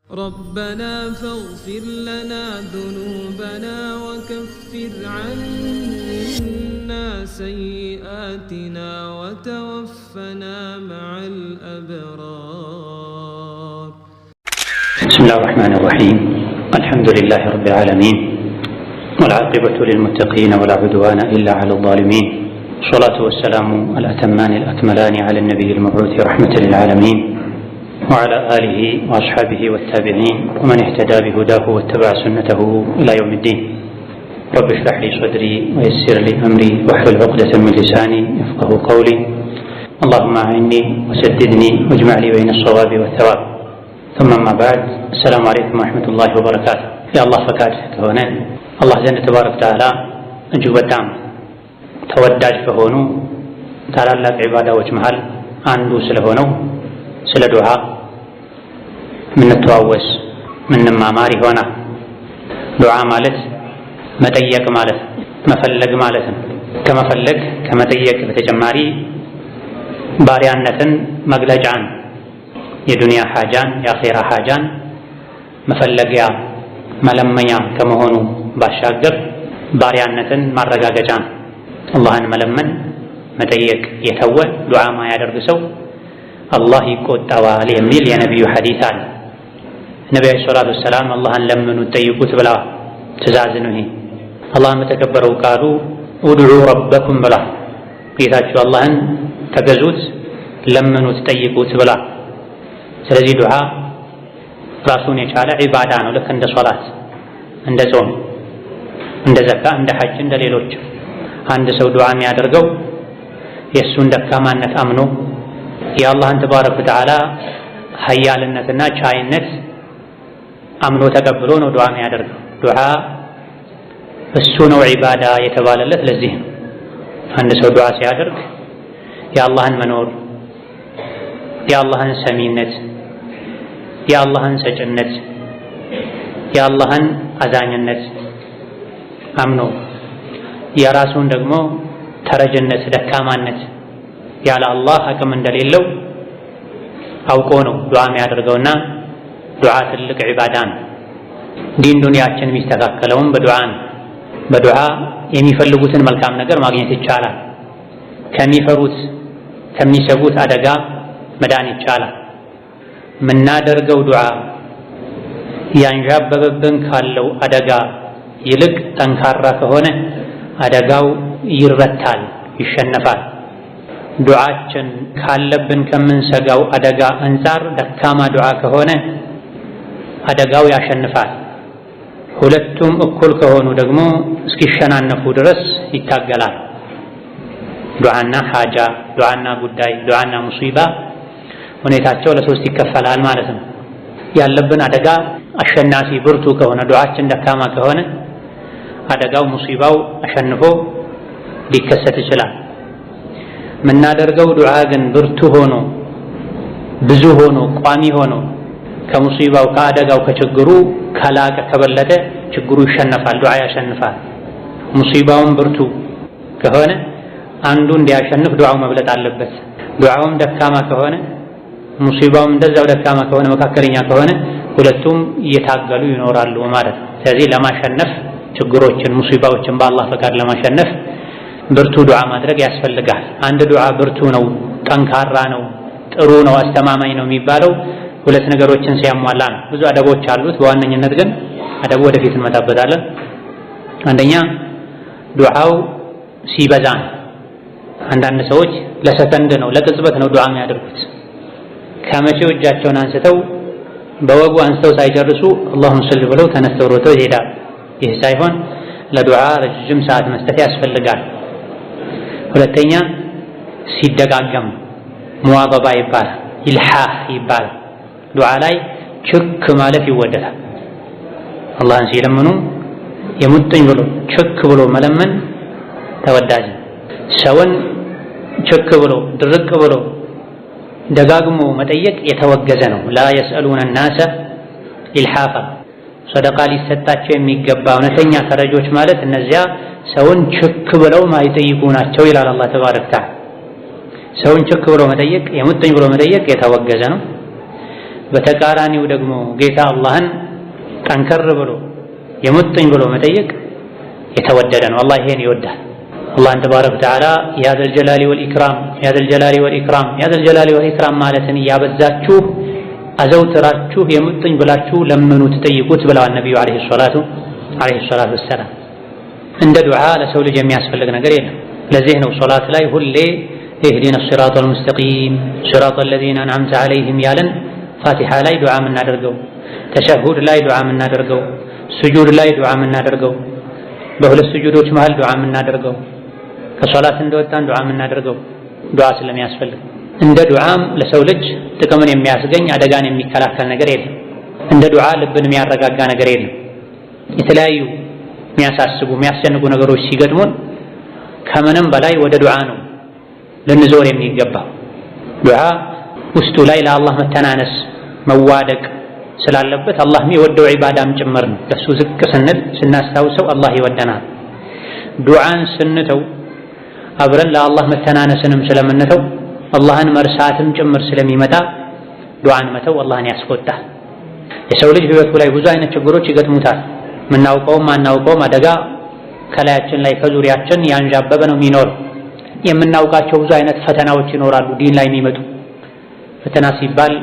ربنا فاغفر لنا ذنوبنا وكفر عنا سيئاتنا وتوفنا مع الأبرار. بسم الله الرحمن الرحيم. الحمد لله رب العالمين، والعاقبة للمتقين ولا عدوان إلا على الظالمين. الصلاة والسلام الأتمان الأكملان على النبي المبعوث رحمة للعالمين وعلى آله وأصحابه والتابعين ومن اهتدى بهداه واتبع سنته إلى يوم الدين. رب اشرح لي صدري ويسر لي أمري واحلل عقدة من لساني يفقه قولي. اللهم أعني وسددني واجمع لي بين الصواب والثواب. ثم ما بعد، السلام عليكم ورحمة الله وبركاته. يا الله فكاد هنا الله جل تبارك وتعالى እጅግ በጣም ተወዳጅ ከሆኑ ታላላቅ ዒባዳዎች መሃል አንዱ ስለሆነው ስለ ዱዓ ምንተዋወስ ምንማማር ይሆናል። ዱዓ ማለት መጠየቅ ማለት መፈለግ ማለት ነው። ከመፈለግ ከመጠየቅ በተጨማሪ ባሪያነትን መግለጫን፣ የዱንያ ሐጃን የአኺራ ሐጃን መፈለጊያ መለመኛ ከመሆኑ ባሻገር ባሪያነትን ማረጋገጫ ነው። አላህን መለመን መጠየቅ የተወ ዱዓ ማያደርግ ሰው አላህ ይቆጣዋል የሚል የነቢዩ ሐዲስ አለ። ነቢዩ ሰለላሁ ዐለይሂ ወሰለም አላህን ለምኑት ጠይቁት ብላ ትእዛዝ ነው ይሄ። አላህን በተከበረው ቃሉ ኡድዑ ረበኩም ብላ ጌታችሁ አላህን ተገዙት፣ ለምኑት፣ ጠይቁት ብላ። ስለዚህ ዱዓ ራሱን የቻለ ዒባዳ ነው። ልክ እንደ ሶላት፣ እንደ ጾም፣ እንደ ዘካ፣ እንደ ሐጅ፣ እንደ ሌሎች አንድ ሰው ዱዓ የሚያደርገው የእሱን ደካማነት አምኖ የአላህን ተባረከ ወተዓላ ሀያልነትና ቻይነት አምኖ ተቀብሎ ነው ዱዓ የሚያደርገው። ዱዓ እሱ ነው ዒባዳ የተባለለት ለዚህ ነው። አንድ ሰው ዱዓ ሲያደርግ የአላህን መኖር፣ የአላህን ሰሚነት፣ የአላህን ሰጭነት፣ የአላህን አዛኝነት አምኖ የራሱን ደግሞ ተረጅነት፣ ደካማነት ያለ አላህ አቅም እንደሌለው አውቆ ነው ዱዓ የሚያደርገውና ዱዓ ትልቅ ዒባዳ ነው። ዲን ዱንያችን የሚስተካከለውም በዱዓ ነው። በዱዓ የሚፈልጉትን መልካም ነገር ማግኘት ይቻላል። ከሚፈሩት ከሚሰጉት አደጋ መዳን ይቻላል። ምናደርገው ዱዓ ያንዣበበብን ካለው አደጋ ይልቅ ጠንካራ ከሆነ አደጋው ይረታል፣ ይሸነፋል። ዱዓችን ካለብን ከምንሰጋው አደጋ አንፃር ደካማ ዱዓ ከሆነ አደጋው ያሸንፋል። ሁለቱም እኩል ከሆኑ ደግሞ እስኪሸናነፉ ድረስ ይታገላል። ዱዓና ሐጃ፣ ዱዓና ጉዳይ፣ ዱዓና ሙሲባ ሁኔታቸው ለሶስት ይከፈላል ማለት ነው። ያለብን አደጋ አሸናፊ ብርቱ ከሆነ ዱዓችን ደካማ ከሆነ አደጋው ሙሲባው አሸንፎ ሊከሰት ይችላል። ምናደርገው ዱዓ ግን ብርቱ ሆኖ ብዙ ሆኖ ቋሚ ሆኖ ከሙሲባው ከአደጋው ከችግሩ ከላቀ ከበለጠ ችግሩ ይሸነፋል፣ ዱዓ ያሸንፋል። ሙሲባውን ብርቱ ከሆነ አንዱ እንዲያሸንፍ ዱዓው መብለጥ አለበት። ዱዓውም ደካማ ከሆነ ሙሲባውም እንደዛው ደካማ ከሆነ መካከለኛ ከሆነ ሁለቱም እየታገሉ ይኖራሉ ማለት ነው። ስለዚህ ለማሸነፍ ችግሮችን ሙሲባዎችን በአላህ ፈቃድ ለማሸነፍ ብርቱ ዱዓ ማድረግ ያስፈልጋል። አንድ ዱዓ ብርቱ ነው፣ ጠንካራ ነው፣ ጥሩ ነው፣ አስተማማኝ ነው የሚባለው ሁለት ነገሮችን ሲያሟላ ነው። ብዙ አደቦች አሉት። በዋነኝነት ግን አደቡ ወደፊት እንመጣበታለን። አንደኛ ዱዓው ሲበዛ ነው። አንዳንድ ሰዎች ለሰከንድ ነው ለቅጽበት ነው ዱዓ የሚያደርጉት። ከመቼው እጃቸውን አንስተው በወጉ አንስተው ሳይጨርሱ አላሁመ ሰሊ ብለው ተነስተው ሮጠው ይሄዳል። ይህ ሳይሆን ለዱዓ ረጅም ሰዓት መስጠት ያስፈልጋል። ሁለተኛ ሲደጋገም ሙዋዘባ ይባላል፣ ኢልሃህ ይባላል። ዱዓ ላይ ችክ ማለት ይወደዳል። አላህን ሲለምኑ የሙጥኝ ብሎ ችክ ብሎ መለመን ተወዳጅ። ሰውን ችክ ብሎ ድርቅ ብሎ ደጋግሞ መጠየቅ የተወገዘ ነው። ላ የስአሉነ ናሰ ኢልሃፋ። ሰደቃ ሊሰጣቸው የሚገባ እውነተኛ ተረጆች ማለት እነዚያ ሰውን ችክ ብለው ማይጠይቁ ናቸው ይላል አላህ ተባረከ። ሰውን ችክ ብሎ መጠየቅ የሙጥኝ ብሎ መጠየቅ የተወገዘ ነው። በተቃራኒው ደግሞ ጌታ አላህን ጠንከር ብሎ የሙጥኝ ብሎ መጠየቅ የተወደደ ነው። አላህ ይሄን ይወዳል። አላህን ተባረከ ወተዓላ ያ ዘል ጀላሊ ወል ኢክራም ማለትን እያበዛችሁ አዘውትራችሁ የሙጥኝ ብላችሁ ለምኑ ትጠይቁት ብለዋል ነብዩ አለይሂ ሰላቱ ወሰላም። እንደ ዱዓ ለሰው ልጅ የሚያስፈልግ ነገር የለም። ለዚህ ነው ሶላት ላይ ሁሌ ኢህዲነ ሲራጠል ሙስተቂም ሲራጠል ለዚነ አንዓምተ ዐለይሂም ያለን ፋቲሃ ላይ ዱዓ የምናደርገው፣ ተሸሁድ ላይ ዱዓ የምናደርገው፣ ስጁድ ላይ ዱዓ የምናደርገው፣ በሁለት ስጁዶች መሃል ዱዓ የምናደርገው፣ ከሶላት እንደወጣን ዱዓ የምናደርገው ዱዓ ስለሚያስፈልግ። እንደ ዱዓም ለሰው ልጅ ጥቅምን የሚያስገኝ አደጋን የሚከላከል ነገር የለም። እንደ ዱዓ ልብን የሚያረጋጋ ነገር የለም። የተለያዩ የሚያሳስቡ የሚያስጨንቁ ነገሮች ሲገጥሙን ከምንም በላይ ወደ ዱዓ ነው ልንዞር የሚገባው። ዱዓ ውስጡ ላይ ለአላህ መተናነስ መዋደቅ ስላለበት አላህ የሚወደው ዒባዳም ጭምር ነው። ለሱ ዝቅ ስንል ስናስታውሰው አላህ ይወደናል። ዱዓን ስንተው አብረን ለአላህ መተናነስንም ስለምንተው አላህን መርሳትም ጭምር ስለሚመጣ ዱዓን መተው አላህን ያስቆጣል። የሰው ልጅ ህይወቱ ላይ ብዙ አይነት ችግሮች ይገጥሙታል። የምናውቀውም ማናውቀውም አደጋ ከላያችን ላይ ከዙሪያችን ያንዣበበ ነው የሚኖር። የምናውቃቸው ብዙ አይነት ፈተናዎች ይኖራሉ ዲን ላይ የሚመጡ። ፈተና ሲባል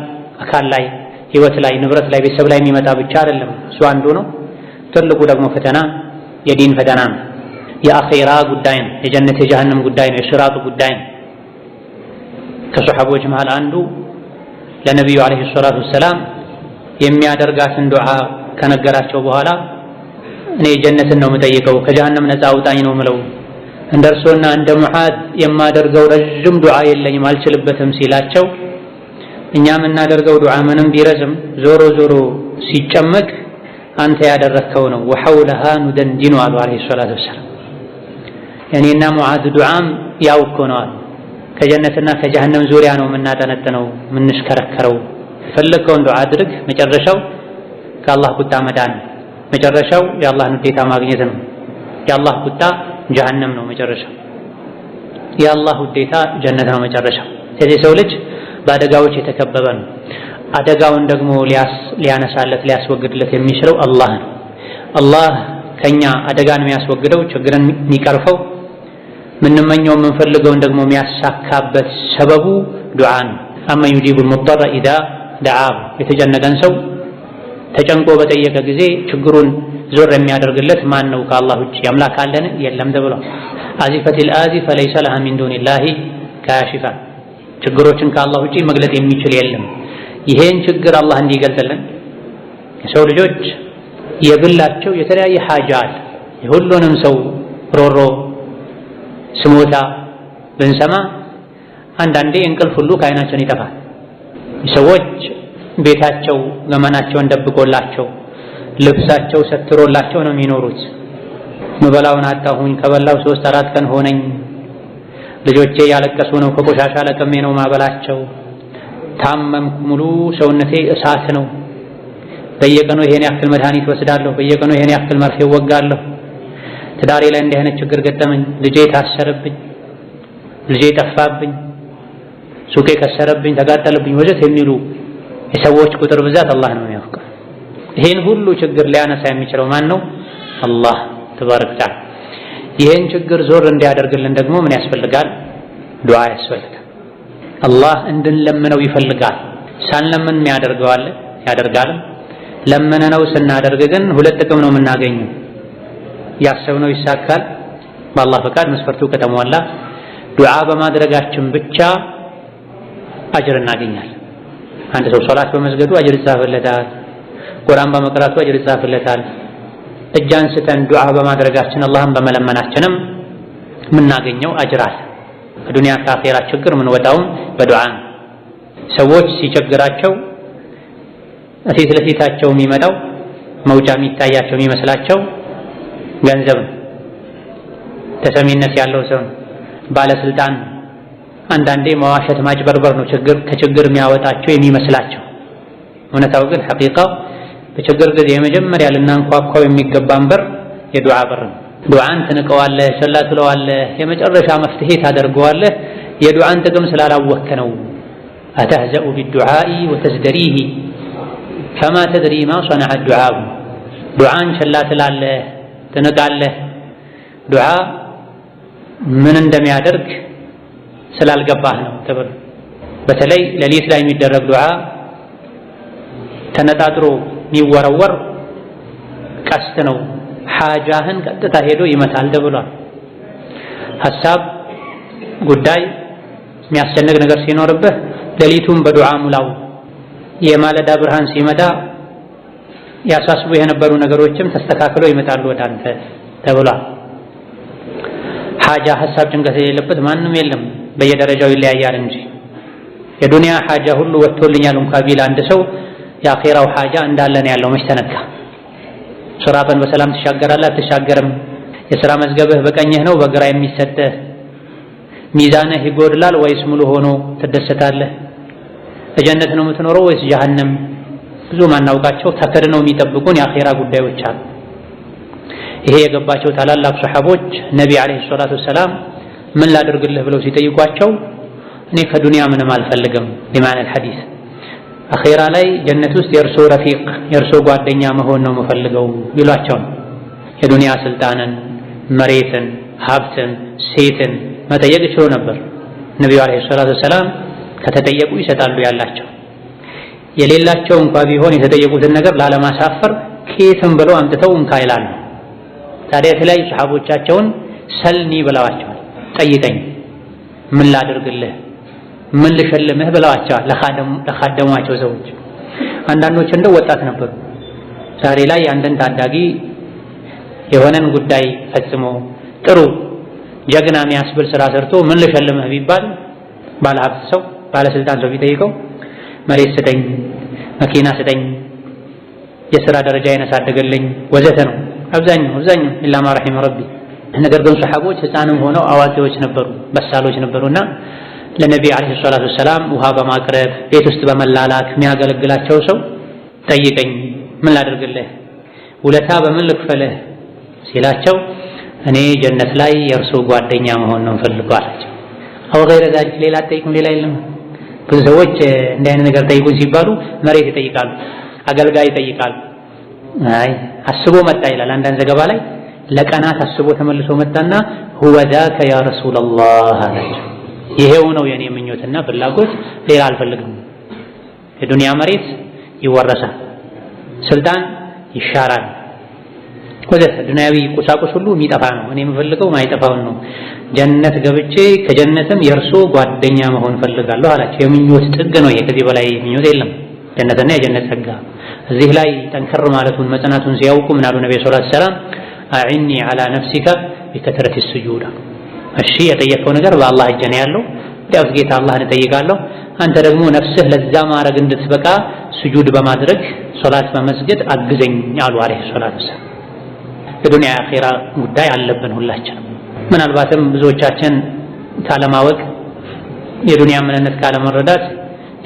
አካል ላይ፣ ህይወት ላይ፣ ንብረት ላይ፣ ቤተሰብ ላይ የሚመጣ ብቻ አይደለም። እሱ አንዱ ነው። ትልቁ ደግሞ ፈተና የዲን ፈተና ነው። የአኺራ ጉዳይ ነው። የጀነት የጀሃነም ጉዳይ ነው። የሲራጡ ጉዳይ ነው። ከሰሐቦች መሃል አንዱ ለነብዩ አለይሂ ሰላቱ ወሰላም የሚያደርጋትን ዱዓ ከነገራቸው በኋላ እኔ ጀነትን ነው የምጠይቀው ከጀሃነም ነፃ አውጣኝ ነው ምለው፣ እንደርሶና እንደ ሙዓዝ የማደርገው ረጅም ዱዓ የለኝም አልችልበትም ሲላቸው እኛ የምናደርገው ዱዓ ምንም ቢረዝም ዞሮ ዞሮ ሲጨመቅ አንተ ያደረከው ነው ወሐውለሃ ኑደንዲኑ አሉ አለይሂ ሰላቱ ወሰላም። እኔና ሙዓዝ ዱዓም ያው እኮ ነው አሉ። ከጀነትና ከጀሃነም ዙሪያ ነው የምናጠነጥነው የምንሽከረከረው። የፈለከውን ዱዓ አድርግ፣ መጨረሻው ከአላህ ቁጣ መዳን፣ መጨረሻው የአላህን ውዴታ ማግኘት ነው። የአላህ ቁጣ ጀሃነም ነው መጨረሻው፣ የአላህ ውዴታ ጀነት ነው መጨረሻው። ስለዚህ ሰው ልጅ በአደጋዎች የተከበበ ነው። አደጋውን ደግሞ ሊያነሳለት ሊያስወግድለት የሚችለው አላህ ነው። አላህ ከኛ አደጋን የሚያስወግደው ችግርን የሚቀርፈው ምንመኘው የምንፈልገውን ደግሞ የሚያሳካበት ሰበቡ ዱዓ ነው። አመን ዩጂቡል ሙضطر ኢዛ ደዓሁ፣ የተጨነቀን ሰው ተጨንቆ በጠየቀ ጊዜ ችግሩን ዞር የሚያደርግለት ማን ነው? ከአላህ ውጭ አምላክ አለን? የለም ተብሏል። አዚፈቲል አዚፈ ለይሰ ለሃ ሚን ዱኒላሂ ካሺፋ፣ ችግሮችን ከአላህ ውጭ መግለጥ የሚችል የለም። ይሄን ችግር አላህ እንዲገልጥልን የሰው ልጆች የግላቸው የተለያየ ሐጃ አለ። የሁሉንም ሰው ሮሮ ስሞታ ብንሰማ አንዳንዴ እንቅልፍ ሁሉ ከዓይናችን ይጠፋል። ሰዎች ቤታቸው ገመናቸውን ደብቆላቸው ልብሳቸው ሰትሮላቸው ነው የሚኖሩት። ምበላውን አጣሁኝ፣ ከበላው 3-4 ቀን ሆነኝ፣ ልጆቼ ያለቀሱ ነው፣ ከቆሻሻ ለቅሜ ነው ማበላቸው፣ ታመምኩ፣ ሙሉ ሰውነቴ እሳት ነው፣ በየቀኑ ይሄን ያክል መድኃኒት ወስዳለሁ፣ በየቀኑ ይሄን ያክል መርፌ ወጋለሁ፣ ትዳሬ ላይ እንዲህ አይነት ችግር ገጠመኝ፣ ልጄ ታሰረብኝ፣ ልጄ ጠፋብኝ፣ ሱቄ ከሰረብኝ፣ ተጋጠለብኝ ወዘት የሚሉ የሰዎች ቁጥር ብዛት አላህ ነው የሚያውቀው። ይሄን ሁሉ ችግር ሊያነሳ የሚችለው ማን ነው? አላህ ተባረከ ወተዓላ። ይሄን ችግር ዞር እንዲያደርግልን ደግሞ ምን ያስፈልጋል? ዱዓ ያስፈልጋል። አላህ እንድንለምነው ይፈልጋል። ሳንለምን ያደርጋል። ለምነነው ስናደርግ ግን ሁለት ጥቅም ነው የምናገኘው። ያሰብነው ይሳካል በአላህ ፈቃድ መስፈርቱ ከተሟላ። ዱዓ በማድረጋችን ብቻ አጅር እናገኛለን። አንድ ሰው ሶላት በመስገዱ አጅር ይጻፍለታል። ቁርአን በመቅራቱ አጅር ይጻፍለታል። እጅ አንስተን ዱዓ በማድረጋችን አላህን በመለመናችንም የምናገኘው አጅር አለ። ከዱንያ ከአኺራ ችግር የምንወጣውም በዱዓ ነው። ሰዎች ሲቸግራቸው እፊት ለፊታቸው የሚመጣው መውጫ የሚታያቸው የሚመስላቸው ገንዘብ ነው፣ ተሰሚነት ያለው ሰው ነው፣ ባለስልጣን ነው። አንዳንዴ መዋሸት ማጭበርበር ነው ከችግር የሚያወጣቸው የሚመስላቸው። እውነታው ግን ሐቂቃው በችግር ጊዜ የመጀመሪያ ልናንኳኳው የሚገባን በር የዱዓ በር ነው። ዱዓን ትንቀዋለህ፣ ቸላ ትለዋለህ፣ የመጨረሻ መፍትሄ ታደርገዋለህ። የዱዓን ጥቅም ስላላወቅህ ነው። አተህዘኡ ቢዱዓኢ ወተዝደሪሂ፣ ፈማ ተድሪ ማ ሰነዐ ዱዓኡ ዱዓን ችላ ትላለህ ትንቃለህ ዱዓ ምን እንደሚያደርግ ስላልገባህ ነው ተብሎ በተለይ ሌሊት ላይ የሚደረግ ዱዓ ተነጣጥሮ የሚወረወር ቀስት ነው ሓጃህን ቀጥታ ሄዶ ይመታል ተብሏል ሐሳብ ጉዳይ የሚያስጨንቅ ነገር ሲኖርብህ ሌሊቱን በዱዓ ሙላው የማለዳ ብርሃን ሲመጣ ያሳስቡ የነበሩ ነገሮችም ተስተካክለው ይመጣሉ ወደ አንተ ተብሏል ሓጃ ሐሳብ ጭንቀት የሌለበት ማንም የለም በየደረጃው ይለያያል እንጂ የዱንያ ሓጃ ሁሉ ወጥቶልኛል እንኳን ቢል አንድ ሰው የአኺራው ሓጃ እንዳለ ነው ያለው መሽተነካ ሱራፈን በሰላም ትሻገራለህ አትሻገርም የሥራ መዝገብህ በቀኝህ ነው በግራ የሚሰጥህ ሚዛንህ ይጎድላል ወይስ ሙሉ ሆኖ ትደሰታለህ በጀነት ነው የምትኖረው ወይስ ጀሃነም ብዙ ማናውቃቸው ተከድነው የሚጠብቁን የአኺራ ጉዳዮች አሉ ይሄ የገባቸው ታላላቅ ሱሐቦች ነቢ አለይሂ ሰላቱ ወሰላም ምን ላድርግልህ ብለው ሲጠይቋቸው እኔ ከዱንያ ምንም አልፈልግም ለማን الحديث አኺራ ላይ ጀነት ውስጥ የእርሶ ረፊቅ የእርሶ ጓደኛ መሆን ነው የምፈልገው ቢሏቸው የዱንያ ስልጣንን መሬትን ሀብትን ሴትን መጠየቅ ይችሉ ነበር ነብዩ አለይሂ ሰላቱ ወሰላም ከተጠየቁ ይሰጣሉ ያላቸው የሌላቸው እንኳን ቢሆን የተጠየቁትን ነገር ላለማሳፈር ከየትም ብለው አምጥተው እንካይላሉ ታዲያ የተለያዩ ሱሐቦቻቸውን ሰልኒ ብለዋቸዋል ጠይቀኝ ምን ላድርግልህ ምን ልሸልምህ ብለዋቸዋል ለኻደሟቸው ሰዎች አንዳንዶች እንደው ወጣት ነበሩ ዛሬ ላይ አንድን ታዳጊ የሆነን ጉዳይ ፈጽሞ ጥሩ ጀግና የሚያስብል ስራ ሰርቶ ምን ልሸልምህ ቢባል ባለሀብት ሰው ባለስልጣን ሰው ቢጠይቀው መሬት ስጠኝ መኪና ስጠኝ የሥራ ደረጃ ያነሳደገልኝ ወዘተ ነው አብዛኛው ኢላ ማ ረሒመ ረቢ ነገር ግን ሱሐቦች ህፃንም ሆነው አዋቂዎች ነበሩ በሳሎች ነበሩና ለነብዩ አለይሂ ሰላቱ ወሰላም ውሃ በማቅረብ ቤት ውስጥ በመላላክ የሚያገለግላቸው ሰው ጠይቀኝ ምን ላድርግልህ ውለታ በምን ልክፈልህ ሲላቸው እኔ ጀነት ላይ የእርሱ ጓደኛ መሆን ነው ፈልገው አላቸው አው ገይረ ዛሊክ ሌላ ጠይቁን ሌላ የለም ብዙ ሰዎች እንደ አይነት ነገር ጠይቁን ሲባሉ መሬት ይጠይቃሉ አገልጋይ ይጠይቃሉ አይ አስቦ መጣ ይላል አንዳንድ ዘገባ ላይ ለቀናት አስቦ ተመልሶ መጣና هو ذاك يا رسول الله አላቸው ይሄው ነው የኔ ምኞትና ፍላጎት ሌላ አልፈልግም የዱንያ መሬት ይወረሳል ስልጣን ይሻራል ወዘተ ዱንያዊ ቁሳቁስ ሁሉ የሚጠፋ ነው እኔ የምፈልገው ማይጠፋውን ነው ጀነት ገብቼ ከጀነትም የእርሱ ጓደኛ መሆን ፈልጋለሁ አላቸው የምኞት ጥግ ነው ከዚህ በላይ ምኞት የለም ጀነትና የጀነት ጸጋ እዚህ ላይ ጠንከር ማለቱን መጽናቱን ሲያውቁ ምን አሉ ነብዩ ሰለላሁ ዐለይሂ ወሰለም አዕኒ ዐላ ነፍሲከ ቢከትረቲ السجود እሺ የጠየቀው ነገር በአላህ እጅ ነው ያለው ያው ጌታ አላህን እጠይቃለሁ አንተ ደግሞ ነፍስህ ለዛ ማረግ እንድትበቃ ስጁድ በማድረግ ሶላት በመስገድ አግዘኝ አሉ አለይሂ ሰላቱ ወሰለም የዱንያ አኺራ ጉዳይ አለብን ሁላችንም ምናልባትም ብዙዎቻችን ካለማወቅ የዱንያ ምንነት ካለመረዳት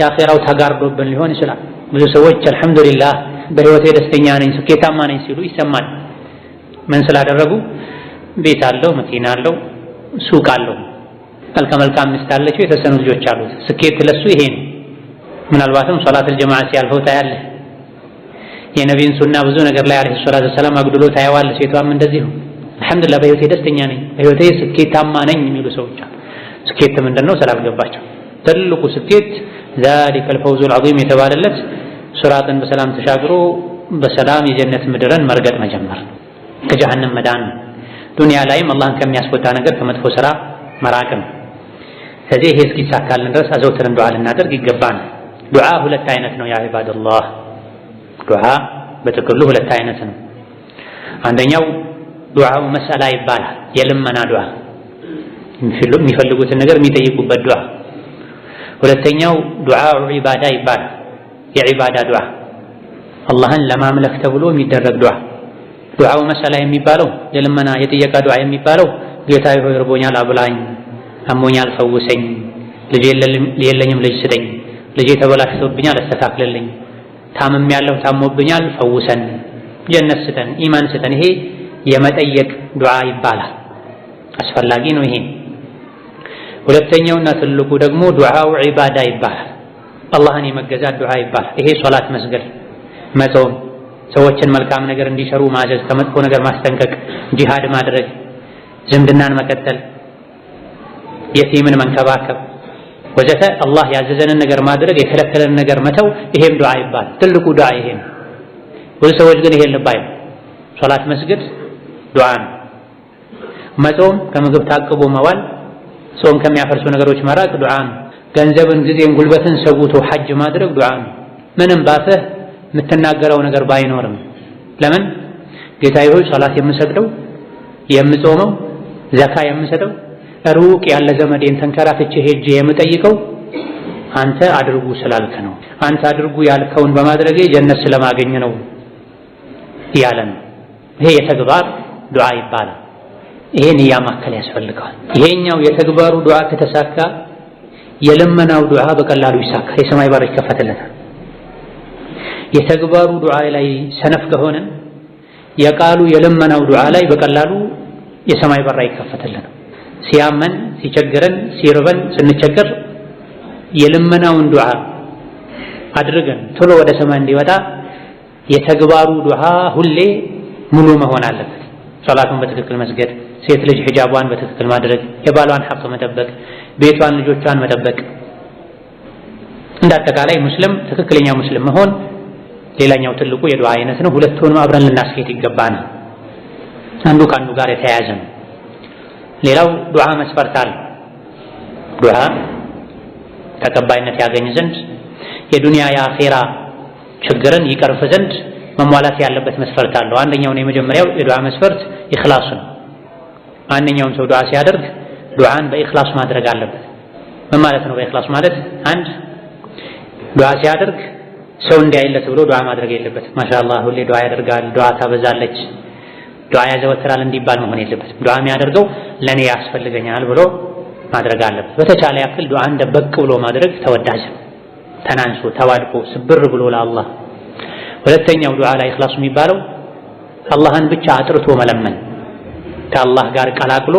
የአኺራው ተጋርዶብን ሊሆን ይችላል ብዙ ሰዎች አልহামዱሊላህ በህይወቴ ደስተኛ ነኝ ስኬታማ ነኝ ሲሉ ይሰማል ምን ስላደረጉ ቤት አለው መኪና አለው ሱቅ አለው መልካም ሚስት አለችው የተሰኑ ልጆች አሉት ስኬት ለሱ ይሄ ነው ምናልባትም ሶላተል ጀማዓ ሲያልፈው ታያለህ የነቢይን ሱና ብዙ ነገር ላይ አለይሂ ሰላቱ ወሰለም አግድሎ ታያዋለህ ሴቷም እንደዚህ ነው አልহামዱሊላህ በህይወቴ ደስተኛ ነኝ በህይወቴ ስኬታማ ነኝ የሚሉ ሰዎች አሉ ስኬት ምንድነው ስላልገባቸው ትልቁ ስኬት ذلك الفوز العظيم የተባለለት ሱራትን በሰላም ተሻግሮ በሰላም የጀነት ምድርን መርገጥ መጀመር ከጀሃነም መዳን ዱንያ ላይም አላህን ከሚያስቆጣ ነገር ከመጥፎ ስራ መራቅ ነው ስለዚህ ይሄ እስኪሳካልን ድረስ አዘውትረን ዱዓ ልናደርግ ይገባል ዱዓ ሁለት አይነት ነው ያ ኢባደላህ ዱዓ በጥቅሉ ሁለት አይነት ነው አንደኛው ዱዓው መስአላ ይባላል የልመና ዱዓ የሚፈልጉትን ነገር የሚጠይቁበት ዱዓ ሁለተኛው ዱዓው ዒባዳ ይባላል የዒባዳ ዱዓ አላህን ለማምለክ ተብሎ የሚደረግ ዱዓ ዱዓው መስአላ የሚባለው የልመና የጥየቃ ዱዓ የሚባለው ጌታዬ ሆይ ርቦኛል አብላኝ አሞኛል ፈውሰኝ ልጅ የለኝም ልጅ ስጠኝ ልጅ ተበላሽቶብኛል አስተካክልልኝ ታምሜያለሁ ታሞብኛል ፈውሰን ጀነት ስጠን ኢማን ስጠን ይሄ የመጠየቅ ዱዓ ይባላል አስፈላጊ ነው ይሄ ሁለተኛውና ትልቁ ደግሞ ዱዓው ዒባዳ ይባላል አላህን የመገዛት ዱዓ ይባላል ይሄ ሶላት መስገድ መጾም፣ ሰዎችን መልካም ነገር እንዲሰሩ ማዘዝ፣ ከመጥፎ ነገር ማስጠንቀቅ፣ ጂሃድ ማድረግ፣ ዝምድናን መቀጠል፣ የቲምን መንከባከብ ወዘተ አላህ ያዘዘንን ነገር ማድረግ፣ የከለከለንን ነገር መተው፣ ይሄም ዱዓ ይባላል። ትልቁ ዱዓ ይሄ ነው። ብዙ ሰዎች ግን ይሄን ልብ አይሉ። ሶላት መስገድ ዱዓ ነው። መጾም፣ ከምግብ ታቅቦ መዋል፣ ጾም ከሚያፈርሱ ነገሮች መራቅ ዱዓ ነው። ገንዘብን፣ ጊዜን፣ ጉልበትን ሰውቶ ሐጅ ማድረግ ዱዓ ነው። ምንም ባፍህ የምትናገረው ነገር ባይኖርም ለምን ጌታዬ ሆይ ሶላት የምሰግደው የምጾመው ዘካ የምሰጠው ሩቅ ያለ ዘመዴን ተንከራትቼ ሄጄ የምጠይቀው አንተ አድርጉ ስላልክ ነው፣ አንተ አድርጉ ያልከውን በማድረጌ ጀነት ስለማገኝ ነው ያለን። ይሄ የተግባር ዱዓ ይባላል። ይሄን ያማከል ያስፈልጋል። ይሄኛው የተግባሩ ዱዓ ከተሳካ የልመናው ዱዓ በቀላሉ ይሳካል፣ የሰማይ በር ይከፈትለታል። የተግባሩ ዱዓ ላይ ሰነፍ ከሆነ የቃሉ የልመናው ዱዓ ላይ በቀላሉ የሰማይ በር አይከፈትልንም። ሲያመን፣ ሲቸግረን፣ ሲርበን፣ ስንቸገር የልመናውን ዱዓ አድርገን ቶሎ ወደ ሰማይ እንዲወጣ የተግባሩ ዱዓ ሁሌ ሙሉ መሆን አለበት። ሶላቱን በትክክል መስገድ፣ ሴት ልጅ ሒጃቧን በትክክል ማድረግ፣ የባሏን ሐቅ መጠበቅ፣ ቤቷን ልጆቿን መጠበቅ፣ እንዳጠቃላይ ሙስሊም ትክክለኛ ሙስሊም መሆን ሌላኛው ትልቁ የዱዓ አይነት ነው። ሁለቱንም አብረን ልናስኬድ ይገባናል። አንዱ ከአንዱ ጋር የተያያዘ ነው። ሌላው ዱዓ መስፈርት አለ። ዱዓ ተቀባይነት ያገኝ ዘንድ የዱንያ የአኼራ ችግርን ይቀርፍ ዘንድ መሟላት ያለበት መስፈርት አለው። አንደኛውና የመጀመሪያው የዱዓ መስፈርት ኢኽላስ ነው። ማንኛውም ሰው ዱዓ ሲያደርግ ዱዓን በኢኽላስ ማድረግ አለበት። ምን ማለት ነው በኢኽላስ ማለት? አንድ ዱዓ ሲያደርግ ሰው እንዲያይለት ብሎ ዱዓ ማድረግ የለበትም። ማሻአላህ ሁሌ ዱዓ ያደርጋል፣ ዱዓ ታበዛለች፣ ዱዓ ያዘወትራል እንዲባል መሆን የለበትም። ዱዓ የሚያደርገው ለኔ ያስፈልገኛል ብሎ ማድረግ አለበት። በተቻለ ያክል ዱዓን ደበቅ ብሎ ማድረግ ተወዳጅ፣ ተናንሶ ተዋድቆ ስብር ብሎ ለአላህ። ሁለተኛው ዱዓ ላይ ኢኽላስ የሚባለው አላህን ብቻ አጥርቶ መለመን፣ ከአላህ ጋር ቀላቅሎ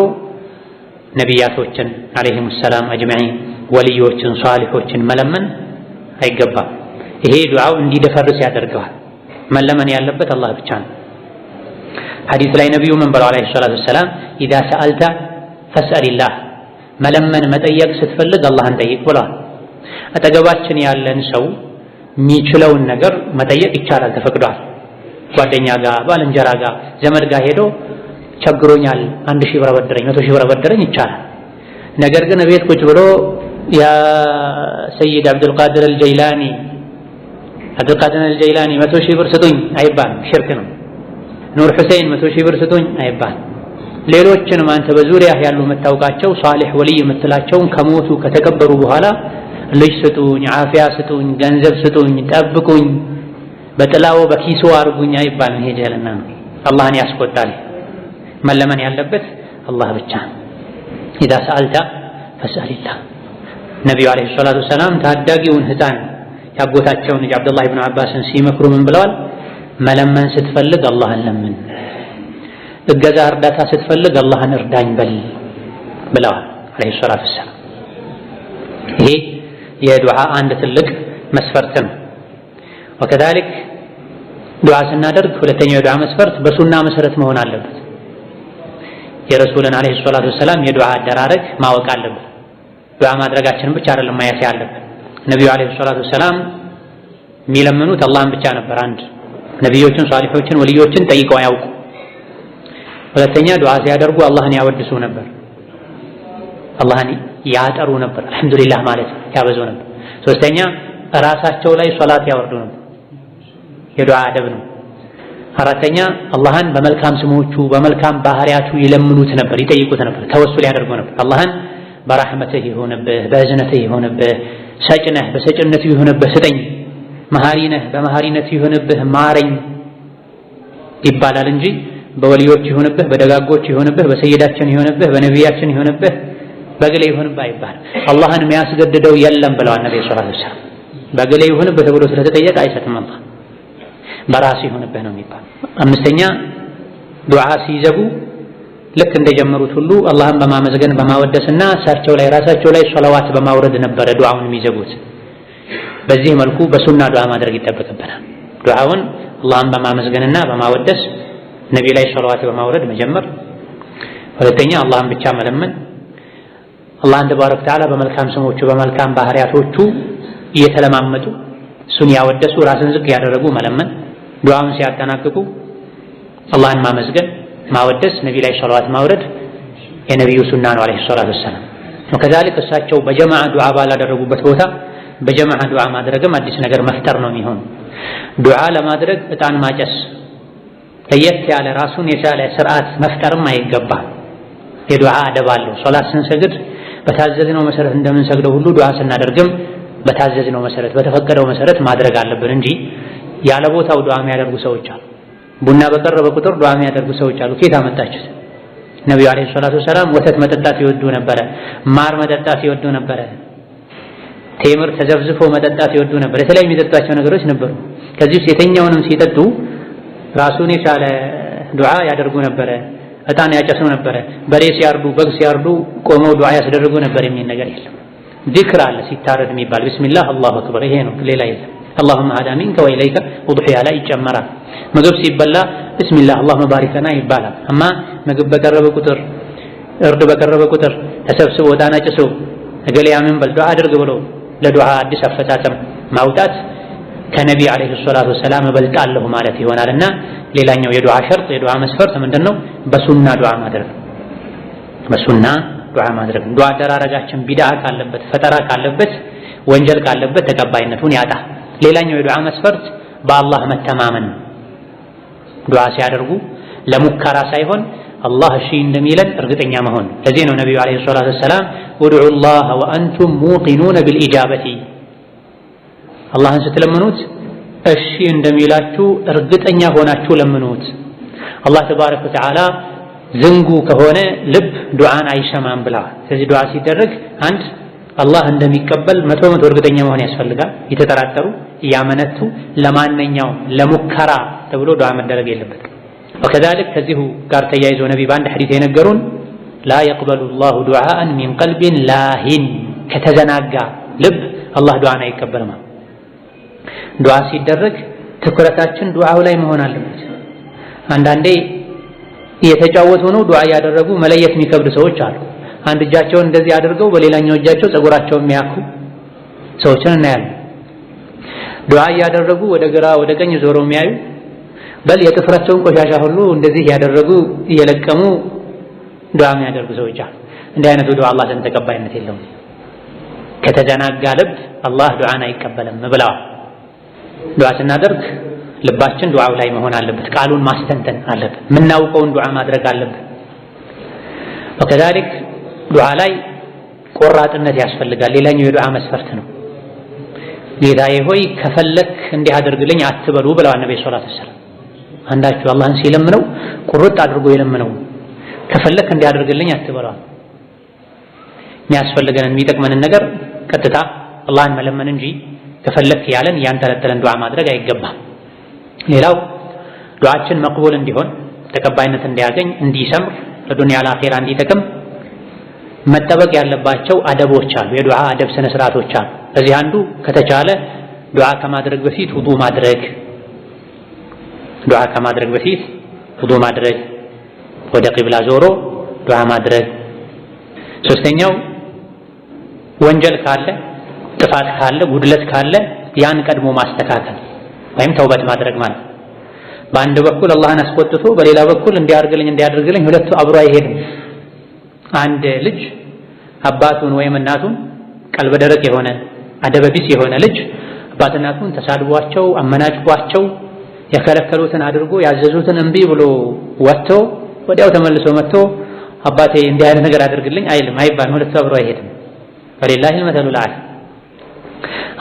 ነቢያቶችን አለይሂሙ ሰላም አጅመዒን፣ ወልዮችን፣ ሷሊሖችን መለመን አይገባም። ይሄ ዱዓው እንዲደፈርስ ያደርገዋል። መለመን ያለበት አላህ ብቻ ነው። ሐዲስ ላይ ነቢዩ ምን ብለው አለይሂ ሰላቱ ወሰላም ኢዛ ሰአልተ ፈስአሊላህ፣ መለመን መጠየቅ ስትፈልግ አላህን ጠይቅ ብለዋል። አጠገባችን ያለን ሰው የሚችለውን ነገር መጠየቅ ይቻላል፣ ተፈቅዷል። ጓደኛ ጋር፣ ባልንጀራ ጋር፣ ዘመድ ጋር ሄዶ ቸግሮኛል 1000 ብር አበድረኝ፣ 100 ሺህ ብር አበድረኝ ይቻላል። ነገር ግን ቤት ቁጭ ብሎ ያ ሰይድ አብዱልቃድር አልጀይላኒ 100 ሺህ ብር ስጡኝ አይባልም፣ ሽርክ ነው። ኑር ሁሴን 100 ሺህ ብር ስጡኝ አይባልም። ሌሎችንም አንተ በዙሪያ ያሉ የምታውቃቸው ሷሊህ ወልይ የምትላቸውን ከሞቱ ከተቀበሩ በኋላ ልጅ ስጡኝ፣ ዓፊያ ስጡኝ፣ ገንዘብ ስጡኝ፣ ጠብቁኝ፣ በጥላው በኪሱ አርጉኝ አይባልም። ይሄ ጀልና ነው፣ አላህን ያስቆጣል። መለመን ያለበት አላህ ብቻ። ኢዛ ሰአልተ ፈስአሊላህ። ነቢዩ ዓለይሂ ሰላቱ ወሰላም ታዳጊውን ሕፃን ያጎታቸውን ልጅ አብዱላህ ኢብኑ አባስን ሲመክሩ ምን ብለዋል? መለመን ስትፈልግ አላህን ለምን፣ እገዛ እርዳታ ስትፈልግ አላህን እርዳኝ በል ብለዋል ዓለይሂ ሰላቱ ወሰላም። ይሄ የዱዓ አንድ ትልቅ መስፈርት ነው። ወከዛሊክ ዱዓ ስናደርግ ሁለተኛው የዱዓ መስፈርት በሱና መሰረት መሆን አለበት። የረሱልን ዓለይሂ ሰላቱ ወሰላም የዱዓ አደራረግ ማወቅ አለበት። ዱዓ ማድረጋችንን ብቻ አይደለም ማየት ያለብን። ነቢዩ ዓለይሂ ሰላቱ ወሰላም የሚለምኑት አላህን ብቻ ነበር። አንድ ነቢዮችን፣ ሷሊሖችን፣ ወልዮችን ጠይቀው አያውቁ። ሁለተኛ ዱዓ ሲያደርጉ አላህን ያወድሱ ነበር፣ አላህን ያጠሩ ነበር፣ አልሐምዱሊላህ ማለት ያበዙ ነበር። ሶስተኛ ራሳቸው ላይ ሶላት ያወርዱ ነበር፣ የዱዓ አደብ ነው። አራተኛ አላህን በመልካም ስሞቹ በመልካም ባህሪያቱ ይለምኑት ነበር፣ ይጠይቁት ነበር፣ ተወሱል ያደርጉ ነበር። አላህን በራህመትህ ይሆንብህ፣ በእዝነትህ ይሆንብህ፣ ሰጭ ነህ በሰጭነትህ ይሆንብህ ስጠኝ፣ መሃሪ ነህ በመሃሪነትህ ይሆንብህ ማረኝ ይባላል እንጂ በወልዮች ይሆንብህ፣ በደጋጎች ይሆንብህ፣ በሰይዳችን ይሆንብህ፣ በነቢያችን ይሆንብህ፣ በግሌ ይሆንብህ አይባልም። አላህን የሚያስገድደው የለም ብለዋል ነብዩ ሰለላሁ ዐለይሂ ወሰለም። በግሌ ይሆንብህ ተብሎ ስለተጠየቀ አይሰጥም፣ አላህ በራስ ይሆንብህ ነው የሚባል። አምስተኛ ዱዓ ሲዘጉ ልክ እንደጀመሩት ሁሉ አላህን በማመስገን በማወደስና እሳቸው ላይ ራሳቸው ላይ ሶላዋት በማውረድ ነበረ ዱዓውን የሚዘጉት። በዚህ መልኩ በሱና ዱዓ ማድረግ ይጠበቅብናል። ዱዓውን አላህን በማመስገንና በማወደስ ነቢ ላይ ሰለዋት በማውረድ መጀመር። ሁለተኛ አላህን ብቻ መለመን፣ አላህን ተባረከ ወተዓላ በመልካም ስሞቹ በመልካም ባህሪያቶቹ እየተለማመጡ እሱን ያወደሱ ራስን ዝቅ ያደረጉ መለመን። ዱዓውን ሲያጠናቅቁ አላህን ማመስገን ማወደስ፣ ነቢ ላይ ሰለዋት ማውረድ የነቢዩ ሱና ነው አለይሂ ሰላቱ ወሰላም። ወከዛሊክ እሳቸው በጀማዓ ዱዓ ባላደረጉበት ቦታ በጀማዓ ዱዓ ማድረግም አዲስ ነገር መፍጠር ነው የሚሆን። ዱዓ ለማድረግ ዕጣን ማጨስ ለየት ያለ ራሱን የቻለ ስርዓት መፍጠርም አይገባም። የዱዓ አደብ አለው። ሶላት ስንሰግድ በታዘዝነው መሰረት እንደምንሰግደው ሁሉ ዱዓ ስናደርግም በታዘዝነው መሰረት በተፈቀደው መሰረት ማድረግ አለብን እንጂ ያለ ቦታው ዱዓ የሚያደርጉ ሰዎች አሉ። ቡና በቀረበ ቁጥር ዱዓ የሚያደርጉ ሰዎች አሉ። ከየት አመጣችሁት? ነብዩ አለይሂ ሰላቱ ወሰላም ወተት መጠጣት ይወዱ ነበረ፣ ማር መጠጣት ይወዱ ነበረ፣ ቴምር ተዘፍዝፎ መጠጣት ይወዱ ነበር። የተለያዩ የሚጠጧቸው ነገሮች ነበሩ። ከዚህ ውስጥ የተኛውንም ሲጠጡ ራሱን የቻለ ዱዓ ያደርጉ ነበረ፣ ዕጣን ያጨሱ ነበረ። በሬ ሲያርዱ በግ ሲያርዱ ቆመው ዱዓ ያስደርጉ ነበር የሚል ነገር የለም። ዚክር አለ ሲታረድ የሚባል ቢስሚላህ አላሁ አክበር፣ ይሄ ነው፣ ሌላ የለም። اللهم هذا منك وإليك وضحي على ይጨመራል። ምግብ ሲበላ ቢስሚላህ اللهم بارك لنا ይባላል። አማ ምግብ በቀረበ ቁጥር እርድ በቀረበ ቁጥር ተሰብስቦ ዕጣን አጭሶ እገሌ ያምን በል ዱዓ አድርግ ብሎ ለዱዓ አዲስ አፈጻጸም ማውጣት ከነቢ አለይሂ ሰላቱ ወሰላም እበልጣለሁ ማለት ይሆናልና ሌላኛው የዱዓ ሸርጥ የዱዓ መስፈርት ምንድነው? በሱና ዱዓ ማድረግ። በሱና ዱዓ ማድረግ። ዱዓ አደራረጋችን ቢድዓ ካለበት ፈጠራ ካለበት ወንጀል ካለበት ተቀባይነቱን ያጣ። ሌላኛው የዱዓ መስፈርት በአላህ መተማመን። ዱዓ ሲያደርጉ ለሙከራ ሳይሆን አላህ እሺ እንደሚለን እርግጠኛ መሆን። ለዚህ ነው ነብዩ አለይሂ ሰላቱ ወሰላም ወድዑ ላህ ወአንቱም ሙቂኑነ ቢልኢጃበቲ፣ አላህን ስትለምኑት እሺ እንደሚላችሁ እርግጠኛ ሆናችሁ ለምኑት። አላህ ተባረከ ወተዓላ ዝንጉ ከሆነ ልብ ዱዓን አይሰማም ብለዋል። ስለዚህ ዱዓ ሲደረግ አንድ አላህ እንደሚቀበል 100% እርግጠኛ መሆን ያስፈልጋል። የተጠራጠሩ እያመነቱ ለማንኛውም ለሙከራ ተብሎ ዱዓ መደረግ የለበትም። ወከዛልክ ከዚሁ ጋር ተያይዞ ነቢ በአንድ ሐዲስ የነገሩን ላ የቅበሉ ላሁ ዱዓአን ሚን ቀልቢን ላሂን፣ ከተዘናጋ ልብ አላህ ዱዓን አይቀበልም። ዱዓ ሲደረግ ትኩረታችን ዱዓው ላይ መሆን አለበት። አንዳንዴ እየተጫወቱ ነው ዱዓ ያደረጉ መለየት የሚከብድ ሰዎች አሉ። አንድ እጃቸውን እንደዚህ አድርገው በሌላኛው እጃቸው ፀጉራቸውን የሚያኩ ሰዎችን እናያለን። ዱዓ ያደረጉ ወደ ግራ ወደ ቀኝ ዞረው የሚያዩ በል የጥፍራቸውን ቆሻሻ ሁሉ እንደዚህ ያደረጉ እየለቀሙ ዱዓ የሚያደርጉ ሰዎች አሉ። እንዲህ አይነቱ ዱዓ አላህ ዘንድ ተቀባይነት የለውም። ከተዘናጋ ልብ አላህ ዱዓን አይቀበልም ብለዋል። ዱዓ ስናደርግ ልባችን ዱዓው ላይ መሆን አለበት። ቃሉን ማስተንተን አለበት። የምናውቀውን ዱዓ ማድረግ አለበት። ወከዛሊክ ዱዓ ላይ ቆራጥነት ያስፈልጋል። ሌላኛው የዱዓ መስፈርት ነው። ጌታዬ ሆይ ከፈለክ እንዲህ አድርግልኝ አትበሉ ብለዋል ነብዩ ሰለላሁ ዐለይሂ ወሰለም። አንዳችሁ አላህን ሲለምነው ቁርጥ አድርጎ የለምነው ከፈለክ እንዲህ አድርግልኝ አትበሉ። የሚያስፈልገንን የሚጠቅመንን ነገር ቀጥታ አላህን መለመን እንጂ ከፈለክ ያለን ያንተለተለን ዱዓ ማድረግ አይገባም። ሌላው ዱዓችን መቅቡል እንዲሆን ተቀባይነት እንዲያገኝ እንዲሰምር ለዱንያ ለአኺራ እንዲጠቅም መጠበቅ ያለባቸው አደቦች አሉ። የዱዓ አደብ ስነ ስርዓቶች አሉ። ከዚህ አንዱ ከተቻለ ዱዓ ከማድረግ በፊት ውዱእ ማድረግ፣ ዱዓ ከማድረግ በፊት ውዱእ ማድረግ፣ ወደ ቂብላ ዞሮ ዱዓ ማድረግ። ሶስተኛው ወንጀል ካለ ጥፋት ካለ ጉድለት ካለ ያን ቀድሞ ማስተካከል ወይም ተውበት ማድረግ ማለት። በአንድ በኩል አላህን አስቆጥቶ በሌላ በኩል እንዲያደርግልኝ ሁለቱ አብሮ አይሄድም። አንድ ልጅ አባቱን ወይም እናቱን ቀልበ ደረቅ የሆነ አደበቢስ የሆነ ልጅ አባት እናቱን ተሳድቧቸው አመናጭቋቸው የከለከሉትን አድርጎ ያዘዙትን እምቢ ብሎ ወጥቶ ወዲያው ተመልሶ መጥቶ አባቴ እንዲህ አይነት ነገር አድርግልኝ አይልም፣ አይባልም። ሁለቱ አብሮ አይሄድም። ወሊላሂ አልመሰሉል አዕላ።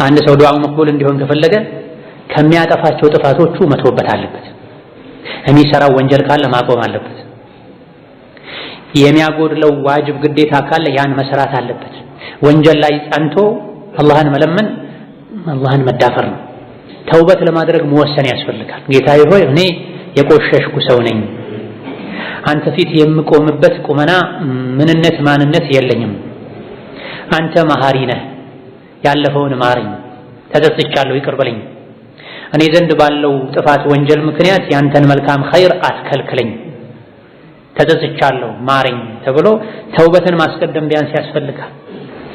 አንድ ሰው ዱዓው መቅቡል እንዲሆን ከፈለገ ከሚያጠፋቸው ጥፋቶቹ መተውበት አለበት። የሚሰራው ወንጀል ካለ ማቆም አለበት። የሚያጎድለው ዋጅብ ግዴታ ካለ ያን መስራት አለበት። ወንጀል ላይ ጸንቶ አላህን መለመን አላህን መዳፈር ነው። ተውበት ለማድረግ መወሰን ያስፈልጋል። ጌታዬ ሆይ እኔ የቆሸሽኩ ሰው ነኝ፣ አንተ ፊት የምቆምበት ቁመና ምንነት ማንነት የለኝም። አንተ መሐሪ ነህ፣ ያለፈውን ማረኝ፣ ተጸጽቻለሁ፣ ይቅር በለኝ። እኔ ዘንድ ባለው ጥፋት ወንጀል ምክንያት ያንተን መልካም ኸይር አትከልክለኝ፣ ተጸጽቻለሁ ማረኝ ተብሎ ተውበትን ማስቀደም ቢያንስ ያስፈልጋል።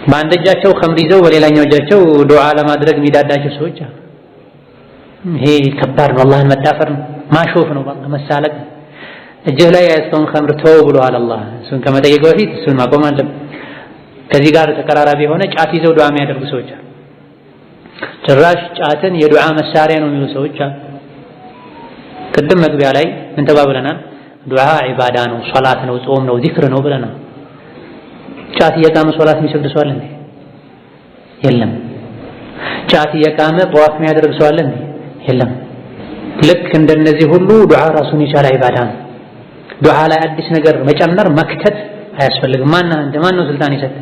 በአንድ እጃቸው ኸምር ይዘው በሌላኛው እጃቸው ዱዓ ለማድረግ የሚዳዳቸው ሰዎች አሉ። ይሄ ከባድ ነው። አላህን መዳፈር ነው፣ ማሾፍ ነው፣ በቃ መሳለቅ። እጅህ ላይ ያዝከውን ኸምር ተው ብሎሃል አላህ። እሱን ከመጠየቅ በፊት እሱን ማቆም አለብን። ከዚህ ጋር ተቀራራቢ የሆነ ጫት ይዘው ዱዓ የሚያደርጉ ሰዎች አሉ። ጭራሽ ጫትን የዱዓ መሳሪያ ነው የሚሉ ሰዎች አሉ። ቅድም መግቢያ ላይ ምን ተባብለናል? ዱዓ ዒባዳ ነው፣ ሶላት ነው፣ ጾም ነው፣ ዚክር ነው ብለናል። ጫት እየቃመ ሶላት የሚሰግድ ሰው አለ እንዴ? የለም። ጫት እየቃመ ጠዋፍ የሚያደርግ ሰው አለ እንዴ? የለም። ልክ እንደነዚህ ሁሉ ዱዓ ራሱን የቻለ ዒባዳ ነው። ዱዓ ላይ አዲስ ነገር መጨመር መክተት አያስፈልግም። ማን ነው ስልጣን የሰጠ?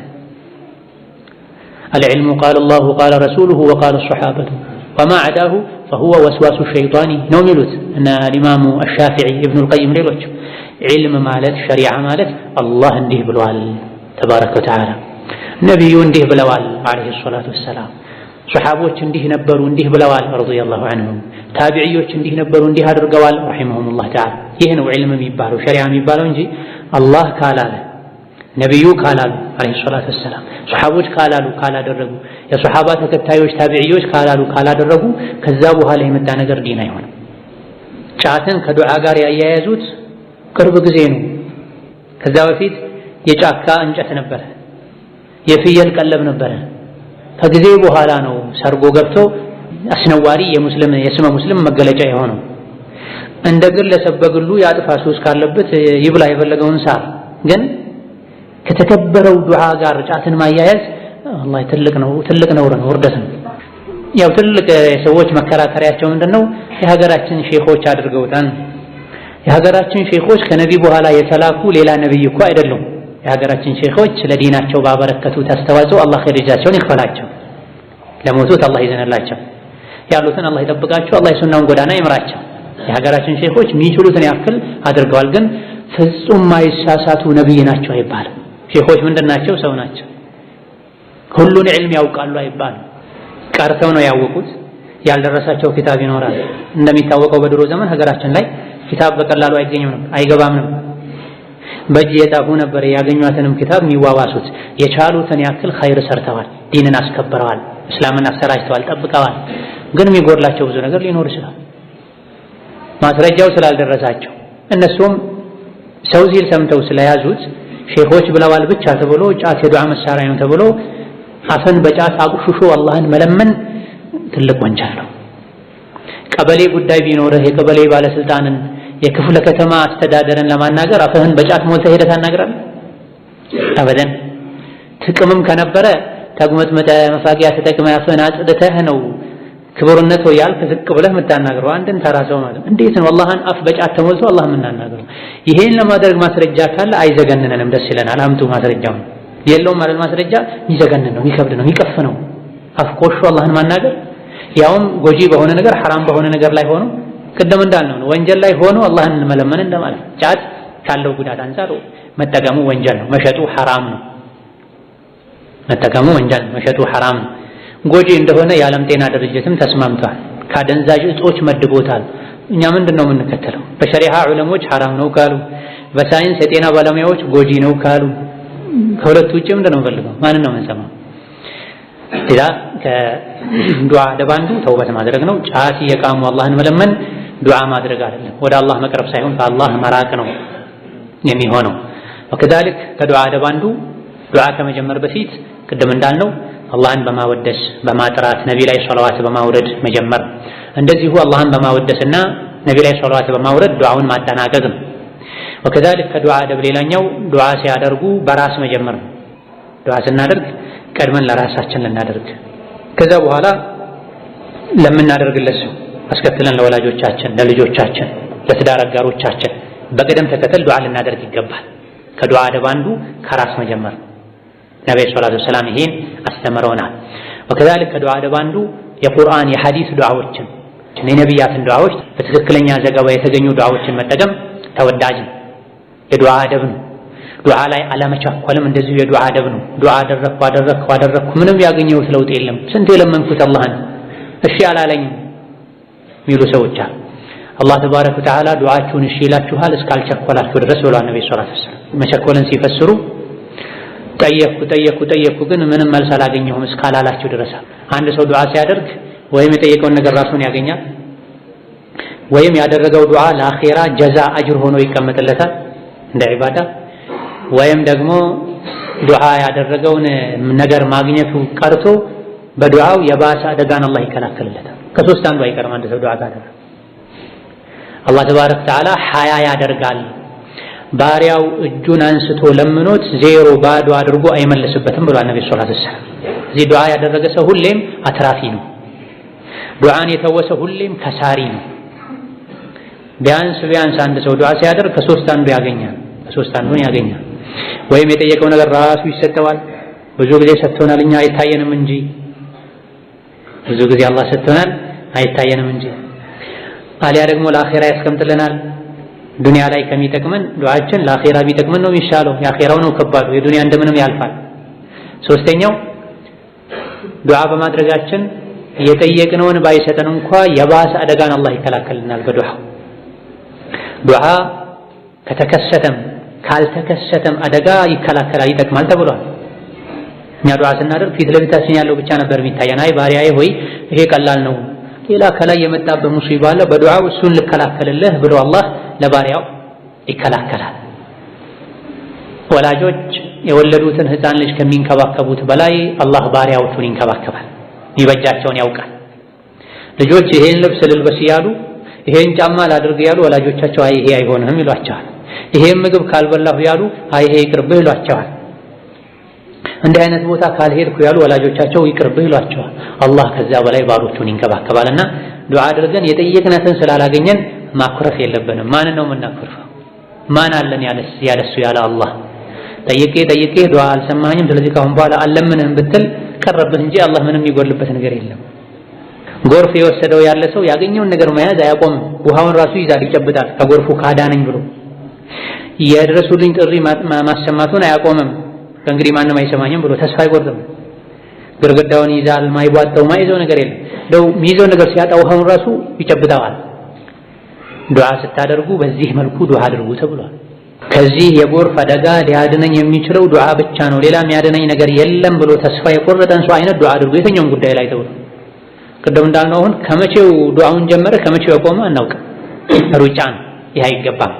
العلم قال الله قال رسوله وقال الصحابة وما عداه فهو وسواس الشيطان ነው የሚሉት እና ኢማሙ الشافعي ابن القيم ሌሎች ዒልም ማለት ሸሪዓ ማለት አላህ እንዲህ ብለዋል ተባረከ ወተዓላ፣ ነብዩ እንዲህ ብለዋል አለይሂ ሰላቱ ወሰላም፣ ሱሐቦች እንዲህ ነበሩ እንዲህ ብለዋል ረዲየላሁ ዐንሁም፣ ታቢዒዎች እንዲህ ነበሩ እንዲህ አድርገዋል ረሂመሁሙላህ ተዓላ። ይህ ነው ዒልም የሚባለው ሸሪዓ የሚባለው እንጂ አላህ ካላለ ነብዩ ካላሉ አለይሂ ሰላቱ ወሰላም፣ ሱሐቦች ካላሉ ካላደረጉ፣ የሱሐባ ተከታዮች ታቢዒዎች ካላሉ ካላደረጉ ከዛ በኋላ የመጣ ነገር ዲን አይሆንም። ጫትን ከዱዓ ጋር ያያያዙት ቅርብ ጊዜ ነው። ከዛ በፊት የጫካ እንጨት ነበረ፣ የፍየል ቀለብ ነበረ። ከጊዜ በኋላ ነው ሰርጎ ገብቶ አስነዋሪ የስመ ሙስሊም መገለጫ የሆነው። እንደ ግለሰብ በግሉ ያጥፋ ሱስ ካለበት ይብላ የፈለገውን ሳር። ግን ከተከበረው ዱዓ ጋር ጫትን ማያያዝ ወላሂ ትልቅ ነውር ነው፣ ውርደት ነው። ያው ትልቅ የሰዎች መከራከሪያቸው ምንድነው? የሀገራችን ሼኾች አድርገውታል። የሀገራችን ሼኾች ከነቢ በኋላ የተላኩ ሌላ ነብይ እኮ አይደሉም። የሀገራችን ሼኾች ለዲናቸው ባበረከቱት አስተዋጽኦ አላህ ኸይራቸውን ይክፈላቸው፣ ለሞቱት አላህ ይዘንላቸው፣ ያሉትን አላህ ይጠብቃቸው፣ አላህ የሱናውን ጎዳና ይምራቸው። የሀገራችን ሼኾች የሚችሉትን ያክል አድርገዋል። ግን ፍጹም ማይሳሳቱ ነብይ ናቸው አይባልም። ሼኾች ምንድናቸው? ሰው ናቸው። ሁሉን ዒልም ያውቃሉ አይባልም። ቀርተው ነው ያወቁት። ያልደረሳቸው ኪታብ ይኖራል። እንደሚታወቀው በድሮ ዘመን ሀገራችን ላይ ኪታብ በቀላሉ አይገኝም ነበር፣ አይገባም ነበር። በእጅ የጻፉ ነበር ያገኟትንም ኪታብ የሚዋዋሱት። የቻሉትን ያክል ኸይር ሰርተዋል፣ ዲንን አስከብረዋል፣ እስላምን አሰራጭተዋል፣ ጠብቀዋል። ግን የሚጎድላቸው ብዙ ነገር ሊኖር ይችላል። ማስረጃው ስላልደረሳቸው እነሱም ሰው ሲል ሰምተው ስለያዙት ሼኾች ብለዋል ብቻ ተብሎ ጫት የዱዓ መሳሪያ ነው ተብሎ አፈን በጫት አቁሽሾ አላህን መለመን ትልቅ ወንጀል ነው። ቀበሌ ጉዳይ ቢኖርህ የቀበሌ ባለስልጣንን የክፍለ ከተማ አስተዳደርን ለማናገር አፍህን በጫት ሞልተህ ሄደህ ታናግራለህ? አበደን። ጥቅምም ከነበረ ተጉመጥመጠ መፋቂያ ተጠቅመህ አፍህን አጽድተህ ነው ክብርነት ያልክ ዝቅ ብለህ የምታናግረው አንድን ተራ ሰው ማለት። እንዴት ነው አላህን አፍ በጫት ተሞልቶ አላህ የምናናግረው? ይሄን ለማድረግ ማስረጃ ካለ አይዘገንነንም፣ ደስ ይለናል። አምጡ ማስረጃውን። የለውም ማለት ማስረጃ የሚዘገንን ነው፣ የሚከብድ ነው፣ የሚቀፍ ነው። አፍ ቆሾ አላህን ማናገር ያውም ጎጂ በሆነ ነገር ሐራም በሆነ ነገር ላይ ሆኖ ቅድም እንዳልነው ነው ወንጀል ላይ ሆኖ አላህን መለመን እንደማለት። ጫት ካለው ጉዳት አንፃር መጠቀሙ ወንጀል ነው፣ መሸጡ ሐራም ነው። መጠቀሙ ወንጀል ነው፣ መሸጡ ሐራም ነው። ጎጂ እንደሆነ የዓለም ጤና ድርጅትም ተስማምቷል። ካደንዛዥ እጾች መድቦታል። እኛ ምንድነው የምንከተለው? በሸሪዓ ዑለሞች ሐራም ነው ካሉ፣ በሳይንስ የጤና ባለሙያዎች ጎጂ ነው ካሉ፣ ከሁለቱ ውጭ ምንድነው የምንፈልገው? ማንን ነው የምንሰማው? ኢዳ ከዱዓ ደባንዱ ተውበት ማድረግ ነው። ጫት እየቃሙ አላህን መለመን ዱዓ ማድረግ አይደለም፣ ወደ አላህ መቅረብ ሳይሆን ከአላህ መራቅ ነው የሚሆነው። ወከዛልክ ከዱዓ ደባንዱ ዱዓ ከመጀመር በፊት ቅድም እንዳልነው አላህን በማወደስ በማጥራት ነቢ ላይ ሶላዋት በማውረድ መጀመር፣ እንደዚሁ አላህን በማወደስና ነቢ ላይ ሶላዋት በማውረድ ዱዓውን ማጠናቀቅ ነው። ወከዛልክ ከዱዓ አደብ ሌላኛው ዱዓ ሲያደርጉ በራስ መጀመር ነው። ዱዓ ስናደርግ ቀድመን ለራሳችን ልናደርግ፣ ከዛ በኋላ ለምናደርግለት ሰው አስከትለን ለወላጆቻችን፣ ለልጆቻችን፣ ለትዳር አጋሮቻችን በቅደም ተከተል ዱዓ ልናደርግ ይገባል። ከዱዓ አደብ አንዱ ከራስ መጀመር። ነብዩ ሰለላሁ ዐለይሂ ወሰለም ይሄን አስተምረውናል። ወከዛልክ ከዱዓ አደብ አንዱ የቁርአን የሐዲስ ዱዓዎችን የነቢያትን ዱዓዎች በትክክለኛ ዘገባ የተገኙ ዱዓዎችን መጠቀም ተወዳጅ ነው፣ የዱዓ አደብ ነው። ዱዓ ላይ አለመቻኮልም እንደዚሁ የዱዓ አደብ ነው። ዱዓ አደረኩ ምንም ያገኘሁት ለውጥ የለም፣ ስንት የለመንኩት አላህን እሺ አላለኝም፣ የሚሉ ሰዎች አሉ። አላህ ተባረከ ወተዓላ ዱዓችሁን እሺ ይላችኋል እስካልቸኮላችሁ ድረስ ብሏል ነብዩ ሰለላሁ ዐለይሂ ወሰለም። መቸኮልን ሲፈስሩ ጠየቅኩ ግን ምንም መልስ አላገኘሁም እስካላላችሁ ድረስ። አንድ ሰው ዱዓ ሲያደርግ ወይም የጠየቀውን ነገር ራሱን ያገኛል ወይም ያደረገው ዱዓ ለአኺራ ጀዛ አጅር ሆኖ ይቀመጥለታል እንደ ዒባዳ፣ ወይም ደግሞ ዱዓ ያደረገውን ነገር ማግኘቱ ቀርቶ በዱዓው የባሰ አደጋን አላህ ይከላከልለታል። ከሶስት አንዱ አይቀርም። አንድ ሰው ዱዓ ካደረገ አላህ ተባረከ ወተዓላ ሐያ ያደርጋል። ባሪያው እጁን አንስቶ ለምኖት ዜሮ ባዶ አድርጎ አይመልስበትም ብሏል ነብዩ ሰለላሁ ዐለይሂ ወሰለም። እዚህ ዱዓ ያደረገ ሰው ሁሌም አትራፊ ነው። ዱዓን የተወሰ ሁሌም ከሳሪ ነው። ቢያንስ አንድ ሰው ዱዓ ሲያደርግ ከሶስት አንዱ ያገኛል። ወይም የጠየቀው ነገር ራሱ ይሰጠዋል። ብዙ ጊዜ ሰጥቶናል እኛ አይታየንም እንጂ አላህ ሰጥቶናል አይታየንም እንጂ። አሊያ ደግሞ ለአኺራ ያስቀምጥልናል። ዱንያ ላይ ከሚጠቅመን ዱዓችን ለአኺራ ቢጠቅመን ነው የሚሻለው። የአኺራው ነው ከባዱ፣ የዱንያ እንደምንም ያልፋል። ሶስተኛው ዱዓ በማድረጋችን የጠየቅነውን ባይሰጠን እንኳ የባሰ አደጋን አላህ ይከላከልናል በዱዓ። ዱዓ ከተከሰተም ካልተከሰተም አደጋ ይከላከላል፣ ይጠቅማል ተብሏል። እኛ ዱዓ ስናደርግ ፊት ለፊታችን ያለው ብቻ ነበር የሚታየን። አይ ባሪያዬ ሆይ ይሄ ቀላል ነው፣ ሌላ ከላይ የመጣበት ሙሲባ አለ፣ በዱዓው እሱን ልከላከልልህ ብሎ አላህ ለባሪያው ይከላከላል። ወላጆች የወለዱትን ሕፃን ልጅ ከሚንከባከቡት በላይ አላህ ባሪያዎቹን ይንከባከባል፣ ይበጃቸውን ያውቃል። ልጆች ይሄን ልብስ ልልበስ እያሉ ይሄን ጫማ ላድርግ ያሉ ወላጆቻቸው አይ ይሄ አይሆንም ይሏቸዋል። ይሄን ምግብ ካልበላሁ ያሉ አይ ይሄ ይቅርብህ ይሏቸዋል። እንዲህ አይነት ቦታ ካልሄድኩ ያሉ ወላጆቻቸው ይቅርብህ ይሏቸዋል። አላህ ከዛ በላይ ባሮቹን ይንከባከባልና ዱዓ አድርገን የጠየቅነትን ስላላገኘን ማኩረፍ የለብንም። ማንን ነው የምናኩርፈው? ማን አለን ያለሱ ያለ አላህ። ጠይቄ ዱዓ አልሰማኝም ስለዚህ ካሁን በኋላ አልለምንህም ብትል ቀረብህ እንጂ አላህ ምንም የሚጎልበት ነገር የለም። ጎርፍ የወሰደው ያለ ሰው ያገኘውን ነገር መያዝ አያቆምም። ውሃውን ራሱ ይዛል፣ ይጨብጣል ከጎርፉ ካዳነኝ ብሎ የድረሱልኝ ጥሪ ማሰማቱን አያቆምም። ከእንግዲህ ማንም አይሰማኝም ብሎ ተስፋ አይቆርጥም። ግርግዳውን ይዛል፣ ማይቧጠው ማይዘው ነገር የለም። ደው ሚይዘው ነገር ሲያጣ ውሃውን ራሱ ይጨብጣዋል። ዱዓ ስታደርጉ በዚህ መልኩ ዱዓ አድርጉ ተብሏል። ከዚህ የጎርፍ አደጋ ሊያድነኝ የሚችለው ዱዓ ብቻ ነው፣ ሌላ የሚያድነኝ ነገር የለም ብሎ ተስፋ የቆረጠን ሰው አይነት ዱዓ አድርጉ የትኛውም ጉዳይ ላይ ተብሏል። ቅድም እንዳልነው አሁን ከመቼው ዱዓውን ጀመረ ከመቼው ያቆመ አናውቅም። ሩጫ ነው፣ ይህ አይገባም።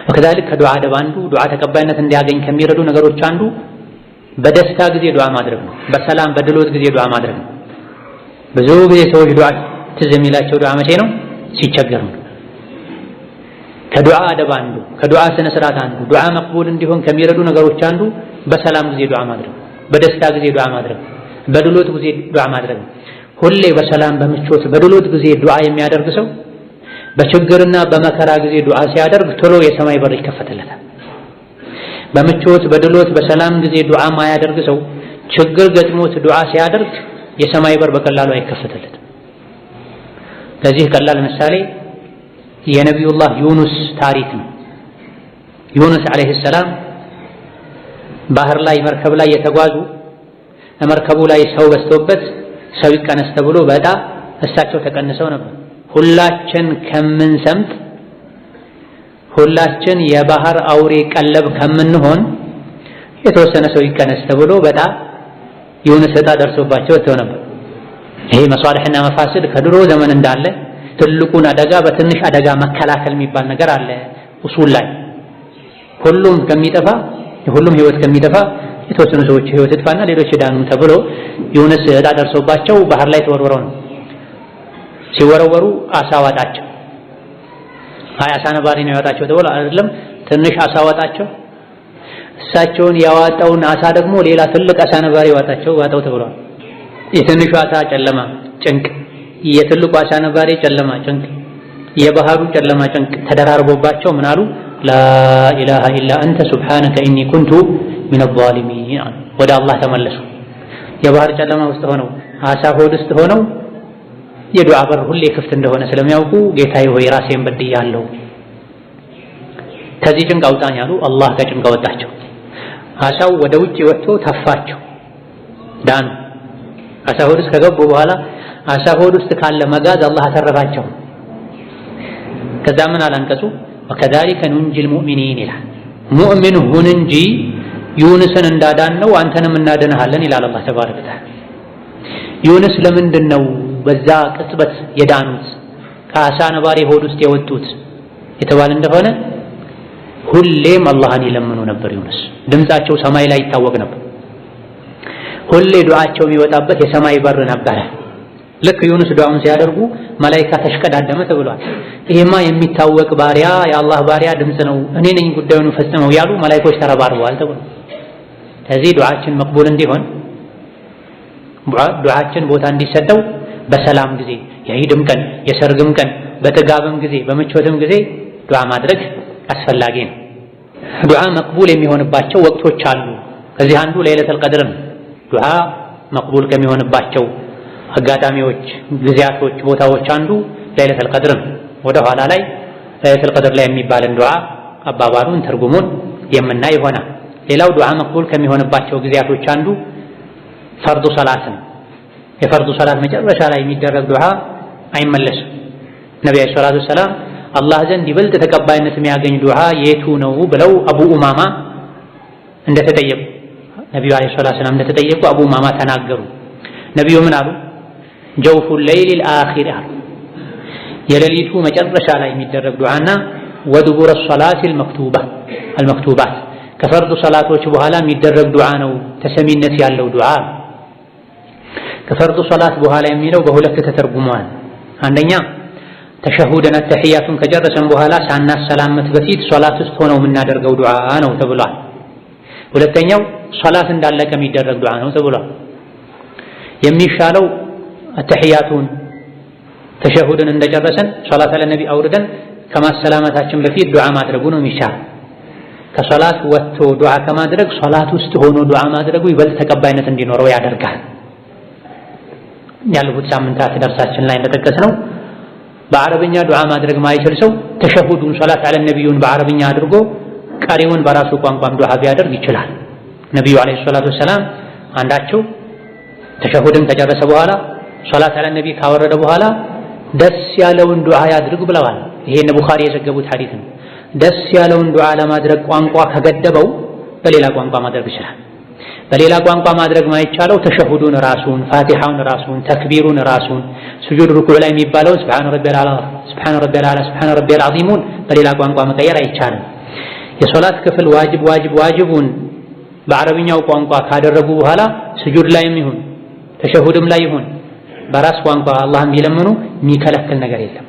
ወከዛልክ ከዱዓ አደብ አንዱ ዱዓ ተቀባይነት እንዲያገኝ ከሚረዱ ነገሮች አንዱ በደስታ ጊዜ ዱዓ ማድረግ ነው። በሰላም በድሎት ጊዜ ዱዓ ማድረግ ነው። ብዙ ጊዜ ሰዎች ዱዓ ትዝ የሚላቸው ዱዓ መቼ ነው? ሲቸገሩ። ከዱዓ አደብ አንዱ ከዱዓ ስነ ስርዓት አንዱ ዱዓ መቅቡል እንዲሆን ከሚረዱ ነገሮች አንዱ በሰላም ጊዜ ዱዓ ማድረግ፣ በደስታ ጊዜ ዱዓ ማድረግ፣ በድሎት ጊዜ ዱዓ ማድረግ። ሁሌ በሰላም በምቾት በድሎት ጊዜ ዱዓ የሚያደርግ ሰው በችግርና በመከራ ጊዜ ዱዓ ሲያደርግ ቶሎ የሰማይ በር ይከፈትለታል። በምቾት በድሎት በሰላም ጊዜ ዱዓ ማያደርግ ሰው ችግር ገጥሞት ዱዓ ሲያደርግ የሰማይ በር በቀላሉ አይከፈትለትም። ለዚህ ቀላል ምሳሌ የነቢዩላህ ዩኑስ ታሪክ ነው። ዩኑስ አለይሂ ሰላም ባህር ላይ መርከብ ላይ የተጓዙ መርከቡ ላይ ሰው በዝቶበት ሰው ይቀነስ ተብሎ በዕጣ እሳቸው ተቀንሰው ነበር። ሁላችን ከምንሰምጥ ሁላችን የባህር አውሬ ቀለብ ከምንሆን የተወሰነ ሰው ይቀነስ ተብሎ በዕጣ ዩኑስ ዕጣ ደርሶባቸው ወጥተው ነበር። ይሄ መሷልሕና መፋስድ ከድሮ ዘመን እንዳለ ትልቁን አደጋ በትንሽ አደጋ መከላከል የሚባል ነገር አለ ኡሱል ላይ። ሁሉም ከሚጠፋ የሁሉም ህይወት ከሚጠፋ የተወሰኑ ሰዎች ህይወት ይጥፋና ሌሎች ይዳኑ ተብሎ ዩኑስ ዕጣ ደርሶባቸው ባህር ላይ ተወርውረው ነው። ሲወረወሩ አሳ ዋጣቸው። አይ አሳ ነባሪ ነው ያወጣቸው ተብሎ አይደለም፣ ትንሽ አሳ ዋጣቸው። እሳቸውን ያዋጣውን አሳ ደግሞ ሌላ ትልቅ አሳ ነባሪ ዋጣው ተብሏል። የትንሹ አሳ ጨለማ ጭንቅ፣ የትልቁ አሳ ነባሪ ጨለማ ጭንቅ፣ የባህሩ ጨለማ ጭንቅ ተደራርቦባቸው ምን አሉ? ላኢላሃ ኢላ አንተ ሱብሓነከ ኢኒ ኩንቱ ሚነ ዛሊሚን። ወደ አላህ ተመለሱ። የባህር ጨለማ ውስጥ ሆነው አሳ ሆድ ውስጥ ሆነው የዱዓ በር ሁሌ ክፍት እንደሆነ ስለሚያውቁ ጌታዬ ሆይ ራሴን በድያለሁ፣ ከዚህ ጭንቅ አውጣኝ አሉ። አላህ ከጭንቅ አወጣቸው። አሳው ወደ ውጭ ወጥቶ ተፋቸው፣ ዳኑ። አሳ ሆድ ውስጥ ከገቡ በኋላ አሳ ሆድ ውስጥ ካለ መጋዝ አላህ አተረፋቸው። ከዛ ምን አላንቀጹ ወከዛሊከ ኑንጂል ሙእሚኒን ይላል። ሙእሚን ሁን እንጂ ዩኑስን እንዳዳነው አንተንም እናድንሃለን ይላል አላህ ተባረከ ወተዓላ። ዩኑስ ለምንድን ነው በዛ ቅጽበት የዳኑት ከአሳ ነባሪ ሆድ ውስጥ የወጡት የተባለ እንደሆነ ሁሌም አላህን ይለምኑ ነበር። ዩኑስ ድምጻቸው ሰማይ ላይ ይታወቅ ነበር። ሁሌ ዱዓቸው የሚወጣበት የሰማይ በር ነበረ። ልክ ዩኑስ ዱዓውን ሲያደርጉ መላኢካ ተሽቀዳደመ ተብሏል። ይሄማ የሚታወቅ ባሪያ የአላህ ባሪያ ድምጽ ነው፣ እኔ ነኝ ጉዳዩን ፈጽመው ያሉ መላኢኮች ተረባርበዋል ተብሏል። ስለዚህ ዱዓችን መቅቡል እንዲሆን ዱዓችን ቦታ እንዲሰጠው በሰላም ጊዜ የዒድም ቀን የሰርግም ቀን በጥጋብም ጊዜ በምቾትም ጊዜ ዱዓ ማድረግ አስፈላጊ ነው። ዱዓ መቅቡል የሚሆንባቸው ወቅቶች አሉ። ከዚህ አንዱ ለይለቱል ቀድር ነው። ዱዓ መቅቡል ከሚሆንባቸው አጋጣሚዎች፣ ጊዜያቶች፣ ቦታዎች አንዱ ለይለቱል ቀድር ነው። ወደ ኋላ ላይ ለይለቱል ቀድር ላይ የሚባልን ዱዓ አባባሉን ትርጉሙን የምናይ ይሆናል። ሌላው ዱዓ መቅቡል ከሚሆንባቸው ጊዜያቶች አንዱ ፈርዱ ሰላት ነው። የፈርዱ ሰላት መጨረሻ ላይ የሚደረግ ዱዓ አይመለስም። ነብዩ ሰለላሁ ዐለይሂ ወሰለም አላህ ዘንድ ይበልጥ ተቀባይነት የሚያገኝ ዱዓ የቱ ነው ብለው አቡ ኡማማ እንደተጠየቁ ነብዩ ዐለይሂ ሰላም እንደተጠየቁ አቡ ኡማማ ተናገሩ። ነብዩ ምን አሉ? ጀውፉል ለይሊል አኺር አሉ። የሌሊቱ መጨረሻ ላይ የሚደረግ ዱዓና ወድቡረ ሶላቲል አልመክቱባት ከፈርዱ ሰላቶች በኋላ የሚደረግ ዱዓ ነው ተሰሚነት ያለው ዱዓ። ከፈርዱ ሰላት በኋላ የሚለው በሁለት ተተርጉሟል። አንደኛ ተሸሁድና ተህያቱን ከጨረሰን በኋላ ሳናሰላመት በፊት ሶላት ውስጥ ሆነው የምናደርገው ዱዓ ነው ተብሏል። ሁለተኛው ሶላት እንዳለቀ የሚደረግ ዱዓ ነው ተብሏል። የሚሻለው ተህያቱን ተሸሁድን እንደጨረሰን ሶላት ለነቢ አውርደን ከማሰላመታችን በፊት ዱዓ ማድረጉ ነው የሚሻል። ከሶላት ወጥቶ ዱዓ ከማድረግ ሶላት ውስጥ ሆኖ ዱዓ ማድረጉ ይበልጥ ተቀባይነት እንዲኖረው ያደርጋል። ያለፉት ሳምንታት ደርሳችን ላይ እንደጠቀስነው በአረብኛ ዱዓ ማድረግ ማይችል ሰው ተሸሁዱን ሶላት አለ ነብዩን በአረብኛ አድርጎ ቀሪውን በራሱ ቋንቋም ዱዓ ቢያደርግ ይችላል። ነብዩ አለይሂ ሰላቱ ወሰላም አንዳቸው ተሸሁድን ከጨረሰ በኋላ ሶላት አለ ነቢ ካወረደ በኋላ ደስ ያለውን ዱዓ ያድርግ ብለዋል። ይሄን ቡኻሪ የዘገቡት ሐዲስ ነው። ደስ ያለውን ዱዓ ለማድረግ ቋንቋ ከገደበው በሌላ ቋንቋ ማድረግ ይችላል። በሌላ ቋንቋ ማድረግ ማይቻለው ተሸሁዱን ራሱን፣ ፋቲሃውን ራሱን፣ ተክቢሩን ራሱን፣ ስጁድ ሩኩዕ ላይ የሚባለው ሱብሃነ ረቢየል አዕላ ሱብሃነ ረቢየል ዐዚሙን በሌላ ቋንቋ መቀየር አይቻልም። የሶላት ክፍል ዋጅቡን በአረብኛው ቋንቋ ካደረጉ በኋላ ስጁድ ላይም ይሁን ተሸሁድም ላይ ይሁን በራስ ቋንቋ አላህን ቢለምኑ የሚከለክል ነገር የለም።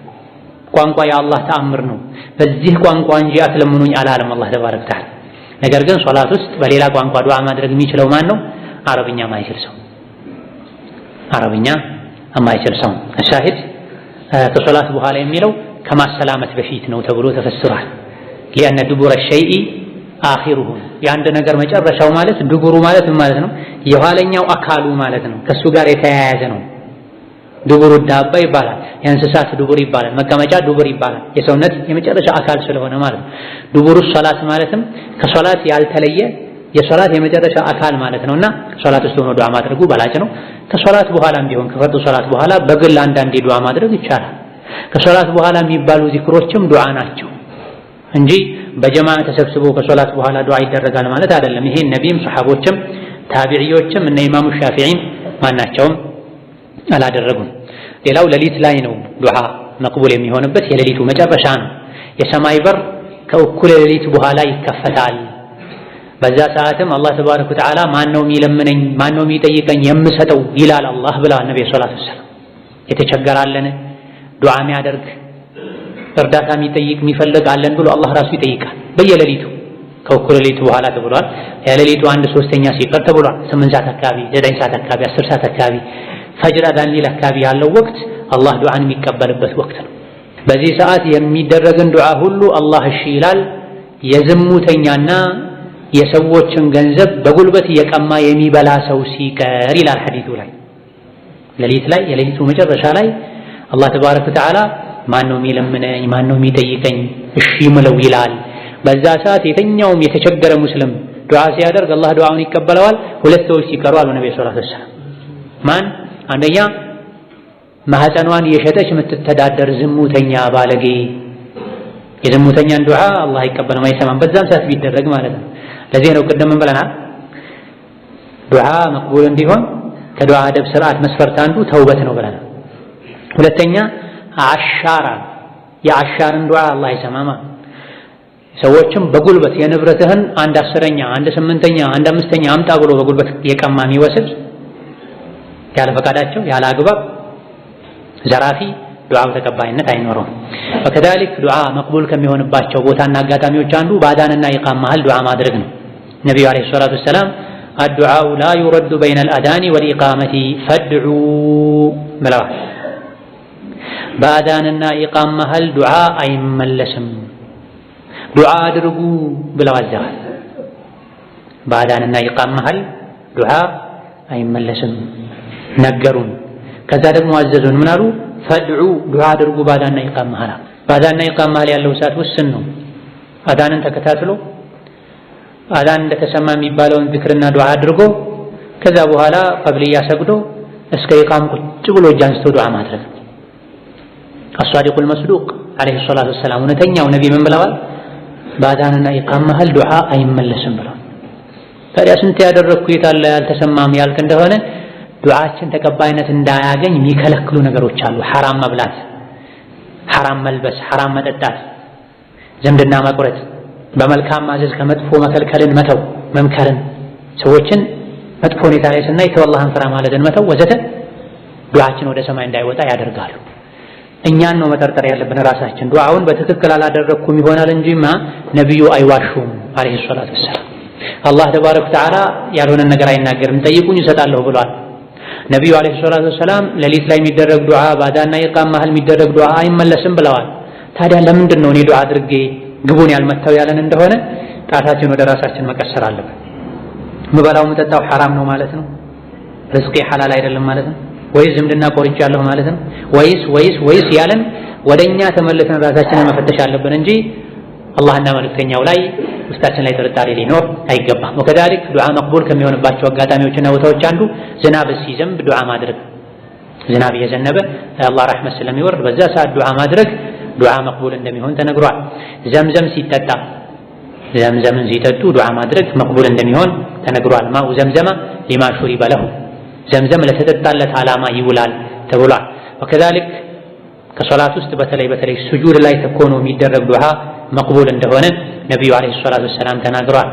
ቋንቋ የአላህ ተአምር ነው። በዚህ ቋንቋ እንጂ አትለምኑኝ አላለም አላህ ተባረከ ወተዓላ። ነገር ግን ሶላት ውስጥ በሌላ ቋንቋ ዱዓ ማድረግ የሚችለው ማን ነው? አረብኛ ማይችል ሰው። አረብኛ የማይችል ሰው ሻሂድ ከሶላት በኋላ የሚለው ከማሰላመት በፊት ነው ተብሎ ተፈስሯል። ሊአነ ዱቡረ ሸይኢ አኺሩሁ የአንድ ነገር መጨረሻው ማለት ዱቡሩ ማለት ማለት ነው የኋለኛው አካሉ ማለት ነው። ከሱ ጋር የተያያዘ ነው። ዱቡሩ ዳባ ይባላል። የእንስሳት ዱቡር ይባላል። መቀመጫ ዱቡር ይባላል። የሰውነት የመጨረሻ አካል ስለሆነ ማለት ነው። ዱቡሩ ሶላት ማለትም ከሶላት ያልተለየ የሶላት የመጨረሻ አካል ማለት ነውና ሶላት ውስጥ ሆኖ ዱዓ ማድረጉ በላጭ ነው። ከሶላት በኋላም ቢሆን ከፈርዱ ሶላት በኋላ በግል አንዳንዴ ዱዓ ማድረግ ይቻላል። ከሶላት በኋላ የሚባሉ ዚክሮችም ዱዓ ናቸው እንጂ በጀማዓ ተሰብስቦ ከሶላት በኋላ ዱዓ ይደረጋል ማለት አይደለም። ይሄን ነቢይም ሰሐቦችም ታቢዒዎችም እነ ኢማሙ ሻፊዒም ማናቸውም አላደረጉም። ሌላው ሌሊት ላይ ነው ዱዓ መቅቡል የሚሆንበት የሌሊቱ መጨረሻ ነው። የሰማይ በር ከእኩለ ሌሊት በኋላ ይከፈታል። በዛ ሰዓትም አላህ ተባረከ ወተዓላ ማን ነው የሚለምነኝ ማን ነው የሚጠይቀኝ የምሰጠው ይላል አላህ ብለዋል ነብዩ ሰለላሁ ዐለይሂ ወሰለም። የተቸገራለን ዱዓ የሚያደርግ እርዳታ የሚጠይቅ የሚፈልግ አለን ብሎ አላህ ራሱ ይጠይቃል በየሌሊቱ ከእኩለ ሌሊቱ በኋላ ተብሏል። የሌሊቱ 1/3 ሲቀር ተብሏል። 8 ሰዓት አካባቢ 9 ሰዓት አካባቢ 10 ሰዓት አካባቢ ፈጅር አዳን ሊል አካባቢ ያለው ወቅት አላህ ዱዓን የሚቀበልበት ወቅት ነው። በዚህ ሰዓት የሚደረግን ዱዓ ሁሉ አላህ እሺ ይላል። የዝሙተኛና የሰዎችን ገንዘብ በጉልበት እየቀማ የሚበላ ሰው ሲቀር ይላል ሐዲሱ ላይ። ሌሊት ላይ የሌሊቱ መጨረሻ ላይ አላህ ተባረከ ወተዓላ ማን ነው የሚለምነኝ ማን ነው የሚጠይቀኝ እሺ ምለው ይላል። በዛ ሰዓት የተኛውም የተቸገረ ሙስሊም ዱዓ ሲያደርግ አላህ ዱዓውን ይቀበለዋል። ሁለት ሰዎች ሲቀሩ አሉ ነብዩ ሰለላሁ ዐለይሂ ወሰለም። ማን? አንደኛ ማህፀኗን የሸጠች የምትተዳደር ዝሙተኛ ባለጌ የዝሙተኛን ዱዓ አላህ አይቀበልም አይሰማም በዛም ሰዓት ቢደረግ ማለት ነው። ለዚህ ነው ቅድም ምን ብለናል ዱዓ መቅቡል እንዲሆን ከዱዓ አደብ ስርዓት መስፈርት አንዱ ተውበት ነው ብለናል። ሁለተኛ አሻራ የአሻርን ዱዓ አላህ አይሰማማ። ሰዎችም በጉልበት የንብረትህን 1/10ኛ 1/8ኛ 1/5ኛ አምጣ ብሎ በጉልበት የቀማ የሚወስድ ያለ ፈቃዳቸው ያለ አግባብ ዘራፊ ዱዓው ተቀባይነት አይኖረውም። ወከዛሊክ ዱዓ መቅቡል ከሚሆንባቸው ቦታና አጋጣሚዎች አንዱ በአዳንና ኢቃም መሃል ዱዓ ማድረግ ነው። ነብዩ አለይሂ ሰላቱ ወሰላም አዱዓው ላ ዩረዱ በይነ አልአዳኒ ወልኢቃመቲ ፈድዑ ብለዋል። በአዳንና ኢቃም መሃል ዱዓ አይመለስም ዱዓ አድርጉ ብለው አዘዋል። በአዳንና ኢቃም መሃል ዱዓ አይመለስም ነገሩን። ከዛ ደግሞ አዘዙን ምን አሉ? ፈድዑ ዱዓ አድርጉ በአዳንና ኢቃም መሃል። በአዳንና ኢቃም መሃል ያለው ሰዓት ውስን ነው። አዳንን ተከታትሎ አዳን እንደተሰማ የሚባለውን ዚክርና ዱዓ አድርጎ ከዛ በኋላ ቀብልያ ሰግዶ እስከ ኢቃም ቁጭ ብሎ እጅ አንስቶ ዱዓ ማድረግ። አስዋዲቁል መስዱቅ አለይሂ ሰላቱ ወሰላም እውነተኛው ነብይ ምን ብለዋል? በአዳንና ኢቃም መሃል ዱዓ አይመለስም ብለዋል። ታዲያ ስንት ያደረግኩ የታለ ያልተሰማም ያልክ እንደሆነ ዱዓችን ተቀባይነት እንዳያገኝ የሚከለክሉ ነገሮች አሉ። ሐራም መብላት፣ ሐራም መልበስ፣ ሐራም መጠጣት፣ ዝምድና መቁረጥ፣ በመልካም ማዘዝ ከመጥፎ መከልከልን መተው፣ መምከርን፣ ሰዎችን መጥፎ ሁኔታ ላይ ስናይ ተው አላህን ፍራ ማለትን መተው ወዘተ ዱዓችን ወደ ሰማይ እንዳይወጣ ያደርጋሉ። እኛን ነው መጠርጠር ያለብን ራሳችን። ዱዓውን በትክክል አላደረኩም ይሆናል እንጂማ ነብዩ አይዋሹም አለይሂ ሰላቱ ወሰላም። አላህ ተባረከ ወተዓላ ያልሆነን ነገር አይናገርም፣ ጠይቁኝ እሰጣለሁ ብሏል። ነብዩ አለይሂ ሰላቱ ወሰላም ሌሊት ላይ የሚደረግ ዱዓ በአዳንና ኢቃም መሃል የሚደረግ ዱዓ አይመለስም ብለዋል። ታዲያ ለምንድን ነው እኔ ዱዓ አድርጌ ግቡን ያልመታው ያለን እንደሆነ ጣታችን ወደ ራሳችን መቀሰር አለብን። ምበላው ምጠጣው ሐራም ነው ማለት ነው? ርዝቄ ሐላል አይደለም ማለት ነው? ወይስ ዝምድና ቆርጫለሁ ማለት ነው? ወይስ ያለን ወደኛ ተመልሰን ራሳችንን መፈተሽ አለብን እንጂ አላህና መልእክተኛው ላይ ውስጣችን ላይ ጥርጣሬ ሊኖር አይገባም። ወከዛሊክ ዱዓ መቅቡል ከሚሆንባቸው አጋጣሚዎችና ቦታዎች አንዱ ዝናብ ሲዘንብ ዱዓ ማድረግ። ዝናብ እየዘነበ የአላህ ረሕመት ስለሚወርድ በዛ ሰዓት ዱዓ ማድረግ ዱዓ መቅቡል እንደሚሆን ተነግሯል። ዘምዘም ሲጠጣ ዘምዘምን ሲጠጡ ዱዓ ማድረግ መቅቡል እንደሚሆን ተነግሯል። ማኡ ዘምዘማ ሊማ ሹሪበ ለሁ ዘምዘም ለተጠጣለት ዓላማ ይውላል ተብሏል። ወከዛሊክ ከሶላት ውስጥ በተለይ ሱጁድ ላይ ተኮኖ የሚደረግ ዱዓ መቅቡል እንደሆነ ነብዩ አለይሂ ሰላቱ ወሰላም ተናግረዋል።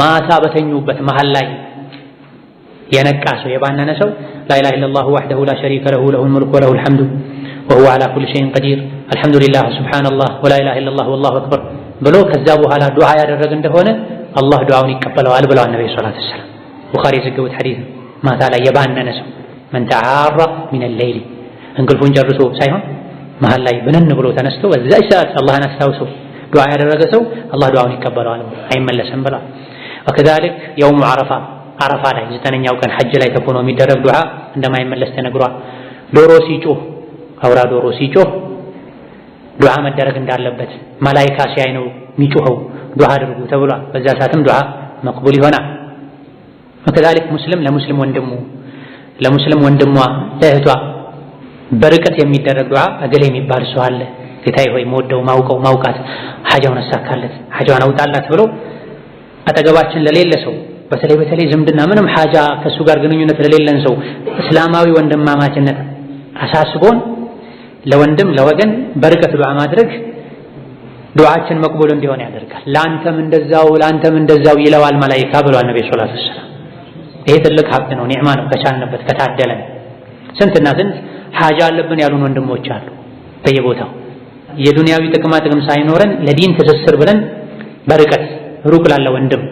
ማታ በተኙበት መሃል ላይ የነቃ ሰው የባነነ ሰው ላ ኢላሃ ኢለላሁ ወህደሁ ላ ሸሪከ ለሁ ለሁል ሙልኩ ወለሁል ሐምዱ ወሁወ ዐላ ኩሊ ሸይኢን ቀዲር አልሐምዱሊላህ ሱብሓነላህ ወላ ኢላሃ ኢለላሁ ወላሁ አክበር ብሎ ከዛ በኋላ ዱዓ ያደረገ እንደሆነ አላህ ዱዓውን ይቀበለዋል ብለዋል ነብዩ ሰለላሁ ዐለይሂ ወሰለም። ቡኻሪ የዘገቡት ሐዲስ ማታ ላይ የባነነ ሰው መን ተዓራ ሚነል ለይሊ እንቅልፉን ጨርሶ ሳይሆን መሃል ላይ ብንን ብሎ ተነስቶ በዛች ሰዓት አላህን አስታውሶ ዱዓ ያደረገ ሰው አላህ ዱዓውን ይቀበለዋል አይመለስም ብለዋል። ወከዛሊክ የውሙ ዓረፋ ላይ 9ኛው ቀን ሐጅ ላይ ተኮኖ የሚደረግ ዱዓ እንደማይመለስ ተነግሯል። ዶሮ ሲጮህ አውራ ዶሮ ሲጮህ ዱዓ መደረግ እንዳለበት መላኢካ ሲያይ ነው የሚጮኸው ዱዓ አድርጉ ተብሏል። በዛ ሰዓትም ዱዓ መቅቡል ይሆናል። ወከዛሊክ ሙስሊም ለሙስሊም ወንድሟ ለእህቷ በርቀት የሚደረግ ዱዓ እገሌ የሚባል ሰው አለ ጌታዬ ሆይ መወደው ማውቃት ሐጃውን አሳካለት ሐጃውን አውጣላት ብሎ አጠገባችን ለሌለ ሰው በተለይ ዝምድና ምንም ሐጃ ከሱ ጋር ግንኙነት ለሌለን ሰው እስላማዊ ወንድማማችነት አሳስቦን ለወንድም ለወገን በርቀት ዱዓ ማድረግ ዱዓችን መቅቡል እንዲሆን ያደርጋል። ላንተም እንደዛው ይለዋል መላኢካ ብሏል ነብዩ ሰለላሁ ዐለይሂ ወሰለም። ይሄ ትልቅ ሀብት ነው፣ ኒዕማ ነው። ከቻልንበት ከታደለን ስንትና ስንት ሐጃ አለብን ያሉን ወንድሞች አሉ በየቦታው የዱንያዊ ጥቅም ሳይኖረን ለዲን ትስስር ብለን በርቀት ሩቅ ላለ ወንድም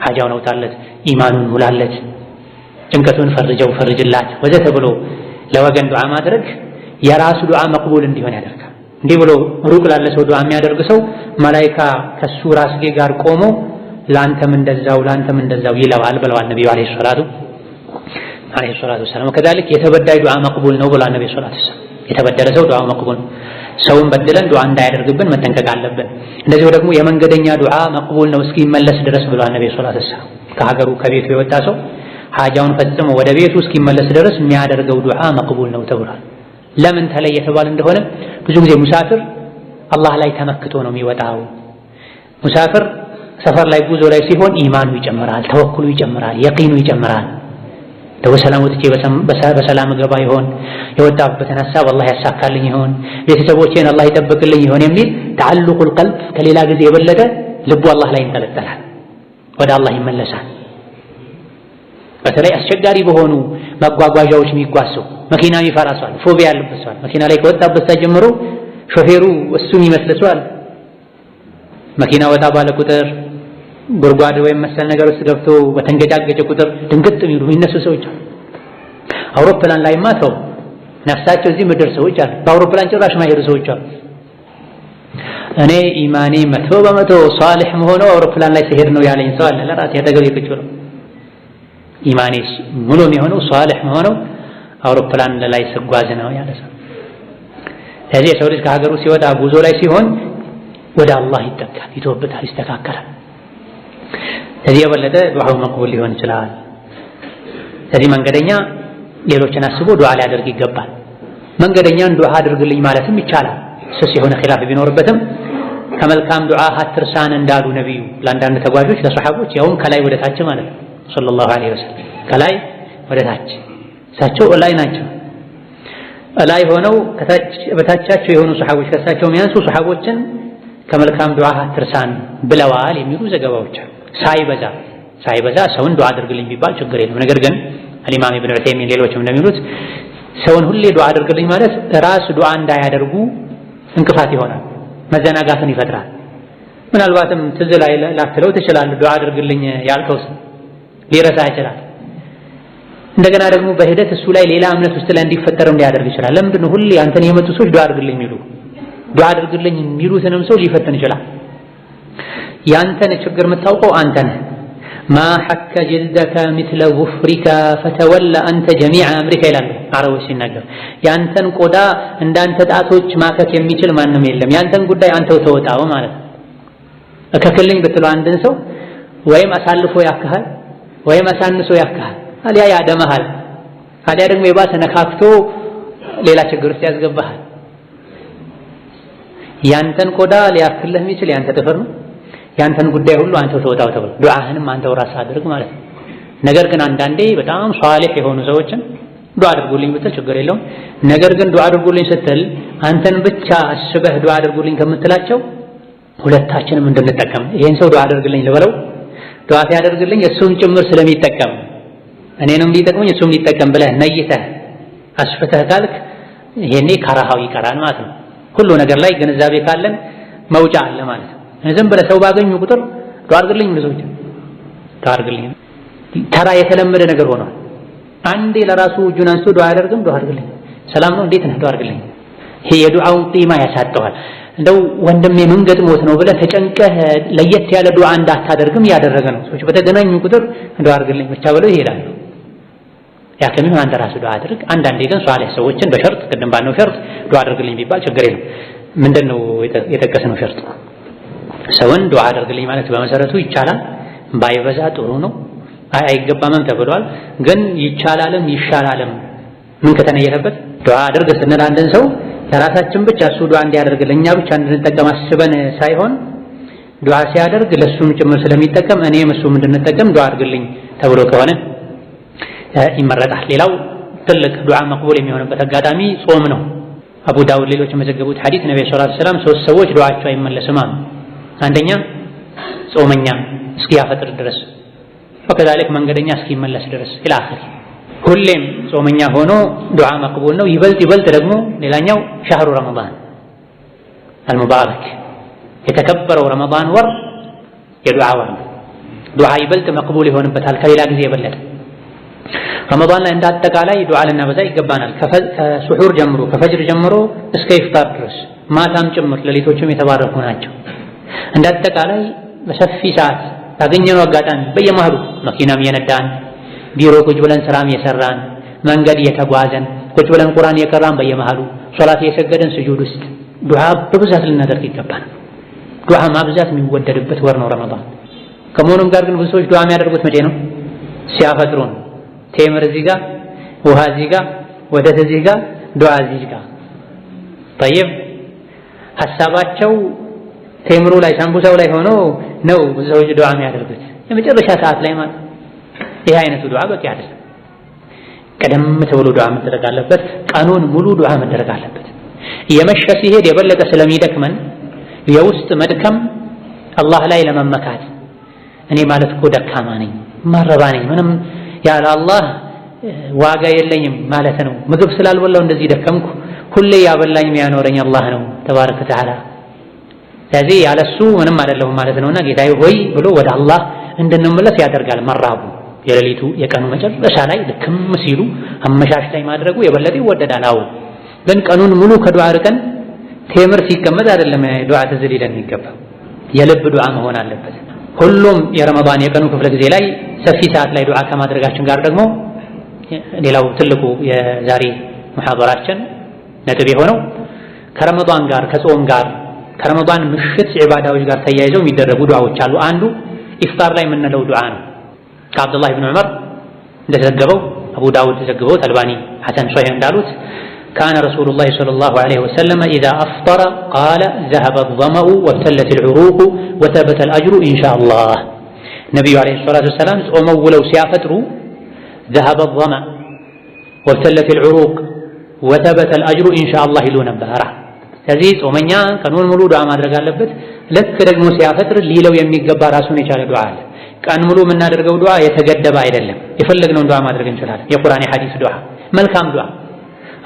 ሐጃውን አውጣለት፣ ኢማኑን ሙላለት፣ ጭንቀቱን ፈርጅላት ወዘተ ብሎ ለወገን ዱዓ ማድረግ የራሱ ዱዓ መቅቡል እንዲሆን ያደርጋል። እንዲህ ብሎ ሩቅ ላለ ሰው ዱዓ የሚያደርግ ሰው መላኢካ ከሱ ራስጌ ጋር ቆሞ ላንተም እንደዛው ይለዋል ብለዋል ነብዩ አለይሂ ሰላቱ ወሰላም። ከዛልክ የተበዳይ ዱዓ መቅቡል ነው ብለዋል ነብዩ ሰለላሁ ዐለይሂ ወሰለም። የተበደለ ሰው ዱዓ መቅቡል ነው። ሰውን በድለን ዱዓ እንዳያደርግብን መጠንቀቅ አለብን። እንደዚሁ ደግሞ የመንገደኛ ዱዓ መቅቡል ነው እስኪመለስ ድረስ ብለዋል ነብዩ ሰለላሁ ዐለይሂ ወሰለም። ከሀገሩ ከቤቱ የወጣ ሰው ሐጃውን ፈጽሞ ወደ ቤቱ እስኪመለስ ድረስ የሚያደርገው ዱዓ መቅቡል ነው ተብሏል። ለምን ተለየ የተባለ እንደሆነ ብዙ ጊዜ ሙሳፊር አላህ ላይ ተመክቶ ነው የሚወጣው። ሙሳፊር ሰፈር ላይ ጉዞ ላይ ሲሆን ኢማኑ ይጨምራል፣ ተወኩሉ ይጨምራል፣ የቂኑ ይጨምራል። በሰላም ወጥቼ በሰላም ገባ ይሆን፣ የወጣበትን ሐሳብ አላህ ያሳካልኝ ይሆን፣ ቤተሰቦቼን አላህ ይጠብቅልኝ ይሆን የሚል ተዓልቁል ቀልብ ከሌላ ጊዜ የበለጠ ልቡ አላህ ላይ ይንጠለጠላል፣ ወደ አላህ ይመለሳል። በተለይ አስቸጋሪ በሆኑ መጓጓዣዎች የሚጓዝ ሰው፣ መኪና የሚፈራ ሰው፣ ፎቢያ ያለበት ሰው፣ መኪና ላይ ከወጣበት ጀምሮ ሾፌሩ እሱን ይመስል ሰው አለ። መኪና ወጣ ባለ ቁጥር ጉድጓድ ወይም መሰል ነገር ውስጥ ገብቶ በተንገጫገጨ ቁጥር ድንግጥ የሚሉ የሚነሱ ሰዎች አሉ። አውሮፕላን ላይ ማተው ነፍሳቸው እዚህ ምድር ሰዎች አሉ። በአውሮፕላን ጭራሽ ማይሄዱ ሰዎች አሉ። እኔ ኢማኔ 100% ሷሊህ መሆነው አውሮፕላን ላይ ሲሄድ ነው ያለኝ ሰው አለ። ለራሴ ያደገው ይቅጭው ኢማኔስ ሙሉ የሚሆነው ሷሊህ መሆነው አውሮፕላን ላይ ስጓዝ ነው ያለ ሰው። ስለዚህ የሰው ልጅ ከሀገሩ ሲወጣ ጉዞ ላይ ሲሆን ወደ አላህ ይጠጋል፣ ይተወበታል፣ ይስተካከላል። ከዚህ የበለጠ ዱዓው መቅቡል ሊሆን ይችላል። ስለዚህ መንገደኛ ሌሎችን አስቦ ዱዓ ሊያደርግ ይገባል። መንገደኛን ዱዓ አድርግልኝ ማለትም ይቻላል። ስስ የሆነ ኺላፍ ቢኖርበትም ከመልካም ዱዓ አትርሳን እንዳሉ ነብዩ ለአንዳንድ ተጓዦች ለሰሐቦች ያውም ከላይ ወደ ታች ማለት ነው ሰለላሁ ዐለይሂ ወሰለም ከላይ ወደ ታች እሳቸው ላይ ናቸው። ላይ ሆነው በታቻቸው የሆኑ ሰሐቦች ከእሳቸው የሚያንሱ ሰሐቦችን ከመልካም ዱዓ አትርሳን ብለዋል የሚሉ ዘገባዎች አሉ። ሳይበዛ ሰውን ዱዓ አድርግልኝ ቢባል ችግር የለም። ነገር ግን ኢማም ኢብኑ ዑሰይሚን ሌሎችም እንደሚሉት ሰውን ሁሌ ዱዓ አድርግልኝ ማለት ራስ ዱዓ እንዳያደርጉ እንቅፋት ይሆናል፣ መዘናጋትን ይፈጥራል። ምናልባትም ትዝ ላይ ላትለው ትችላለህ። ዱዓ አድርግልኝ ያልከው ሊረሳ ይችላል። እንደገና ደግሞ በሂደት እሱ ላይ ሌላ እምነት ውስጥ ላይ እንዲፈጠርም ሊያደርግ ይችላል። ለምንድን ነው ሁሌ አንተን የመጡ ሰዎች ዱዓ አድርግልኝ የሚሉ? ዱዓ አድርግልኝ የሚሉትንም ሰው ሊፈትን ይችላል። ያንተን ችግር የምታውቀው አንተ ነህ። ማ ሐከ ጅልደከ ሚስለ ዙፍሪከ ፈተወለ አንተ ጀሚዐ አምሪከ ይላሉ አረቦች ሲናገር። ያንተን ቆዳ እንዳንተ ጣቶች ማከክ የሚችል ማንም የለም፣ ያንተን ጉዳይ አንተው ተወጣው ማለት ነው። እከክልኝ ብትለው አንድን ሰው ወይም አሳልፎ ያክሃል ወይም አሳንሶ ያክሃል፣ አሊያ ያደመሃል፣ አሊያ ደግሞ የባሰ ነካክቶ ሌላ ችግር ውስጥ ያስገባሃል። ያንተን ቆዳ ሊያክልህ የሚችል ያንተ ጥፍር ነው። ያንተን ጉዳይ ሁሉ አንተው ተወጣው ተብሎ ዱዓህንም አንተው ራስህ አድርግ ማለት ነው። ነገር ግን አንዳንዴ በጣም ሷሊህ የሆኑ ሰዎችን ዱዓ አድርጉልኝ ብትል ችግር የለውም። ነገር ግን ዱዓ አድርጉልኝ ስትል አንተን ብቻ አስበህ ዱዓ አድርጉልኝ ከምትላቸው ሁለታችንም እንድንጠቀም ይሄን ሰው ዱዓ አድርግልኝ ልበለው፣ ዱዓ ሲያደርግልኝ እሱም ጭምር ስለሚጠቀም እኔንም ሊጠቅመኝ እሱም ሊጠቀም ብለህ ነይተህ አስፍተህ ካልክ ይሄኔ ከራሃው ይቀራል ማለት ነው። ሁሉ ነገር ላይ ግንዛቤ ካለን መውጫ አለ ማለት ነው። ዝም ብለህ ሰው ባገኙ ቁጥር ዱዓ አድርግልኝ ብዙዎች ዱዓ አድርግልኝ ተራ የተለመደ ነገር ሆኗል። አንዴ ለራሱ እጁን አንስቶ ዱዓ አያደርግም? ዱዓ አድርግልኝ፣ ሰላም ነው እንዴት ነህ ዱዓ አድርግልኝ። ይሄ የዱዓውን ቂማ ያሳጠዋል። እንደው ወንድሜ ምን ገጥሞት ነው ብለህ ተጨንቀህ ለየት ያለ ዱዓ እንዳታደርግም ያደረገ ነው። ሰዎች በተገናኙ ቁጥር ዱዓ አድርግልኝ ብቻ ብለው ይሄዳሉ። ያ ከሚሆን አንተ ራስህ ዱዓ አድርግ። አንዳንዴ ግን ሷሊህ ሰዎችን በሸርጥ ቅድም ባልነው ሸርጥ ዱዓ አድርግልኝ ቢባል ችግር የለም። ምንድነው የጠቀስነው ሸርጥ? ሰውን ዱዓ አድርግልኝ ማለት በመሰረቱ ይቻላል፣ ባይበዛ ጥሩ ነው። አይገባምም ተብሏል። ግን ይቻላልም ይሻላልም ምን ከተነየተበት ዱዓ አድርግ ስንል አንድን ሰው ለራሳችን ብቻ እሱ ዱዓ እንዲያደርግልኝ እኛ ብቻ እንድንጠቀም አስበን ሳይሆን ዱዓ ሲያደርግ ለሱም ጭምር ስለሚጠቀም እኔም እሱም እንድንጠቀም ዱዓ አድርግልኝ ተብሎ ከሆነ ይመረጣል። ሌላው ትልቅ ዱዓ መቅቡል የሚሆንበት አጋጣሚ ጾም ነው። አቡ ዳውድ ሌሎች የመዘገቡት ሐዲስ ነብዩ ሰለላሁ ዐለይሂ ወሰለም ሶስት ሰዎች ዱዓቸው አይመለስም አሉ። አንደኛ ጾመኛ እስኪያፈጥር ድረስ፣ ወከዛልክ መንገደኛ እስኪመለስ ድረስ ኢላ አኺር። ሁሌም ጾመኛ ሆኖ ዱዓ መቅቡል ነው። ይበልጥ ደግሞ ሌላኛው ሸህሩ ረመዳን አልሙባረክ የተከበረው ረመዳን ወር የዱዓ ወር ነው። ዱዓ ይበልጥ መቅቡል ይሆንበታል ከሌላ ጊዜ የበለጠ። ረመዳን ላይ እንዳጠቃላይ ዱዓ ልናበዛ ይገባናል። ከሱሑር ጀምሮ ከፈጅር ጀምሮ እስከ ኢፍጣር ድረስ ማታም ጭምር ሌሊቶችም የተባረኩ ናቸው። እንዳጠቃላይ በሰፊ ሰዓት ባገኘነው አጋጣሚ በየመሃሉ መኪናም እየነዳን ቢሮ ቁጭ ብለን ስራም እየሰራን መንገድ እየተጓዘን ቁጭ ብለን ቁርአን እየቀራን በየመሃሉ ሶላት እየሰገድን ስጁድ ውስጥ ዱዓ በብዛት ልናደርግ ይገባናል። ዱዓ ማብዛት የሚወደድበት ወር ነው ረመዳን። ከመሆኑም ጋር ግን ብዙ ሰዎች ዱዓ የሚያደርጉት መቼ ነው? ሲያፈጥሩ ነው። ቴምር እዚህ ጋር፣ ውሃ እዚህ ጋር፣ ወተት እዚህ ጋር፣ ዱዓ እዚህ ጋር። ጠይብ ሐሳባቸው ቴምሩ ላይ ሳምቡሳው ላይ ሆኖ ነው ብዙ ሰዎች ዱዓ የሚያደርጉት የመጨረሻ ሰዓት ላይ ማለት። ይህ አይነቱ ዱዓ በቂ አይደለም። ቀደም ተብሎ ዱዓ መደረግ አለበት። ቀኑን ሙሉ ዱዓ መደረግ አለበት። የመሸ ሲሄድ የበለጠ ስለሚደክመን የውስጥ መድከም አላህ ላይ ለመመካት እኔ ማለት እኮ ደካማ ነኝ፣ ማረባ ነኝ፣ ምንም ያለ አላህ ዋጋ የለኝም ማለት ነው። ምግብ ስላልበላው እንደዚህ ደከምኩ፣ ሁሌ ያበላኝ የሚያኖረኝ አላህ ነው ተባረከ ወተዓላ። ስለዚህ ያለሱ ምንም አይደለሁም ማለት ነውና ጌታዬ ሆይ ብሎ ወደ አላህ እንድንመለስ ያደርጋል። መራቡ የሌሊቱ የቀኑ መጨረሻ ላይ ልክም ሲሉ አመሻሽ ላይ ማድረጉ የበለጠ ይወደዳል። አዎ ግን ቀኑን ሙሉ ከዱዓ ርቀን ቴምር ሲቀመጥ አይደለም ዱዓ ትዝ ሊለን የሚገባው፣ የልብ ዱዓ መሆን አለበት። ሁሉም የረመዳን የቀኑ ክፍለ ጊዜ ላይ ሰፊ ሰዓት ላይ ዱዓ ከማድረጋችን ጋር ደግሞ ሌላው ትልቁ የዛሬ ሙሐደራችን ነጥብ የሆነው ከረመዳን ጋር ከጾም ጋር ከረመዳን ምሽት ዒባዳዎች ጋር ተያይዘው የሚደረጉ ዱዓዎች አሉ። አንዱ ኢፍጣር ላይ የምንለው ዱዓ ነው። ከአብዱላህ ብን ዑመር እንደተዘገበው አቡ ዳውድ ተዘግበው አልባኒ ሐሰን ሶሒህ እንዳሉት ካነ ረሱሉላህ ሰለላሁ ዐለይሂ ወሰለም ኢዛ አፍጠረ ቃለ ዘሀበ አዝ-ظመኡ ወብተለት አልዑሩቁ ወተበተ አልአጅሩ ኢንሻአላህ። ነቢዩ ዐለይሂ ሰላቱ ወሰላም ጾመው ውለው ሲያፈጥሩ ዘሀበ አዝ-ظመእ ወብተለት አልዑሩቅ ወተበተ አልአጅሩ ኢንሻአላህ ይሉ ነበር። ስለዚህ ጾመኛ ቀኑን ሙሉ ዱዓ ማድረግ አለበት። ልክ ደግሞ ሲያፈጥር ሊለው የሚገባ ራሱን የቻለ ዱዓ አለ። ቀን ሙሉ የምናደርገው ዱዓ የተገደበ አይደለም። የፈለግነውን ዱዓ ማድረግ እንችላለን። የቁርአን የሐዲስ ዱዓ፣ መልካም ዱዓ።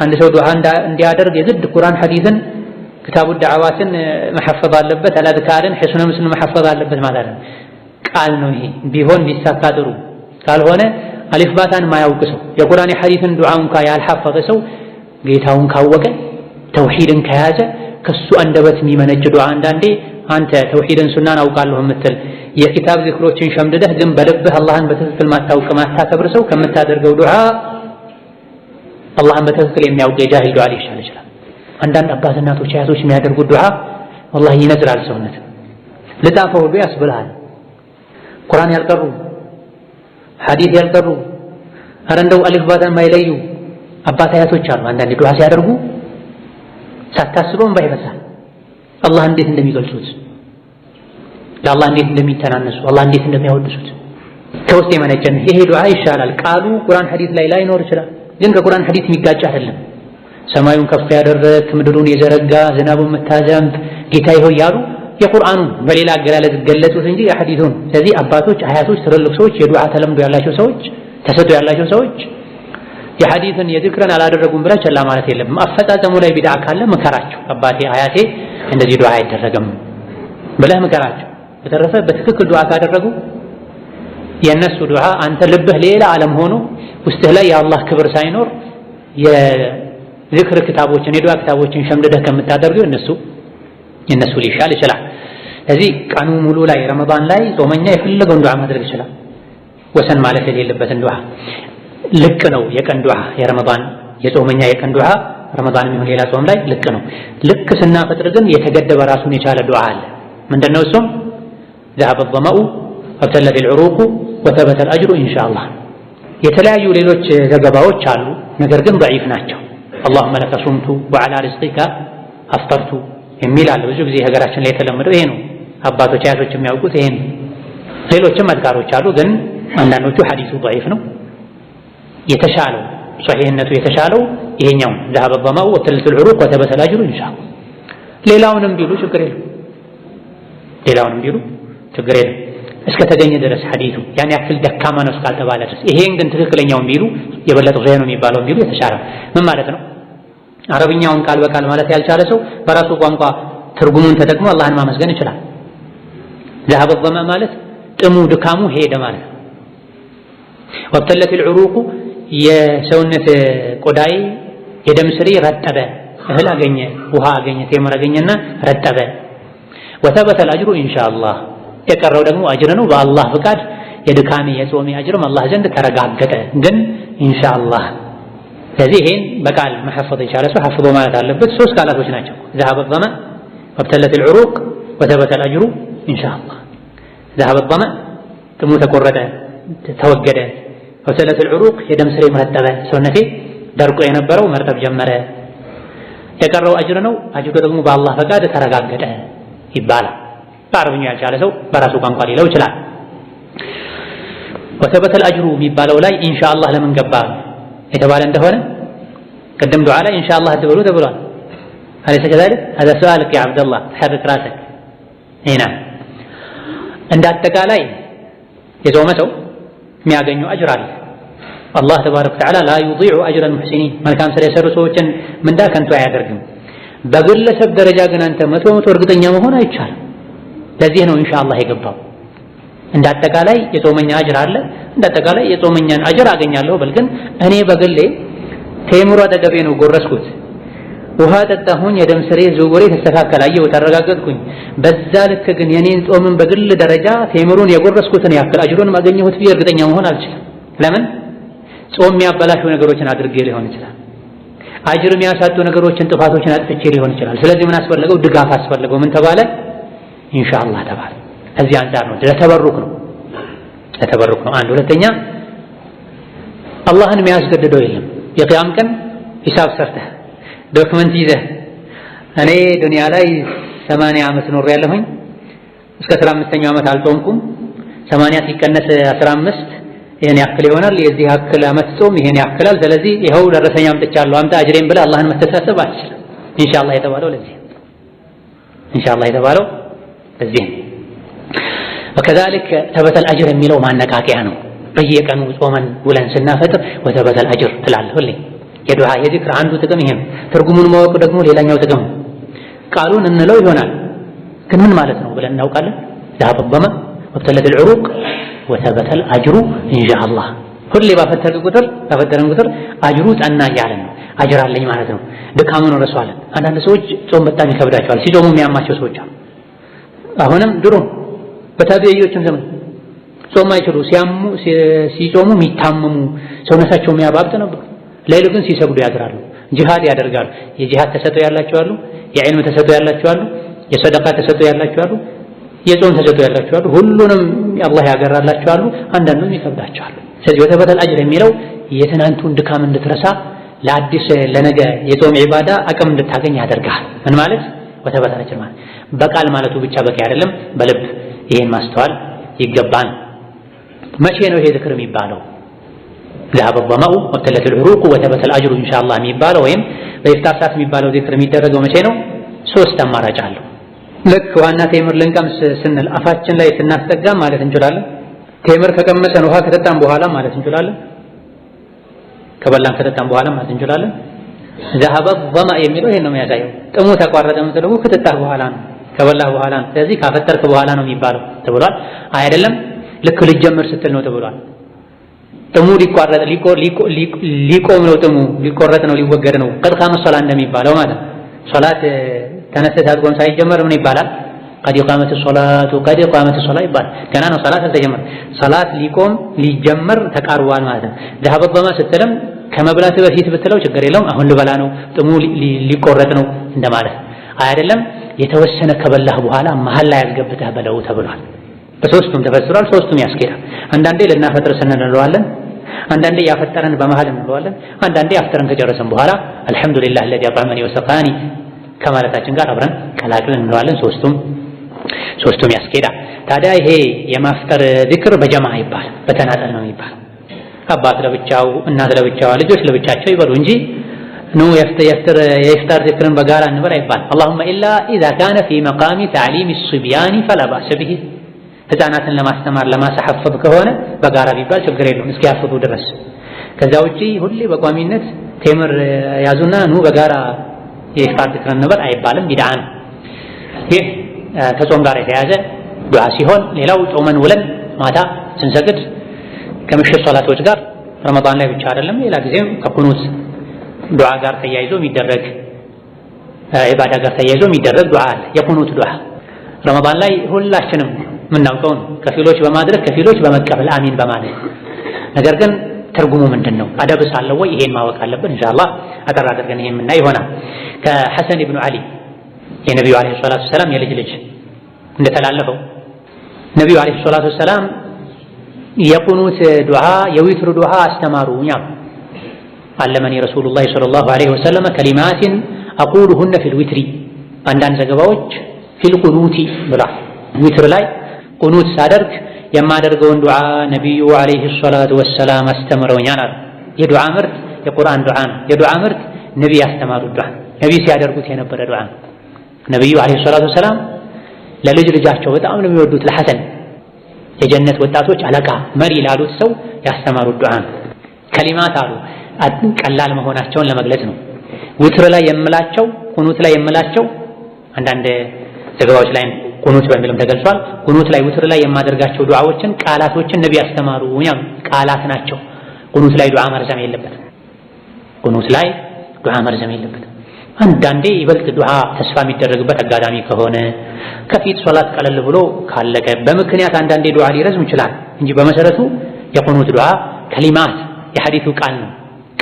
አንድ ሰው ዱዓ እንዲያደርግ የግድ ቁርአን ሐዲስን ክታቡ ዳዕዋትን መሐፈዝ አለበት፣ አልአዝካርን ሒስነ ሙስሊም መሐፈዝ አለበት ማለት ነው። ቃል ነው ይሄ። ቢሆን ቢሳካ ጥሩ። ካልሆነ አሊፍ ባታን ማያውቅ ሰው የቁርአን የሐዲስን ዱዓ እንኳ ያልሐፈዘ ሰው ጌታውን ካወቀ ተውሂድን ከያዘ ከሱ አንደበት የሚመነጭ ዱዓ አንዳንዴ አንተ ተውሂድን ሱናን አውቃለሁ የምትል የኪታብ ዝክሮችን ሸምድደህ ግን በልብህ አላህን በትክክል ማታውቅ ማታከብር ሰው ከምታደርገው ዱዓ አላህን በትክክል የሚያውቅ የጃሂል ዱዓ ሊሻል ይችላል። አንዳንድ አባት እናቶች አያቶች የሚያደርጉት ዱዓ ወላሂ ይነዝራል ሰውነት። ልጣፈው ሁሉ ያስብልሃል። ቁርአን ያልቀሩ ሐዲስ ያልቀሩ ኧረ እንደው አሊፍ ባታን ማይለዩ አባት አያቶች አሉ። አንዳንድ ዱዓ ሲያደርጉ ሳታስበው ባይበሳል አላህ እንዴት እንደሚገልጹት ለአላህ እንዴት እንደሚተናነሱ አላህ እንዴት እንደሚያወድሱት ከውስጥ የመነጨ ነው። ይሄ ዱዓ ይሻላል። ቃሉ ቁርአን ሐዲስ ላይ ላይኖር ይችላል፣ ግን ከቁርአን ሐዲስ የሚጋጭ አይደለም። ሰማዩን ከፍ ያደረግክ ምድሩን የዘረጋ ዝናቡን የምታዘንብ ጌታዬ ሆይ ያሉ የቁርአኑን በሌላ አገላለጽ ገለጹት እንጂ የሐዲሱን። ስለዚህ አባቶች፣ አያቶች፣ ትልልቅ ሰዎች፣ የዱዓ ተለምዶ ያላቸው ሰዎች፣ ተሰጥኦ ያላቸው ሰዎች የሐዲስን የዝክርን አላደረጉም ብለህ ቸላ ማለት የለም። አፈጻጸሙ ላይ ቢድዓ ካለ ምከራቸው። አባቴ አያቴ እንደዚህ ዱዓ አይደረግም ብለህ ምከራቸው። በተረፈ በትክክል ዱዓ ካደረጉ የነሱ ዱዓ አንተ ልብህ ሌላ ዓለም ሆኖ ውስጥህ ላይ የአላህ ክብር ሳይኖር የዝክር ክታቦችን የዱዓ ክታቦችን ሸምድደህ ከምታደርገው የነሱ ሊሻል ይችላል። ስለዚህ ቀኑ ሙሉ ላይ ረመዳን ላይ ጾመኛ የፈለገውን ዱዓ ማድረግ ይችላል። ወሰን ማለት የሌለበትን ዱዓ ልክ ነው። የቀን ዱዓ የረመዳን የጾመኛ የቀን ዱዓ ረመዳንም ይሁን ሌላ ጾም ላይ ልክ ነው። ልክ ስናፈጥር ግን የተገደበ ራሱን የቻለ ዱዓ አለ። ምንድነው እሱም? ذهب الظمأ وابتلت العروق وثبت الأجر إن شاء الله። የተለያዩ ሌሎች ዘገባዎች አሉ፣ ነገር ግን ضعيف ናቸው። اللهم لك صمت وعلى رزقك أفطرت የሚል አለ። ብዙ ጊዜ ሀገራችን ላይ የተለመደው ይሄ ነው። አባቶች አያቶች የሚያውቁት ይሄ ነው። ሌሎችም አዝካሮች አሉ፣ ግን አንዳንዶቹ ሐዲሱ ضعيف ነው። የተሻለው ሶሒህነቱ የተሻለው ይሄኛው ذهب الظمأ وابتلت العروق وثبت الأجر إن شاء الله። ሌላውንም ቢሉ ችግር የለም፣ ሌላውንም ቢሉ ችግር የለም እስከ ተገኘ ድረስ ሐዲሱ ያን ያክል ደካማ ነው እስካልተባለ ድረስ። ይሄን ግን ትክክለኛውን ቢሉ የበለጠው ሶሒህ ነው የሚባለው ቢሉ የተሻለ ምን ማለት ነው? አረብኛውን ቃል በቃል ማለት ያልቻለ ሰው በራሱ ቋንቋ ትርጉሙን ተጠቅሞ አላህን ማመስገን ይችላል። ذهب الظمأ ማለት ጥሙ ድካሙ ሄደ ማለት ነው። وابتلت العروق የሰውነት ቆዳይ የደም ስሬ ረጠበ፣ እህል አገኘ፣ ውሃ አገኘ፣ ቴምር አገኘና ረጠበ። وثبت الأجر إن شاء الله የቀረው ደግሞ አጅር ነው በአላህ ፍቃድ። የድካሜ የጾሜ አጅርም አላህ ዘንድ ተረጋገጠ፣ ግን ኢንሻአላህ። ስለዚህ ይሄን በቃል መሐፈዝ የቻለ ሰው ሐፍዞ ማለት አለበት። ሶስት ቃላቶች ናቸው። ذهب الظمأ وابتلت العروق وثبت الأجر إن شاء الله። ذهب الظمأ ጥሙ ተቆረጠ ተወገደ። ወሰለት العروق የደም ስሬ መረጠበ ሰውነቴ ደርቆ የነበረው መርጠብ ጀመረ የቀረው አጅር ነው አጅሩ ደግሞ በአላህ ፈቃድ ተረጋገጠ ይባላል በአረብኛ ያልቻለ ሰው በራሱ ቋንቋ ሊለው ይችላል وثبت الأجر የሚባለው ላይ ኢንሻአላህ ለምን ገባ የተባለ እንደሆነ قدم دعاء ላይ ኢንሻአላህ ተብሎ ተብሏል أليس كذلك هذا سؤالك يا عبد الله تحرك راسك هنا عند አጠቃላይ የጾመ ሰው የሚያገኘው አጅር አለ አላህ ተባረከ ወተዓላ لا يضيع أجر المحسنين መልካም ስራ የሰሩ ሰዎችን ምንዳ ከንቱ አያደርግም በግለሰብ ደረጃ ግን አንተ 100% እርግጠኛ መሆን አይቻልም ለዚህ ነው ኢንሻአላህ የገባው እንደ አጠቃላይ የጾመኛ አጅር አለ እንደ አጠቃላይ የጾመኛን አጅር አገኛለሁ በልግን እኔ በግሌ ተምሮ አጠገቤ ነው ጎረስኩት ውሃ ጠጣሁኝ የደም ስሬ ዝውውሬ ተስተካከለ አየሁ ተረጋገጥኩኝ በዛ ልክ ግን የኔን ጾምን በግል ደረጃ ተምሮን የጎረስኩትን ያክል አጅሩን ማገኘሁት ቢይ እርግጠኛ መሆን አልችልም ለምን ጾም የሚያበላሹ ነገሮችን አድርጌ ሊሆን ይችላል አጅር የሚያሳጡ ነገሮችን ጥፋቶችን አጥፍቼ ሊሆን ይችላል ስለዚህ ምን አስፈልገው ድጋፍ አስፈልገው ምን ተባለ ኢንሻአላህ ተባለ እዚህ አንፃር ነው ለተበሩክ ነው አንድ ሁለተኛ አላህን የሚያስገድደው የለም የቂያም ቀን ሂሳብ ሰርተህ ዶክመንት ይዘህ እኔ ዱንያ ላይ 80 ዓመት ኖሬያለሁኝ እስከ 15ኛው ዓመት አልጾምኩም 80 ሲቀነስ 15 ይሄን ያክል ይሆናል የዚህ ያክል ዓመት ጾም ይሄን ያክላል ስለዚህ ይሄው ደረሰኛ አምጥቻለሁ አምጣ አጅሬን ብለህ አላህን መተሳሰብ አትችልም ኢንሻአላህ የተባለው ለዚህ ኢንሻአላህ የተባለው ለዚህ وكذلك ثبت الأجر የሚለው ማነቃቂያ ነው በየቀኑ ጾመን ውለን ስናፈጥር وثبت الأجر ትላለህ ሁሌ የዱዓ የዚክር አንዱ ጥቅም ይሄ ነው ትርጉሙን ማወቅ ደግሞ ሌላኛው ጥቅም ቃሉን እንለው ይሆናል ግን ምን ማለት ነው ብለን እናውቃለን ذهب الظمأ وابتلت العروق وثبت الأجر إن شاء الله ሁሌ ባፈተርን ቁጥር አጅሩ ጸና ያለ ነው አጅር አለኝ ማለት ነው ድካሙን ረሷል አንዳንድ ሰዎች ጾም በጣም ይከብዳቸዋል ሲጾሙ የሚያማቸው ሰዎች አሉ አሁንም ድሮ በታቢዒዎችም ዘመን ጾም አይችሉ ሲጾሙ የሚታመሙ ሰውነታቸው የሚያባብጥ ነበር ሌላ ግን ሲሰግዱ ያድራሉ ጂሃድ ያደርጋሉ የጂሃድ ተሰጥኦ ያላቸው አሉ የዒልም ተሰጥኦ ያላቸው አሉ የሰደቃ ተሰጥኦ ያላቸው አሉ የጾም ተሰጥኦ ያላቸው አሉ ሁሉንም አላህ ያገራላቸው አሉ አንዳንዱም ይከብዳቸዋል ስለዚህ ወተበተል አጅር የሚለው የትናንቱን ድካም እንድትረሳ ለአዲስ ለነገ የጾም ዒባዳ አቅም እንድታገኝ ያደርጋል ምን ማለት ወተበተል አጅር ማለት በቃል ማለቱ ብቻ በቂ አይደለም በልብ ይሄን ማስተዋል ይገባል መቼ ነው ይሄ ዝክር የሚባለው ذهب الظمأ وابتلت العروق وثبت الأجر إن شاء الله የሚባለው ወይም በኢፍጣር ሰዓት የሚባለው ዝክር የሚደረገው መቼ ነው ሶስት አማራጭ አለው ልክ ዋና ቴምር ልንቀምስ ስንል አፋችን ላይ ስናስጠጋ ማለት እንችላለን ቴምር ከቀመሰን ውሃ ከጠጣን በኋላ ማለት እንችላለን ከበላን ከጠጣን በኋላ ማለት እንችላለን ذهب الظمأ የሚለው ይሄን ነው የሚያሳየው ጥሙ ተቋረጠ ምትለው ከጠጣህ በኋላ ነው ከበላህ በኋላ ነው ስለዚህ ካፈጠርክ በኋላ ነው የሚባለው ተብሏል አይደለም ልክ ልጀምር ስትል ነው ተብሏል ጥሙ ሊቋረጥ ሊቆም ነው ጥሙ ሊቆረጥ ነው ሊወገድ ነው ቀድ ቃመ ሶላት እንደሚባለው ማለት ሶላት ተነስተህ አጥቆም ሳይጀመር ምን ይባላል ቀድ ቃመት ሶላቱ ቀድ ቃመት ሶላት ይባላል ገና ነው ሶላት አልተጀመረ ሶላት ሊቆም ሊጀመር ተቃርቧል ማለት ነው ذهب الظمأ ስትልም ከመብላት በፊት ብትለው ችግር የለውም አሁን ልበላ ነው ጥሙ ሊቆረጥ ነው እንደማለት አይደለም የተወሰነ ከበላህ በኋላ መሃል ላይ ያስገብተህ በለው ተብሏል በሶስቱም ተፈስሯል ሶስቱም ያስኬዳል አንዳንዴ ለናፈጥር ስንነለዋለን አንዳንዴ ያፈጠረን በመሃል እንለዋለን አንዳንዴ አፍጠረን ከጨረሰን በኋላ አልহামዱሊላህ الذي أطعمني وسقاني ከማለታችን ጋር አብረን ቀላቅለን እንለዋለን ሶስቱም ያስኬዳል ታዲያ ይሄ የማፍጠር ዚክር በጀማዓ ይባላል በተናጠል ነው የሚባለው አባት ለብቻው እናት ለብቻው ልጆች ለብቻቸው ይበሉ እንጂ ነው የፍጣር ዚክርን በጋራ እንበል አይባል اللهم الا اذا كان في مقام تعليم الصبيان فلا باس به ህፃናትን ለማስተማር ለማሳሐፈብ ከሆነ በጋራ ቢባል ችግር የለውም እስኪያፈቡ ድረስ ከዛ ውጪ ሁሌ በቋሚነት ቴምር ያዙና ነው በጋራ የፍጣር ዚክርን እንበል አይባልም ቢድዓ ነው ይህ ከጾም ጋር የተያዘ ዱዓ ሲሆን ሌላው ጾመን ውለን ማታ ስንሰግድ ከምሽት ሶላቶች ጋር ረመዳን ላይ ብቻ አይደለም ሌላ ጊዜም ከቁኑት ዱዓ ጋር ተያይዞ የሚደረግ ኢባዳ ጋር ተያይዞ የሚደረግ ዱዓ አለ የቁኑት ዱዓ ረመዳን ላይ ሁላችንም ምናውቀው ከፊሎች በማድረግ ከፊሎች በመቀበል አሚን በማለት ነገር ግን ትርጉሙ ምንድነው አደብስ አለው ወይ ይሄን ማወቅ አለብን ኢንሻአላህ አጠር አድርገን ይሄን እና ይሆናል ከሐሰን ኢብኑ አሊ የነብዩ አለይሂ ሰላቱ ሰላም የልጅ እንደተላለፈው ነብዩ አለይሂ ሰላቱ ሰላም የቁኑት ዱዓ የዊትር ዱዓ አስተማሩኝ። አለመኒ ረሱሉላህ ሰለላሁ ዐለይሂ ወሰለም ከሊማትን አቁሉሁነ ፊል ዊትሪ፣ አንዳንድ ዘገባዎች ፊል ቁኑቲ ብሏል። ዊትር ላይ ቁኑት ሳደርግ የማደርገውን ዱዓ ነቢዩ ዐለይሂ ሰላቱ ወሰላም አስተምረውኛል አሉ። የዱዓ ምርት የቁርአን ዱዓ ነው። የዱዓ ምርት ነቢይ ያስተማሩት ዱዓ፣ ነቢይ ሲያደርጉት የነበረ ዱዓ። ነቢዩ ዐለይሂ ሰላቱ ወሰላም ለልጅ ልጃቸው በጣም ነው የሚወዱት ለሐሰን የጀነት ወጣቶች አለቃ መሪ ላሉት ሰው ያስተማሩት ዱዓ ነው። ከሊማት አሉ ቀላል መሆናቸውን ለመግለጽ ነው። ዊትር ላይ የምላቸው ቁኑት ላይ የምላቸው አንዳንድ ዘገባዎች ላይ ቁኑት በሚልም ተገልጿል። ቁኑት ላይ ዊትር ላይ የማደርጋቸው ዱዓዎችን ቃላቶችን ነብይ ያስተማሩኝ ቃላት ናቸው። ቁኑት ላይ ዱዓ መርዘም የለበትም። ቁኑት ላይ ዱዓ መርዘም የለበትም። አንዳንዴ ይበልጥ ዱዓ ተስፋ የሚደረግበት አጋጣሚ ከሆነ ከፊት ሶላት ቀለል ብሎ ካለቀ በምክንያት አንዳንዴ ዱዓ ሊረዝም ይችላል እንጂ በመሰረቱ የቁኑት ዱዓ ከሊማት የሐዲሱ ቃል ነው።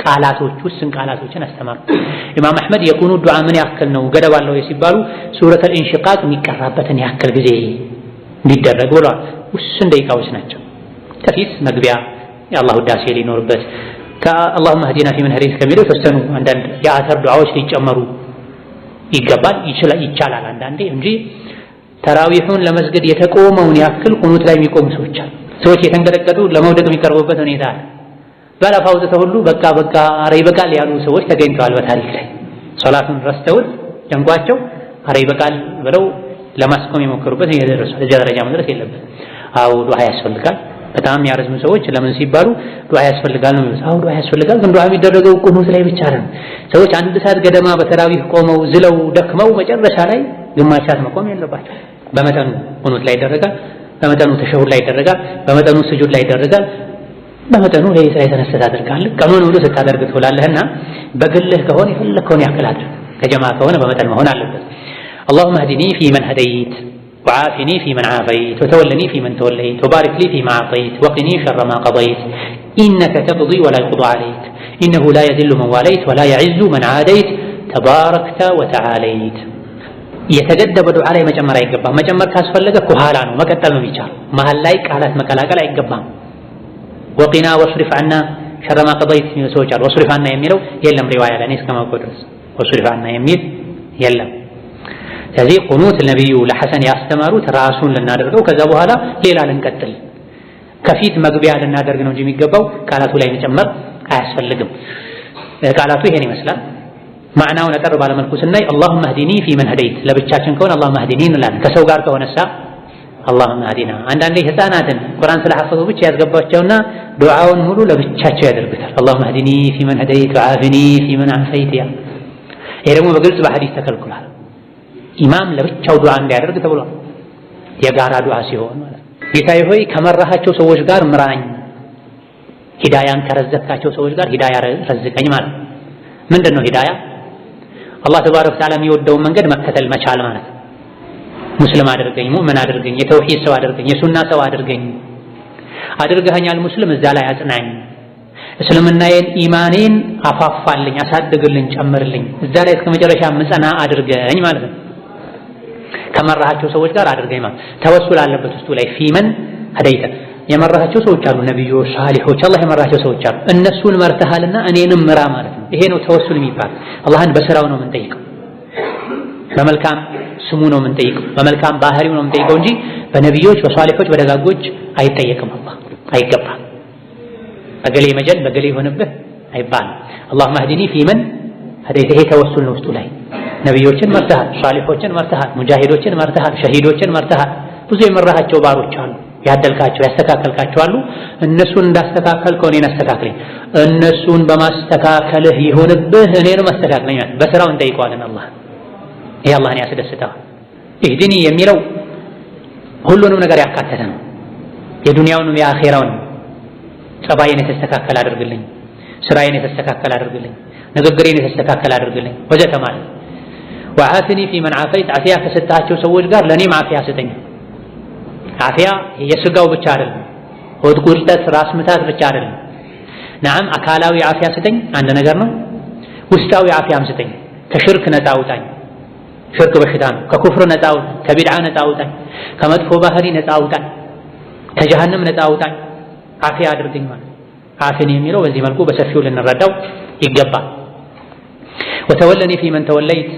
ቃላቶች ውስን ቃላቶችን አስተማሩ። ኢማም አሕመድ የቁኑት ዱዓ ምን ያክል ነው ገደብ አለው ሲባሉ ሱረቱል ኢንሺቃቅ የሚቀራበትን ያክል ጊዜ እንዲደረግ ብለዋል። ውስን ደቂቃዎች ናቸው። ከፊት መግቢያ የአላህ ውዳሴ ሊኖርበት ከአላሁመ ህዲና ፊመን ሀደይት ከሚለው የተወሰኑ አንዳንድ የአተር ዱዓዎች ሊጨመሩ ይገባል ይቻላል አንዳንዴ እንጂ ተራዊሑን ለመስገድ የተቆመውን ያክል ቁኑት ላይ የሚቆሙ ሰዎች አሉ። ሰዎች የተንቀጠቀጡ ለመውደቅ የሚቀርቡበት ሁኔታ አለ። በለፋው ሁሉ በቃ አረ ይበቃል ያሉ ሰዎች ተገኝተዋል በታሪክ ላይ። ሶላቱን ረስተውት ደንጓቸው አረ ይበቃል ብለው ለማስቆም የሞከሩበት እየደረሱ እዚያ ደረጃ መድረስ የለበት። አዎ ዱዓ ያስፈልጋል። በጣም ያረዝሙ ሰዎች ለምን ሲባሉ ዱዓ ያስፈልጋል ነው የሚሉት። አዎ ዱዓ ያስፈልጋል፣ ግን ዱዓ የሚደረገው ቁኑት ላይ ብቻ ነው። ሰዎች አንድ ሰዓት ገደማ በተራዊህ ቆመው ዝለው ደክመው መጨረሻ ላይ ግማሽ ሰዓት መቆም የለባቸው። በመጠኑ ቁኑት ላይ ይደረጋል፣ በመጠኑ ተሸሁድ ላይ ይደረጋል፣ በመጠኑ ስጁድ ላይ ይደረጋል፣ በመጠኑ ሌሊት ላይ ተነስተህ ታደርጋለህ። ቀኑን ሁሉ ስታደርግ ትውላለህና በግልህ ከሆነ የፈለከውን ያክል አድርግ። ከጀማ ከሆነ በመጠን መሆን አለበት። اللهم اهدني فيمن هديت وعافني فيمن عافيت وتولني فيمن توليت وبارك لي فيما أعطيت وقني شر ما قضيت إنك تقضي ولا يقضى عليك إنه لا يذل من واليت ولا يعز من عاديت تباركت وتعاليت የተገደበ ዱዓ ላይ መጨመር አይገባም። መጨመር ካስፈለገ ከኋላ ነው መቀጠል ነው የሚቻል። መሃል ላይ ቃላት መቀላቀል አይገባም። ወቂና ወስሪፍ ዐና ሸረ ማ ቀضይት ሰዎች አሉ። ወስሪፍ ዐና የሚለው የለም ሪዋያ ላይ እስከማውቀው ድረስ ወስሪፍ ዐና የሚል የለም። ስለዚህ ቁኑት ነብዩ ለሐሰን ያስተማሩት ራሱን ልናደርገው ከዛ በኋላ ሌላ ልንቀጥል ከፊት መግቢያ ልናደርግ ነው እንጂ የሚገባው ቃላቱ ላይ መጨመር አያስፈልግም። ቃላቱ ይሄን ይመስላል። ማዕናውን አጠር ባለመልኩ ስናይ اللهم اهدني فيمن هديت ለብቻችን ከሆነ اللهم اهدني እንላለን። ከሰው ጋር ከሆነሳ اللهم اهدنا። አንዳንዴ ህፃናትን ቁርአን ስለሐፈዙ ብቻ ያስገባቸውና ዱዓውን ሙሉ ለብቻቸው ያደርጉታል። اللهم اهدني فيمن هديت وعافني فيمن عافيت። ይሄ ደግሞ በግልጽ በሐዲስ ተከልክሏል። ኢማም ለብቻው ዱዓ እንዲያደርግ ተብሏል። የጋራ ዱዓ ሲሆን ማለት ጌታዬ ሆይ ከመራሃቸው ሰዎች ጋር ምራኝ፣ ሂዳያን ከረዘቅካቸው ሰዎች ጋር ሂዳያ ረዝቀኝ ማለት ምንድን ነው ሂዳያ? አላህ ተባረከ ወተዓላ የሚወደውን መንገድ መከተል መቻል ማለት ነው። ሙስሊም አድርገኝ፣ ሙእምን አድርገኝ፣ የተውሂድ ሰው አድርገኝ፣ የሱና ሰው አድርገኝ። አድርገኸኛል ሙስሊም፣ እዛ ላይ አጽናኝ። እስልምናዬን ኢማኔን አፋፋልኝ፣ አሳድግልኝ፣ ጨምርልኝ፣ እዛ ላይ እስከ መጨረሻ ምጸና አድርገኝ ማለት ነው። ከመራሃቸው ሰዎች ጋር አድርገኝ ማለት ተወሱል አለበት ውስጡ ላይ ፊመን ሀደይተ የመራሃቸው ሰዎች አሉ፣ ነብዮች፣ ሳሊሖች፣ አላህ የመራሃቸው ሰዎች አሉ። እነሱን መርተሃልና እኔንም ምራ ማለት ነው። ይሄ ነው ተወሱል የሚባል። አላህን በስራው ነው የምንጠይቀው፣ በመልካም ስሙ ነው የምንጠይቀው፣ በመልካም ባህሪው ነው የምንጠይቀው እንጂ በነብዮች፣ በሳሊሖች፣ በደጋጎች አይጠየቅም። አላህ አይገባም። በገሌ መጀል በገሌ ይሆንብህ አይባልም። اللهم اهدني فيمن هديت። ይሄ ተወሱል ነው ውስጡ ላይ ነብዮችን መርተሃል፣ ሳሊሖችን መርተሃል፣ ሙጃሂዶችን መርተሃል፣ ሸሂዶችን መርተሃል። ብዙ የመራሃቸው ባሮች አሉ፣ ያደልካቸው ያስተካከልካቸው አሉ። እነሱን እንዳስተካከልከው እኔን አስተካክለኝ፣ እነሱን በማስተካከልህ ይሁንብህ እኔንም አስተካክለኝ። በስራው እንጠይቀዋለን አላህ። ይሄ አላህን ያስደስተዋል። ኢህዲኒ የሚለው ሁሉንም ነገር ያካተተ ነው። የዱንያውንም የአኺራውን ጸባዬን የተስተካከለ አድርግልኝ፣ ስራዬን የተስተካከለ አድርግልኝ፣ ንግግሬን የተስተካከለ አድርግልኝ ወዘተ ማለት። ወዓፊኒ ፊመን ዓፈይት፣ ዓፊያ ከሰጣቸው ሰዎች ጋር ለኔም ዓፊያ ስጠኝ። ዓፊያ የስጋው ብቻ አይደለም፣ ሆድ ቁርጠት፣ ራስ ምታት ብቻ አይደለም። ነዓም አካላዊ ዓፊያ ስጠኝ አንድ ነገር ነው። ውስጣዊ ዓፊያም ስጠኝ። ከሽርክ ነፃ አውጣኝ፣ ሽርክ በሽታ ነው። ከኩፍር ነፃ አውጣኝ፣ ከቢድዓ ነፃ አውጣኝ፣ ከመጥፎ ባህሪ ነፃ አውጣኝ፣ ከጀሃነም ነፃ አውጣኝ። አፊያ አድርገኝ ማለት አፊን የሚለው በዚህ መልኩ በሰፊው ልንረዳው ይገባል። ወተወለኒ ፊመን ተወለይት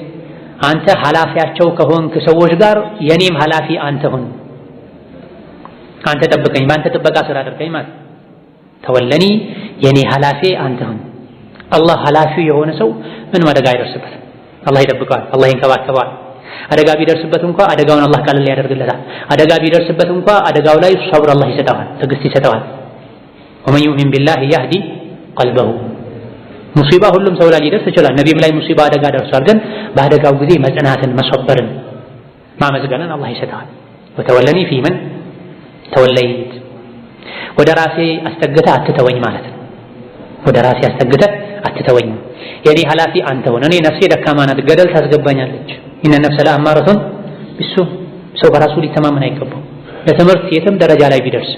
አንተ ኃላፊያቸው ከሆንክ ሰዎች ጋር የኔም ኃላፊ አንተ ሁን። አንተ ጠብቀኝ፣ በአንተ ጥበቃ ስራ አድርገኝ ማለት ተወለኒ የኔ ኃላፊ አንተ ሁን። አላህ ኃላፊው የሆነ ሰው ምንም አደጋ አይደርስበትም። አላህ ይጠብቀዋል፣ አላህ ይንከባከበዋል። አደጋ ቢደርስበት እንኳ አደጋውን አላህ ቀለል ያደርግለታል። አደጋ ቢደርስበት እንኳ አደጋው ላይ ሰብር አላህ ይሰጠዋል፣ ትዕግስት ይሰጠዋል። ወመን ዩእሚን ቢላሂ ያህዲ ቀልበሁ። ሙሲባ ሁሉም ሰው ላይ ሊደርስ ይችላል። ነቢይም ላይ ሙሲባ አደጋ ደርሷል። ግን በአደጋው ጊዜ መጽናትን፣ መሰበርን፣ ማመዝገንን አላህ ይሰጠዋል። ወተወለኒ ፊመን ተወለይት ወደ ራሴ አስጠግተህ አትተወኝ ማለት ነው። ወደ ራሴ አስጠግተህ አትተወኝ፣ የኔ ኃላፊ አንተ ሆነ። እኔ ነፍሴ ደካማ ናት፣ ገደል ታስገባኛለች። ኢነ ነፍሰ ለአማረቱን ቢሱ። ሰው በራሱ ሊተማመን አይገባው። በትምህርት የትም ደረጃ ላይ ቢደርስ፣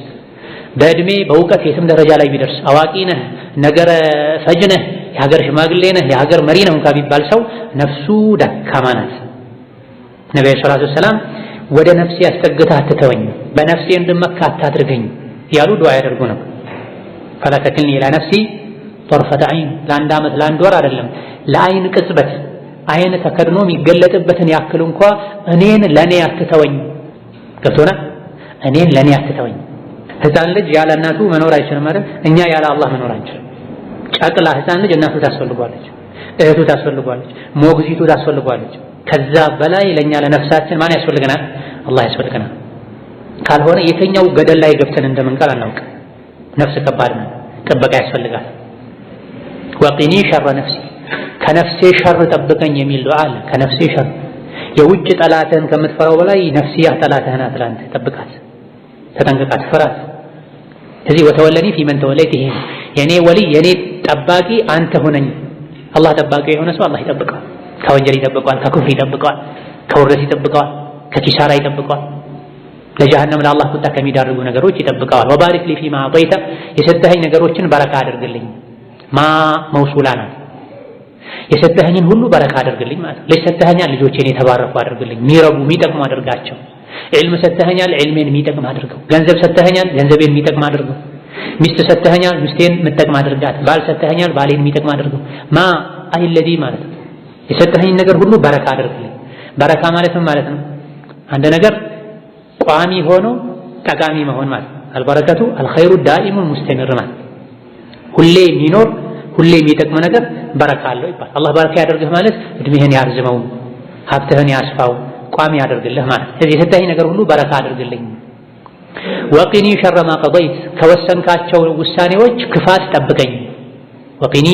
በእድሜ በእውቀት የትም ደረጃ ላይ ቢደርስ፣ አዋቂ ነህ፣ ነገረ ፈጅ ነህ፣ የሀገር ሽማግሌ ነህ፣ የሀገር መሪ ነህ እንኳ ቢባል ሰው ነፍሱ ደካማ ናት። ነብዩ ሰለላሁ ዐለይሂ ወሰለም ወደ ነፍሴ አስጠግተህ አትተወኝ፣ በነፍሴ እንድመካ አታድርገኝ ያሉ ዱዓ ያደርጉ ነው። ፈላ ተክልኒ ኢላ ነፍሲ ጠርፈተ ዐይን። ለአንድ ዓመት ለአንድ ወር አይደለም፣ ለአይን ቅጽበት አይን ተከድኖ የሚገለጥበትን ያክል እንኳ እኔን ለኔ አትተወኝ። ገብቶናል? እኔን ለኔ አትተወኝ። ህፃን ልጅ ያለ እናቱ መኖር አይችልም አይደል? እኛ ያለ አላህ መኖር አንችልም። ጨቅላ ህፃን ልጅ እናቱ ታስፈልጓለች፣ እህቱ ታስፈልጓለች፣ ሞግዚቱ ታስፈልጓለች። ከዛ በላይ ለኛ ለነፍሳችን ማን ያስፈልገናል? አላህ ያስፈልገናል። ካልሆነ የትኛው ገደል ላይ ገብተን እንደምንቀር አናውቅም። ነፍስ ከባድ ነው፣ ጥበቃ ያስፈልጋል። ወቂኒ ሸረ ነፍሲ፣ ከነፍሴ ሸር ጠብቀኝ የሚል ዱዓ አለ። ከነፍሴ ሸር፣ የውጭ ጠላትህን ከምትፈራው በላይ ነፍስያ ጠላትህ ናት። ለአንተ ጠብቃት፣ ተጠንቅቃት፣ ፍራት። ስለዚህ ወተወለኒ ፊመን ተወለይት፣ ይሄ የኔ ወሊ የኔ ጠባቂ አንተ ሁነኝ። አላህ ጠባቂ የሆነ ሰው አላህ ይጠብቀዋል። ከወንጀል ይጠብቀዋል፣ ከኩፍር ይጠብቀዋል፣ ከውርደት ይጠብቀዋል፣ ከኪሳራ ይጠብቀዋል፣ ለጀሃነም ለአላህ ቁጣ ከሚዳርጉ ነገሮች ይጠብቀዋል። ወባሪክ ሊ ፊማ አጠይተ፣ የሰጠኸኝ ነገሮችን በረካ አድርግልኝ። ማ መውሱላ ናት፣ የሰጠኸኝን ሁሉ በረካ አድርግልኝ ማለት ነው። ልጅ ሰጠኸኛል፣ ልጆቼን የተባረኩ አድርግልኝ፣ የሚረቡ የሚጠቅሙ አድርጋቸው። ዒልም ሰጠኸኛል፣ ዒልሜን የሚጠቅም አድርገው። ገንዘብ ሰጠኸኛል፣ ገንዘቤን የሚጠቅም አድርገው። ሚስት ሰጠኸኛል፣ ሚስቴን የምትጠቅም አድርጋት። ባል ሰጠኸኛል፣ ባሌን የሚጠቅም አድርገው። ማ አይለዚ ማለት ነው፣ የሰጠኸኝ ነገር ሁሉ በረካ አድርግልኝ። በረካ ማለት ምን ማለት ነው? አንድ ነገር ቋሚ ሆኖ ጠቃሚ መሆን ማለት ነው። አልበረከቱ አልኸይሩ ዳኢሙ ሙስተሚር ማለት ሁሌ የሚኖር ሁሌ የሚጠቅም ነገር በረካ አለው ይባላል። አላህ በረካ ያደርግህ ማለት እድሜህን ያርዝመው፣ ሀብትህን ያስፋው፣ ቋሚ ያደርግልህ ማለት። ስለዚህ የሰጠኸኝ ነገር ሁሉ በረካ አድርግልኝ። ወቂኒ ሸረ ማ ቀضይት፣ ከወሰንካቸው ውሳኔዎች ክፋት ጠብቀኝ። ወቂኒ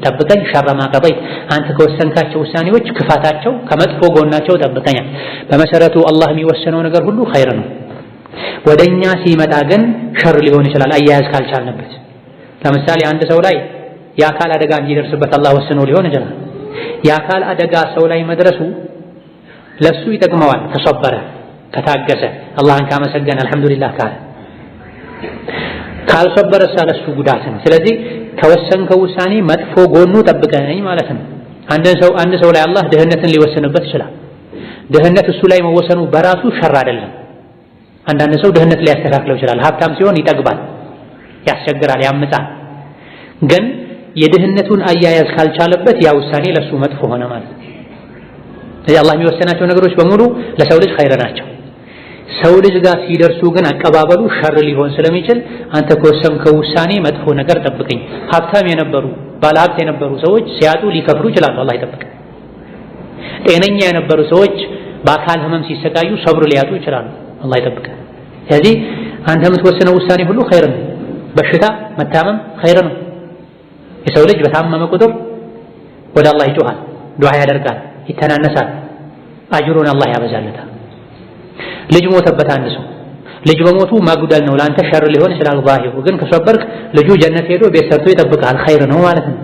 ጠብቀኝ፣ ሸረ ማ ቀضይት፣ አንተ ከወሰንካቸው ውሳኔዎች ክፋታቸው ከመጥፎ ጎናቸው ጠብቀኛል። በመሰረቱ አላህ የሚወሰነው ነገር ሁሉ ኸይር ነው። ወደኛ ሲመጣ ግን ሸር ሊሆን ይችላል አያያዝ ካልቻልንበት። ለምሳሌ አንድ ሰው ላይ የአካል አደጋ እንዲደርስበት አላህ ወስኖ ሊሆን ይችላል። የአካል አደጋ ሰው ላይ መድረሱ ለሱ ይጠቅመዋል ከሰበረ፣ ከታገሰ፣ አላህን ካመሰገነ፣ አልሐምዱሊላህ ካለ። ካልሰበረ ለሱ ጉዳት ነው። ስለዚህ ከወሰንከው ውሳኔ መጥፎ ጎኑ ጠብቀኝ ማለት ነው። አንድ ሰው ላይ አላህ ድህነትን ሊወስንበት ይችላል። ድህነት እሱ ላይ መወሰኑ በራሱ ሸር አይደለም። አንዳንድ ሰው ድህነት ሊያስተካክለው ይችላል። ሀብታም ሲሆን ይጠግባል፣ ያስቸግራል፣ ያምጻል። ግን የድህነቱን አያያዝ ካልቻለበት ያ ውሳኔ ለሱ መጥፎ ሆነ ማለት ነው። ስለዚህ አላህ የሚወሰናቸው ነገሮች በሙሉ ለሰው ልጅ ኸይር ናቸው። ሰው ልጅ ጋር ሲደርሱ ግን አቀባበሉ ሸር ሊሆን ስለሚችል አንተ ከወሰንከው ውሳኔ መጥፎ ነገር ጠብቀኝ። ሀብታም የነበሩ ባለሀብት የነበሩ ሰዎች ሲያጡ ሊከፍሩ ይችላሉ፣ አላህ ይጠብቅ። ጤነኛ የነበሩ ሰዎች በአካል ህመም ሲሰቃዩ ሰብር ሊያጡ ይችላሉ፣ አላህ ይጠብቅ። ስለዚህ አንተ የምትወስነው ውሳኔ ሁሉ ኸይር ነው። በሽታ መታመም ኸይር ነው። የሰው ልጅ በታመመ ቁጥር ወደ አላህ ይጮሃል፣ ዱዓ ያደርጋል፣ ይተናነሳል፣ አጅሩን አላህ ያበዛለታል። ልጅ ሞተበት አንድ ሰው፣ ልጅ በሞቱ ማጉደል ነው ለአንተ ሸር ሊሆን ይችላል ዛሂሩ። ግን ከሰበርክ ልጁ ጀነት ሄዶ ቤት ሰርቶ ይጠብቃል፣ ኸይር ነው ማለት ነው።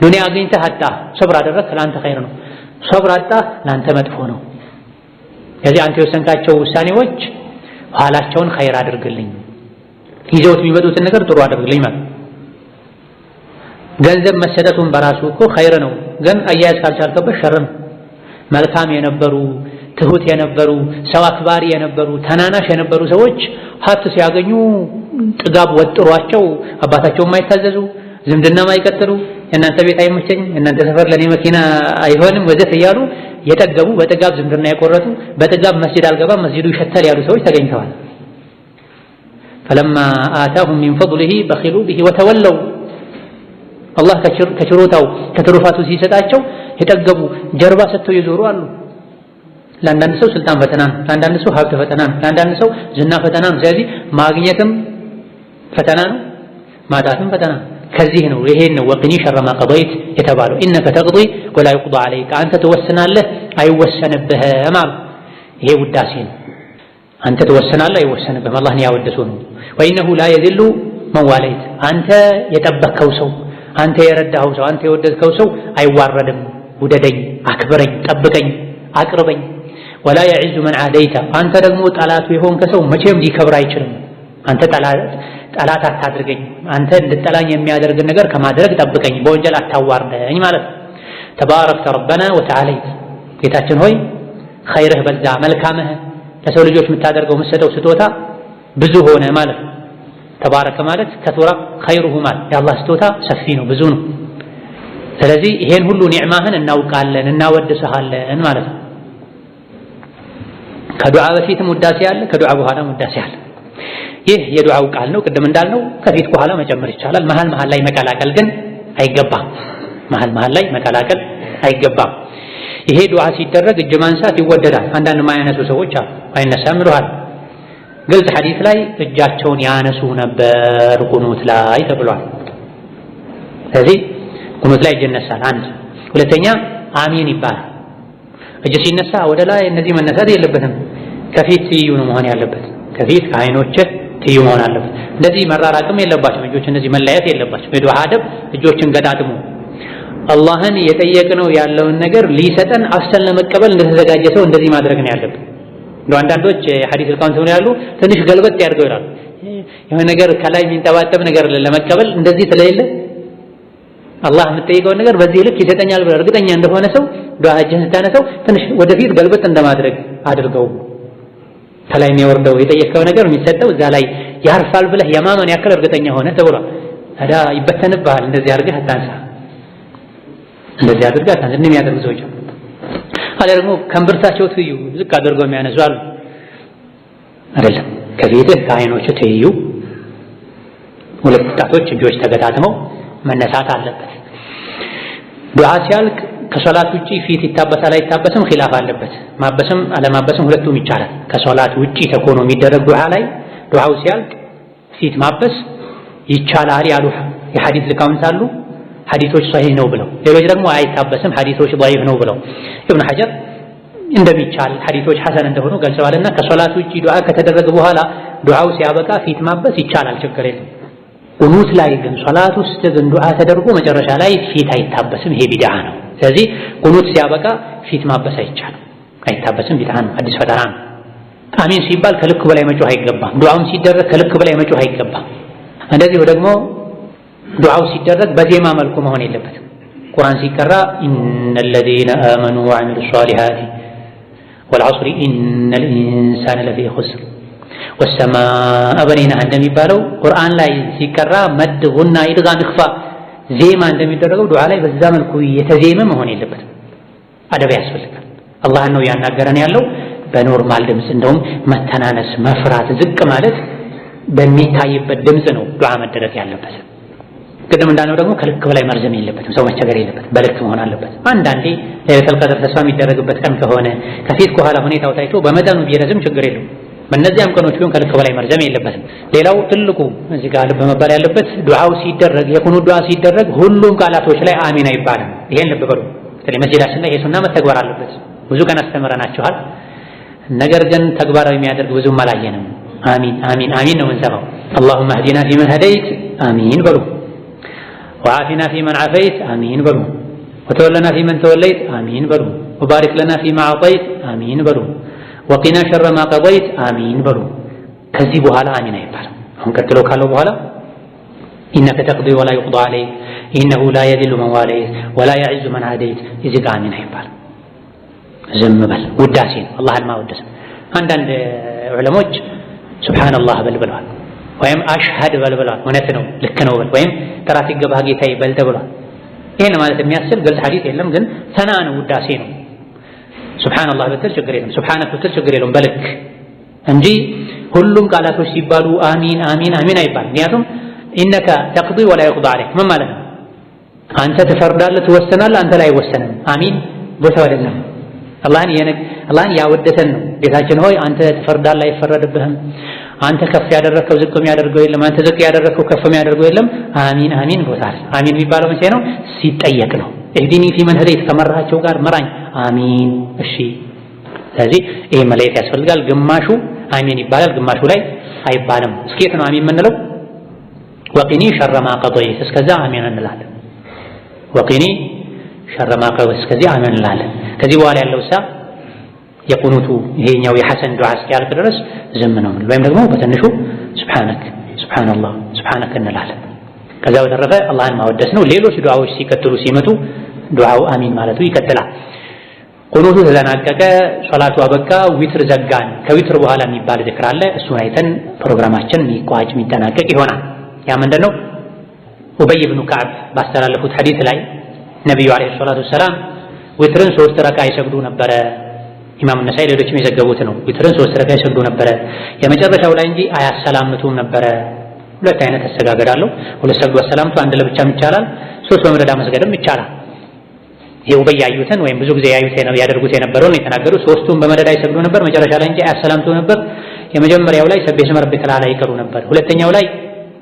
ዱንያ አግኝተህ አጣህ፣ ሰብር አደረግህ፣ ለአንተ ኸይር ነው። ሰብር አጣህ፣ ለአንተ መጥፎ ነው። ስለዚህ አንተ የወሰንካቸው ውሳኔዎች ኋላቸውን ኸይር አድርግልኝ፣ ይዘውት የሚመጡትን ነገር ጥሩ አድርግልኝ ማለት። ገንዘብ መሰጠቱን በራሱ እኮ ኸይር ነው፣ ግን አያያዝ ካልቻልከበት ሸር ነው። መልካም የነበሩ ትሁት የነበሩ ሰው አክባሪ የነበሩ ተናናሽ የነበሩ ሰዎች ሀብት ሲያገኙ ጥጋብ ወጥሯቸው አባታቸው የማይታዘዙ ዝምድና የማይቀጥሉ የእናንተ ቤት አይመቸኝም የእናንተ ሰፈር ለኔ መኪና አይሆንም ወዘተ እያሉ የጠገቡ በጥጋብ ዝምድና የቆረጡ በጥጋብ መስጂድ አልገባም መስጂዱ ይሸታል ያሉ ሰዎች ተገኝተዋል። فلما آتاهم من فضله بخلوا به وتولوا አላህ ከችሮታው ከትሩፋቱ ሲሰጣቸው የጠገቡ ጀርባ ሰጥተው ይዞሩ አሉ። ለአንዳንድ ሰው ስልጣን ፈተና ነው፣ ለአንዳንድ ሰው ሀብት ፈተና ነው፣ ለአንዳንድ ሰው ዝና ፈተና ነው። ስለዚህ ማግኘትም ፈተና ነው፣ ማጣትም ፈተና ነው። ከዚህ ነው ይሄን ነው ወቅኒ ሸረ ማ ቀضይት የተባለው ኢነከ ተቅዲ ወላ ይቅضى عليك አንተ ትወስናለህ አይወሰንብህም አሉ። ይሄ ውዳሴ ነው። አንተ ትወስናለህ አይወሰንብህም አላህን ያወደሱ ነው። ወኢነሁ ላ የዝሉ መን ዋለይት አንተ የጠበከው ሰው አንተ የረዳኸው ሰው አንተ የወደድከው ሰው አይዋረድም። ውደደኝ፣ አክብረኝ፣ ጠብቀኝ፣ አቅርበኝ። ወላ የዒዙ መን ዓደይተ አንተ ደግሞ ጠላቱ የሆንከ ሰው መቼም ሊከብር አይችልም። አንተ ጠላት አታድርገኝ፣ አንተ እንድጠላኝ የሚያደርግን ነገር ከማድረግ ጠብቀኝ፣ በወንጀል አታዋርደኝ ማለት ነው። ተባረክተ ረበና ወተዓለይት ጌታችን ሆይ ኸይርህ በዛ፣ መልካምህ ለሰው ልጆች የምታደርገው የምትሰጠው ስጦታ ብዙ ሆነ ማለት ነው። ተባረከ ማለት ከቱራ ኸይሩሁ ማለት የአላህ ስጦታ ሰፊ ነው ብዙ ነው። ስለዚህ ይሄን ሁሉ ኒዕማህን እናውቃለን እናወድስሃለን ማለት ነው። ከዱዓ በፊትም ውዳሴ አለ፣ ከዱዓ በኋላም ውዳሴ አለ። ይህ የዱዓው ቃል ነው። ቅድም እንዳልነው ከፊት ከኋላ መጨመር ይቻላል። መሃል ላይ መቀላቀል ግን አይገባም። መሃል ላይ መቀላቀል አይገባም። ይሄ ዱዓ ሲደረግ እጅ ማንሳት ይወደዳል። አንዳንድ ማያነሱ ሰዎች አሉ፣ አይነሳም ይሉሃል። ግልጽ ሐዲስ ላይ እጃቸውን ያነሱ ነበር ቁኑት ላይ ተብሏል። ስለዚህ ቁኑት ላይ እጅ ይነሳል። አንድ ሁለተኛ አሚን ይባላል። እጅ ሲነሳ ወደ ላይ እነዚህ መነሳት የለበትም። ከፊት ትይዩ ነው መሆን ያለበት። ከፊት ከዓይኖችህ ትይዩ መሆን አለበት። እንደዚህ መራራቅም የለባቸው እጆች፣ እንደዚህ መለያየት የለባቸው። የዱዓ አደብ እጆችን ገጣጥሞ አላህን የጠየቅነው ያለውን ነገር ሊሰጠን አፍሰል ለመቀበል እንደተዘጋጀ ሰው እንደዚህ ማድረግ ነው ያለብን። አንዳንዶች የሐዲስ ልቃውንት ሆነ ያሉ ትንሽ ገልበጥ ያድርገው ይላሉ። የሆነ ነገር ከላይ የሚንጠባጠብ ነገር ለመቀበል እንደዚህ ስለሌለ አላህ የምትጠይቀውን ነገር በዚህ ልክ ይሰጠኛል ብለህ እርግጠኛ እንደሆነ ሰው ዱዓ እጅህን ስታነሳው ትንሽ ወደፊት ገልበጥ እንደማድረግ አድርገው። ከላይ የሚወርደው የጠየቀው ነገር የሚሰጠው እዛ ላይ ያርፋል ብለህ የማመን ያክል እርግጠኛ ሆነ ተብሏል። ታዲያ ይበተንብሃል። እንደዚህ አድርገህ አታንሳ፣ እንደዚህ አድርገህ አታንሳ። እንደዚህ የሚያደርጉ ሰዎች አለ ደግሞ ከንብርታቸው ትይዩ ዝቅ አድርገው የሚያነሱ አሉ። አይደለም፣ ከፊትህ ከዓይኖቹ ትይዩ ሁለት ጣቶች እጆች ተገጣጥመው መነሳት አለበት። ዱዓ ሲያልቅ ከሶላት ውጪ ፊት ይታበሳል አይታበስም ኺላፍ አለበት። ማበስም አለማበስም ሁለቱም ይቻላል። ከሶላት ውጪ ተኮኖ የሚደረግ ዱዓ ላይ ዱዓው ሲያልቅ ፊት ማበስ ይቻላል ያሉ የሐዲስ ሊቃውንት አሉ። ሐዲሶች ሷሂህ ነው ብለው፣ ሌሎች ደግሞ አይታበስም ሐዲሶች ضعيف ነው ብለው። ኢብኑ ሐጀር እንደሚቻል ሐዲሶች ሐሰን እንደሆኑ ገልጸዋልና ከሶላት ውጪ ዱዓ ከተደረገ በኋላ ዱዓው ሲያበቃ ፊት ማበስ ይቻላል፣ ችግር የለም። ቁኑት ላይ ግን ሶላት ውስጥ ግን ዱዓ ተደርጎ መጨረሻ ላይ ፊት አይታበስም፣ ይሄ ቢድዓ ነው። ስለዚህ ቁኑት ሲያበቃ ፊት ማበስ አይቻልም፣ አይታበስም፣ ቢድዓ ነው፣ አዲስ ፈጠራ ነው። አሚን ሲባል ከልክ በላይ መጮህ አይገባም። ዱዓውም ሲደረግ ከልክ በላይ መጮህ አይገባም። እንደዚሁ ደግሞ ዱዓው ሲደረግ በዜማ መልኩ መሆን የለበትም። ቁርአን ሲቀራ ኢነል ለዚነ አመኑ ወዐሚሉ ሷሊሃቲ ወልዐስሪ ኢነል ኢንሳነ ለፊ ኹስር ወሰማአ በነይናሃ እንደሚባለው ቁርአን ላይ ሲቀራ መድ ጉና ኢድጋም ኢኽፋ ዜማ እንደሚደረገው ዱዓ ላይ በዛ መልኩ የተዜመ መሆን የለበትም። አደብ ያስፈልጋል። አላህን ነው ያናገረን ያለው በኖርማል ድምፅ። እንደውም መተናነስ፣ መፍራት፣ ዝቅ ማለት በሚታይበት ድምፅ ነው ዱዓ መደረግ ያለበት። ቅድም እንዳልነው ደግሞ ከልክ በላይ መርዘም የለበትም። ሰው መቸገር የለበትም፣ በልክ መሆን አለበት። አንዳንዴ ለይለቱል ቀድር ተስፋ የሚደረግበት ቀን ከሆነ ከፊት ከኋላ ሁኔታው ታይቶ በመጠኑ ቢረዝም ችግር የለውም። በእነዚያም ቀኖች ቢሆን ከልክ በላይ መርዘም የለበትም። ሌላው ትልቁ እዚህ ጋር ልብ መባል ያለበት ዱዓው ሲደረግ የቁኑት ዱዓ ሲደረግ ሁሉም ቃላቶች ላይ አሚን አይባልም። ይሄን ልብ በሉ። ስለዚህ መስጂዳችን ላይ ይሄ ሱና መተግበር አለበት። ብዙ ቀን አስተምረናችኋል። ነገር ግን ተግባራዊ የሚያደርግ ብዙም አላየንም። አሚን አሚን አሚን ነው የምንሰማው። اللهم اهدنا فيمن هديت آمين በሉ። وعافنا فيمن عافيت آمين በሉ። وتولنا فيمن توليت آمين በሉ። وبارك لنا فيما أعطيت آمين በሉ። وقنا شر ما قضيت آمين በሉ። ከዚህ በኋላ አሚን አይባልም። አሁን ቀጥሎ ካለው በኋላ إنك تقضي ولا يقضى عليك إنه لا يذل من واليت ولا يعز من عاديت እዚህ ጋር አሚን አይባልም። ዝም በል። ውዳሴ ነው፣ አላህን ማወደስ። አንዳንድ ዑለሞች ሱብሃንአላህ በል ብለዋል። ወይም አሽሀድ በል ብሏል። እውነት ነው ልክ ነው በል ወይም ጥራት ይገባህ ጌታዬ በል ተብሏል። ይሄን ማለት የሚያስችል ግልጽ ሐዲስ የለም። ግን ሰና ነው ውዳሴ ነው። ሱብሃንአላህ ብትል ችግር የለም፣ ሱብሃነክ ብትል ችግር የለውም በልክ እንጂ ሁሉም ቃላቶች ሲባሉ አሚን አሚን አሚን አይባልም። ምክንያቱም ኢነከ ተቅዲ ወላ ይቅዳ ዐለይክ ምን ማለት ነው? አንተ ትፈርዳለህ ትወሰናለህ፣ አንተ ላይ አይወሰንም። አሚን ቦታው አይደለም። አላህን ያወደሰን ነው። ጌታችን ሆይ አንተ ትፈርዳለህ አይፈረድብህም፣ አንተ ከፍ ያደረከው ዝቅ የሚያደርገው የለም፣ አንተ ዝቅ ያደረከው ከፍ የሚያደርገው የለም። አሚን አሚን ቦታ አለ። አሚን የሚባለው መቼ ነው? ሲጠየቅ ነው። እህዲኒ ፊመን ሀደይት ከመራሃቸው ጋር ምራኝ፣ አሚን እሺ። ስለዚህ ይሄ መለየት ያስፈልጋል። ግማሹ አሚን ይባላል፣ ግማሹ ላይ አይባልም። እስኬት ነው አሚን የምንለው? ወቂኒ ሸረ ማ ቀضይት እስከዛ አሚን እንላለን። ወቂኒ ሸረ ማ ቀضይት እስከዚህ አሚን እንላለን። ከዚህ በኋላ ያለው የቁኑቱ ይሄኛው የሐሰን ዱዓ እስኪያልቅ ድረስ ዝም ነው ወይም ደግሞ በትንሹ ሱብሃነክ ሱብሃንአላህ ሱብሃነክ እንላለን። ከዛ በተረፈ አላህን ማወደስ ነው። ሌሎች ዱዓዎች ሲቀጥሉ ሲመጡ ዱዓው አሚን ማለቱ ይቀጥላል። ቁኑቱ ተጠናቀቀ፣ ሶላቱ አበቃ፣ ዊትር ዘጋን። ከዊትር በኋላ የሚባል ዝክር አለ። እሱን አይተን ፕሮግራማችን የሚቋጭ የሚጠናቀቅ ይሆናል። ያ ምንድን ነው? ኡበይ ብኑ ከዕብ ባስተላለፉት ሐዲስ ላይ ነቢዩ ዓለይሂ ሰላቱ ወሰላም ዊትርን 3 ረካ ይሰግዱ ነበረ። ኢማም ነሳኢ ሌሎችም የዘገቡት ነው። ዊትርን 3 ረካ ይሰግዱ ነበረ፣ የመጨረሻው ላይ እንጂ አያሰላምቱም ነበረ። ሁለት አይነት አሰጋገድ አለው። ሁለት ሰግዶ አሰላምቱ፣ አንድ ለብቻም ይቻላል፣ 3 በመደዳ መስገድም ይቻላል። የኡበይ ያዩትን ወይም ብዙ ጊዜ ያደርጉት የነበረውን የተናገሩ። 3ቱም በመደዳ ይሰግዱ ነበር፣ መጨረሻ ላይ እንጂ አያሰላምቱ ነበር። የመጀመሪያው ላይ ሰብሕ እስመ ረቢከል አዕላ ይቀሩ ነበር። ሁለተኛው ላይ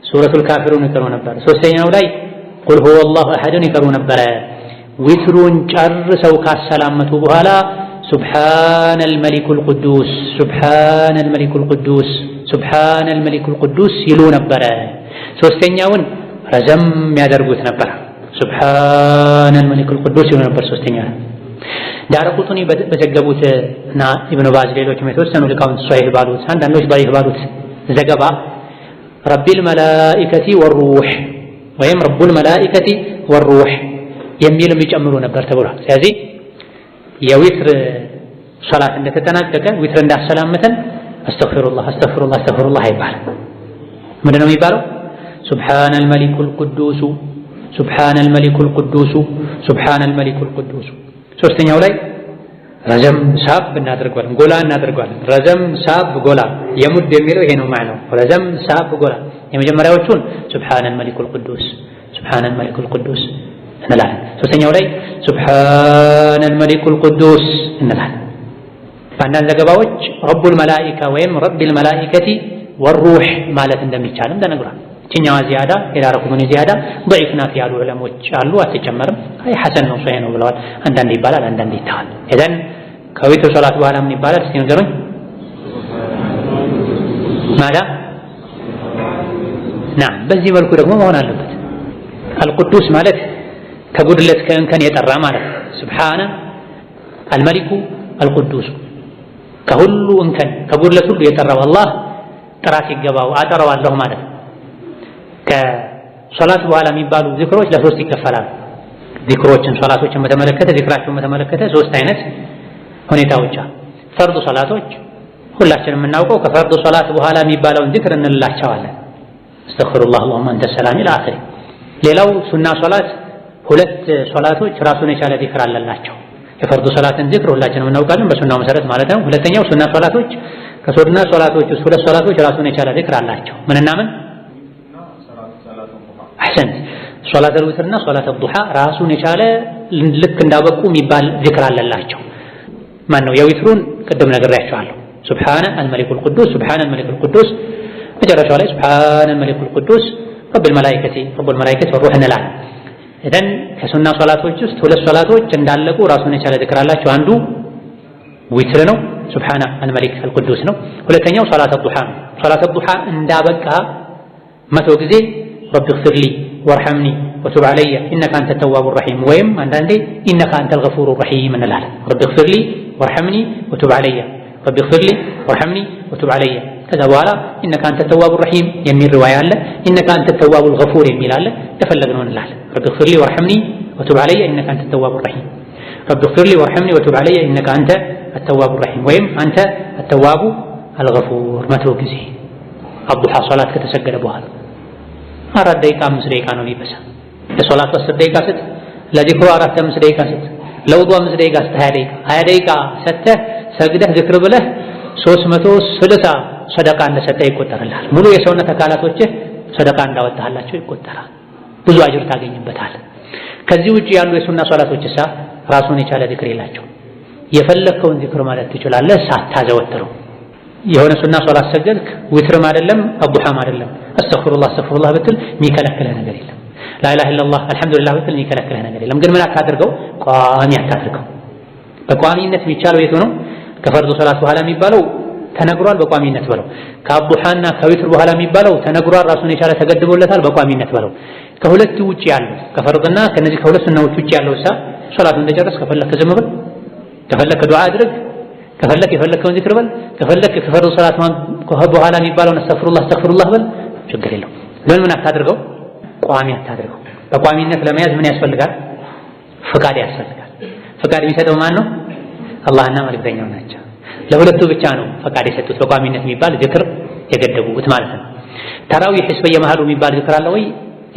ሱረቱል ካፊሩን ይቀሩ ነበር። ሶስተኛው ላይ ቁል ሁወላሁ አሐድን ይቀሩ ነበረ። ዊትሩን ጨርሰው ካሰላመቱ በኋላ ሱብሓነል መሊኩል ቅዱስ ሱብሓነል መሊኩል ቅዱስ ሱብሓነል መሊኩል ቅዱስ ይሉ ነበረ። ሶስተኛውን ረዘም ያደርጉት ነበር። ሱብሓነል መሊኩል ቅዱስ ይሉ ነበር ሶስተኛው። ዳረቁጡኒ በዘገቡት እና ኢብኑ ባዝ ሌሎችም የተወሰኑ ሊቃውንት ሷሂህ ባሉት አንዳንዶች ضعيف ባሉት ዘገባ ረቢል መላኢከቲ ወሩህ ወይም ረቡል መላኢከቲ ወሩህ የሚልም ይጨምሩ ነበር ተብሏል። ስለዚህ የዊትር ሶላት እንደተጠናቀቀ ዊትር እንዳሰላመተን አስተግፊሩላህ አስተግፊሩላህ አስተግፊሩላህ አይባልም። ምንድን ነው የሚባለው? ሱብሓነል መሊኩል ቅዱስ ሱብሓነል መሊኩል ቅዱስ ሱብሓነል መሊኩል ቅዱስ። ሶስተኛው ላይ ረዘም ሳብ እናደርገዋለን፣ ጎላ እናደርገዋለን። ረዘም ሳብ ጎላ የሙድ የሚለው ይሄ ነው ማዕናው። ረዘም ሳብ ጎላ። የመጀመሪያዎቹን ሱብሓነል መሊኩል ቅዱስ ሱብሓነል መሊኩል ቅዱስ እንላለን። ሶስተኛው ላይ ሱብሓነል መሊኩል ቅዱስ እንላለን። በአንዳንድ ዘገባዎች ረቡል መላኢካ ወይም ረቢል መላኢከቲ ወሩህ ማለት እንደሚቻልም ተነግሯል። እችኛዋ ዚያዳ የዳረቁጡኒ ዚያዳ ضعيف ናት ያሉ ዑለሞች አሉ። አትጨመርም፣ አይ ሐሰን ነው ሶሒህ ነው ብለዋል። አንዳንዴ ይባላል፣ አንዳንዴ ይተዋል። እዘን ከዊትር ሶላት በኋላ ምን ይባላል? እስኪ ንገሩኝ። ማዳ ናም በዚህ መልኩ ደግሞ መሆን አለበት። አልቅዱስ ማለት ከጉድለት ከእንከን የጠራ ማለት ነው። ሱብሓነ አልመሊኩ አልቅዱስ ከሁሉ እንከን ከጉድለት ሁሉ የጠራው አላህ ጥራት ይገባው አጠራዋለሁ ማለት ነው። ከሶላት በኋላ የሚባሉ ዚክሮች ለሶስት ይከፈላሉ። ዚክሮችን ሶላቶችን በተመለከተ ዚክራቸውን በተመለከተ 3 አይነት ሁኔታዎች አሉ። ፈርድ ሶላቶች ሁላችንም የምናውቀው ከፈርድ ሶላት በኋላ የሚባለውን ዚክር እንላቸዋለን። አስተግፊሩላህ አላሁመ አንተ ሰላም ኢላ አኺሪ። ሌላው ሱና ሶላት 2 ሶላቶች ራሱን የቻለ ዚክር አለላቸው። የፈርድ ሶላትን ዚክር ሁላችንም እናውቃለን በሱናው መሰረት ማለት ነው። ሁለተኛው ሱና ሶላቶች ከሱና ሶላቶች ውስጥ 2 ሶላቶች ራሱን የቻለ ዚክር አላቸው። ምንና ምን? አሕሰን ሶላተል ዊትርና ሶላተል ዱሃ ራሱን የቻለ ልክ እንዳበቁ የሚባል ዚክር አለላቸው። ማን ነው? የዊትሩን ቅድም ነግሬያቸዋለሁ። ሱብሓነ አልመሊኩል ቅዱስ ሱብሓነ አልመሊኩል ቅዱስ፣ መጨረሻው ላይ ሱብሓነ አልመሊኩል ቅዱስ ረቡል መላኢከቲ ወሩህ እንላለን። እዘን ከሱና ሶላቶች ውስጥ 2 ሶላቶች እንዳለቁ ራሱን የቻለ ዚክር አላቸው። አንዱ ዊትር ነው፣ ሱብሓነ አልመሊክ አልቅዱስ ነው። ሁለተኛው ሶላተል ዱሃ ነው። ሶላተል ዱሃ እንዳበቃ 100 ጊዜ ረቢ ግፊርሊ ወርሐምኒ ወቱብ ዐለየ ኢነከ አንተ ተዋቡ ረሒም ወይም አንዳንዴ ኢነከ አንተል ገፉሩ ረሒም እንላለን። ረቢ ግፊርሊ ወርሐምኒ ወቱብ ዐለየ ረቢ ግፊርሊ ወርሐምኒ ወቱብ ዐለየ። ከዛ በኋላ ኢነከ አንተ ተዋቡ ረሒም የሚል ሪዋያ አለ። ኢነከ አንተ ተዋቡል ገፉር የሚል አለ። የፈለግነው እንላለን። ረቢ ግፊርሊ ወርሐምኒ ወቱብ ዐለየ ኢነከ አንተ ተዋቡ ረሒም፣ ረቢ ግፊርሊ ወርሐምኒ ወቱብ ዐለየ ኢነከ አንተ አተዋቡ ረሒም ወይም አንተ አተዋቡ አልገፉር 100 ጊዜ። አዱሃ ሶላት ከተሰገደ በኋላ 4 ደቂቃ 5 ደቂቃ ነው የሚበሳ። ለሶላቱ 10 ደቂቃ ስጥ፣ ለዚክሩ 4-5 ደቂቃ ስጥ፣ ለውዱ 5 ደቂቃ ስጥ፣ 20 ደቂቃ ሰጥተህ ሰግደህ ዝክር ብለህ 360 ሰደቃ እንደሰጠህ ይቆጠርልሃል። ሙሉ የሰውነት አካላቶችህ ሰደቃ እንዳወጣህላቸው ይቆጠራል። ብዙ አጅር ታገኝበታል። ከዚህ ውጪ ያሉ የሱና ሶላቶችሳ ራሱን የቻለ ዚክር የላቸው። የፈለከውን ዚክር ማለት ትችላለህ ሳታዘወትረው። የሆነ ሱና ሶላት ሰገድክ ዊትርም አይደለም አዱሃም አይደለም አስተግፊሩላህ ብትል የሚከለክልህ ነገር የለም። ላኢላሃ ኢለላህ አልሐምዱሊላህ ብትል የሚከለክልህ ነገር የለም። ግን ምን አታድርገው? ቋሚ አታድርገው። በቋሚነት የሚቻለው የቱ ነው? ከፈርዱ ሶላት በኋላ የሚባለው ተነግሯል፣ በቋሚነት በለው። ከአዱሃና ከዊትር በኋላ የሚባለው ተነግሯል፣ ራሱን የቻለ ተገድቦለታል፣ በቋሚነት በለው። ከሁለት ውጪ ያለው ከፈርድና ከነዚህ ከሁለት ሱናዎች ውጪ ያለው ሶላቱን እንደጨረስ ከፈለክ ዝም በል፣ ከፈለክ ዱዓ አድርግ፣ ከፈለክ የፈለከውን ዚክር በል፣ ከፈለክ ከፈርዱ ሶላት በኋላ የሚባለውን አስተግፊሩላህ በል፣ ችግር የለው። ግን ምን አታድርገው? ቋሚ አታድርገው። በቋሚነት ለመያዝ ምን ያስፈልጋል? ፍቃድ ያስፈልጋል። ፍቃድ የሚሰጠው ማን ነው? አላህና መልእክተኛው ናቸው። ለሁለቱ ብቻ ነው ፈቃድ የሰጡት በቋሚነት የሚባል ዚክር የገደቡት ማለት ነው። ተራዊህስ በየመሃሉ የሚባል ዚክር አለ ወይ?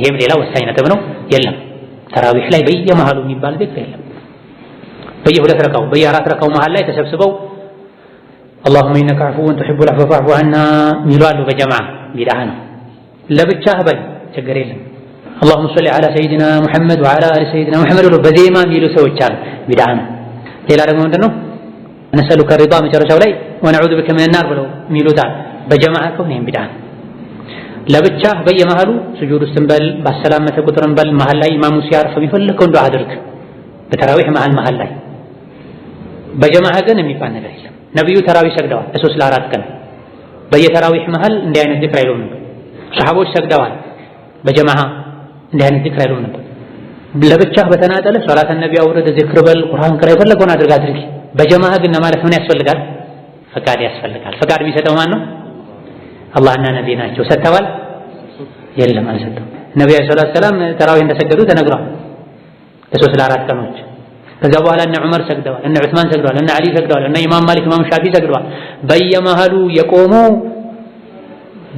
ይሄም ሌላ ወሳኝ ነጥብ ነው። የለም፣ ተራዊህ ላይ በየመሃሉ የሚባል ዚክር የለም። በየሁለት ረካው በየአራት ረካው መሃል ላይ ተሰብስበው اللهم انك عفو تحب العفو فاعف عنا ሚሉ አሉ። በጀማዓ ቢድዓ ነው። ለብቻህ በል ችግር የለም። اللهم صل على سيدنا محمد وعلى ال سيدنا محمد ብለው በዜማ የሚሉ ሰዎች አሉ። ቢድዓ ነው። ሌላ ደግሞ ምንድነው? ነሰሉከ ሪዳ መጨረሻው ላይ ወነዑዙ ቢከ ሚነ ናር ብለው የሚሉታል። በጀማዓ ከሆነ ይሄም ቢድዓ ነው። ለብቻህ በየመሃሉ ስጁድ ውስጥ በል፣ ባሰላመተ ቁጥርን በል፣ መሃል ላይ ኢማሙ ሲያርፍ የሚፈልገውን ዱዓ አድርግ። በተራዊህ መሃል ላይ በጀማዓ ግን የሚባል ነገር የለም። ነብዩ ተራዊህ ሰግደዋል ለ3 ለ4 ቀን። በየተራዊህ መሃል እንዲህ አይነት ዚክር አይሉም ነበር። ሰሃቦች ሰግደዋል በጀማዓ እንዲህ አይነት ዚክር አይሉም ነበር። ለብቻህ በተናጠለ ሶላተ ነቢ አውረድ፣ ዚክር በል፣ ቁርአን ቅራ፣ የፈለገውን አድርግ። በጀማዓ ግን ማለት ምን ያስፈልጋል? ፈቃድ ያስፈልጋል። ፈቃድ የሚሰጠው ማን ነው? አላህና ነቢ ናቸው። ሰጥተዋል? የለም አልሰጠም። ነብዩ ሰለላሁ ዐለይሂ ወሰለም ተራዊህ እንደሰገዱ ተነግሯል ለ3 ለ4 ቀኖች። ከዛ በኋላ እነ ዑመር ሰግደዋል፣ እነ ዑስማን ሰግደዋል፣ እነ አሊ ሰግደዋል፣ እነ ኢማም ማሊክ ኢማም ሻፊ ሰግደዋል። በየመሃሉ የቆሙ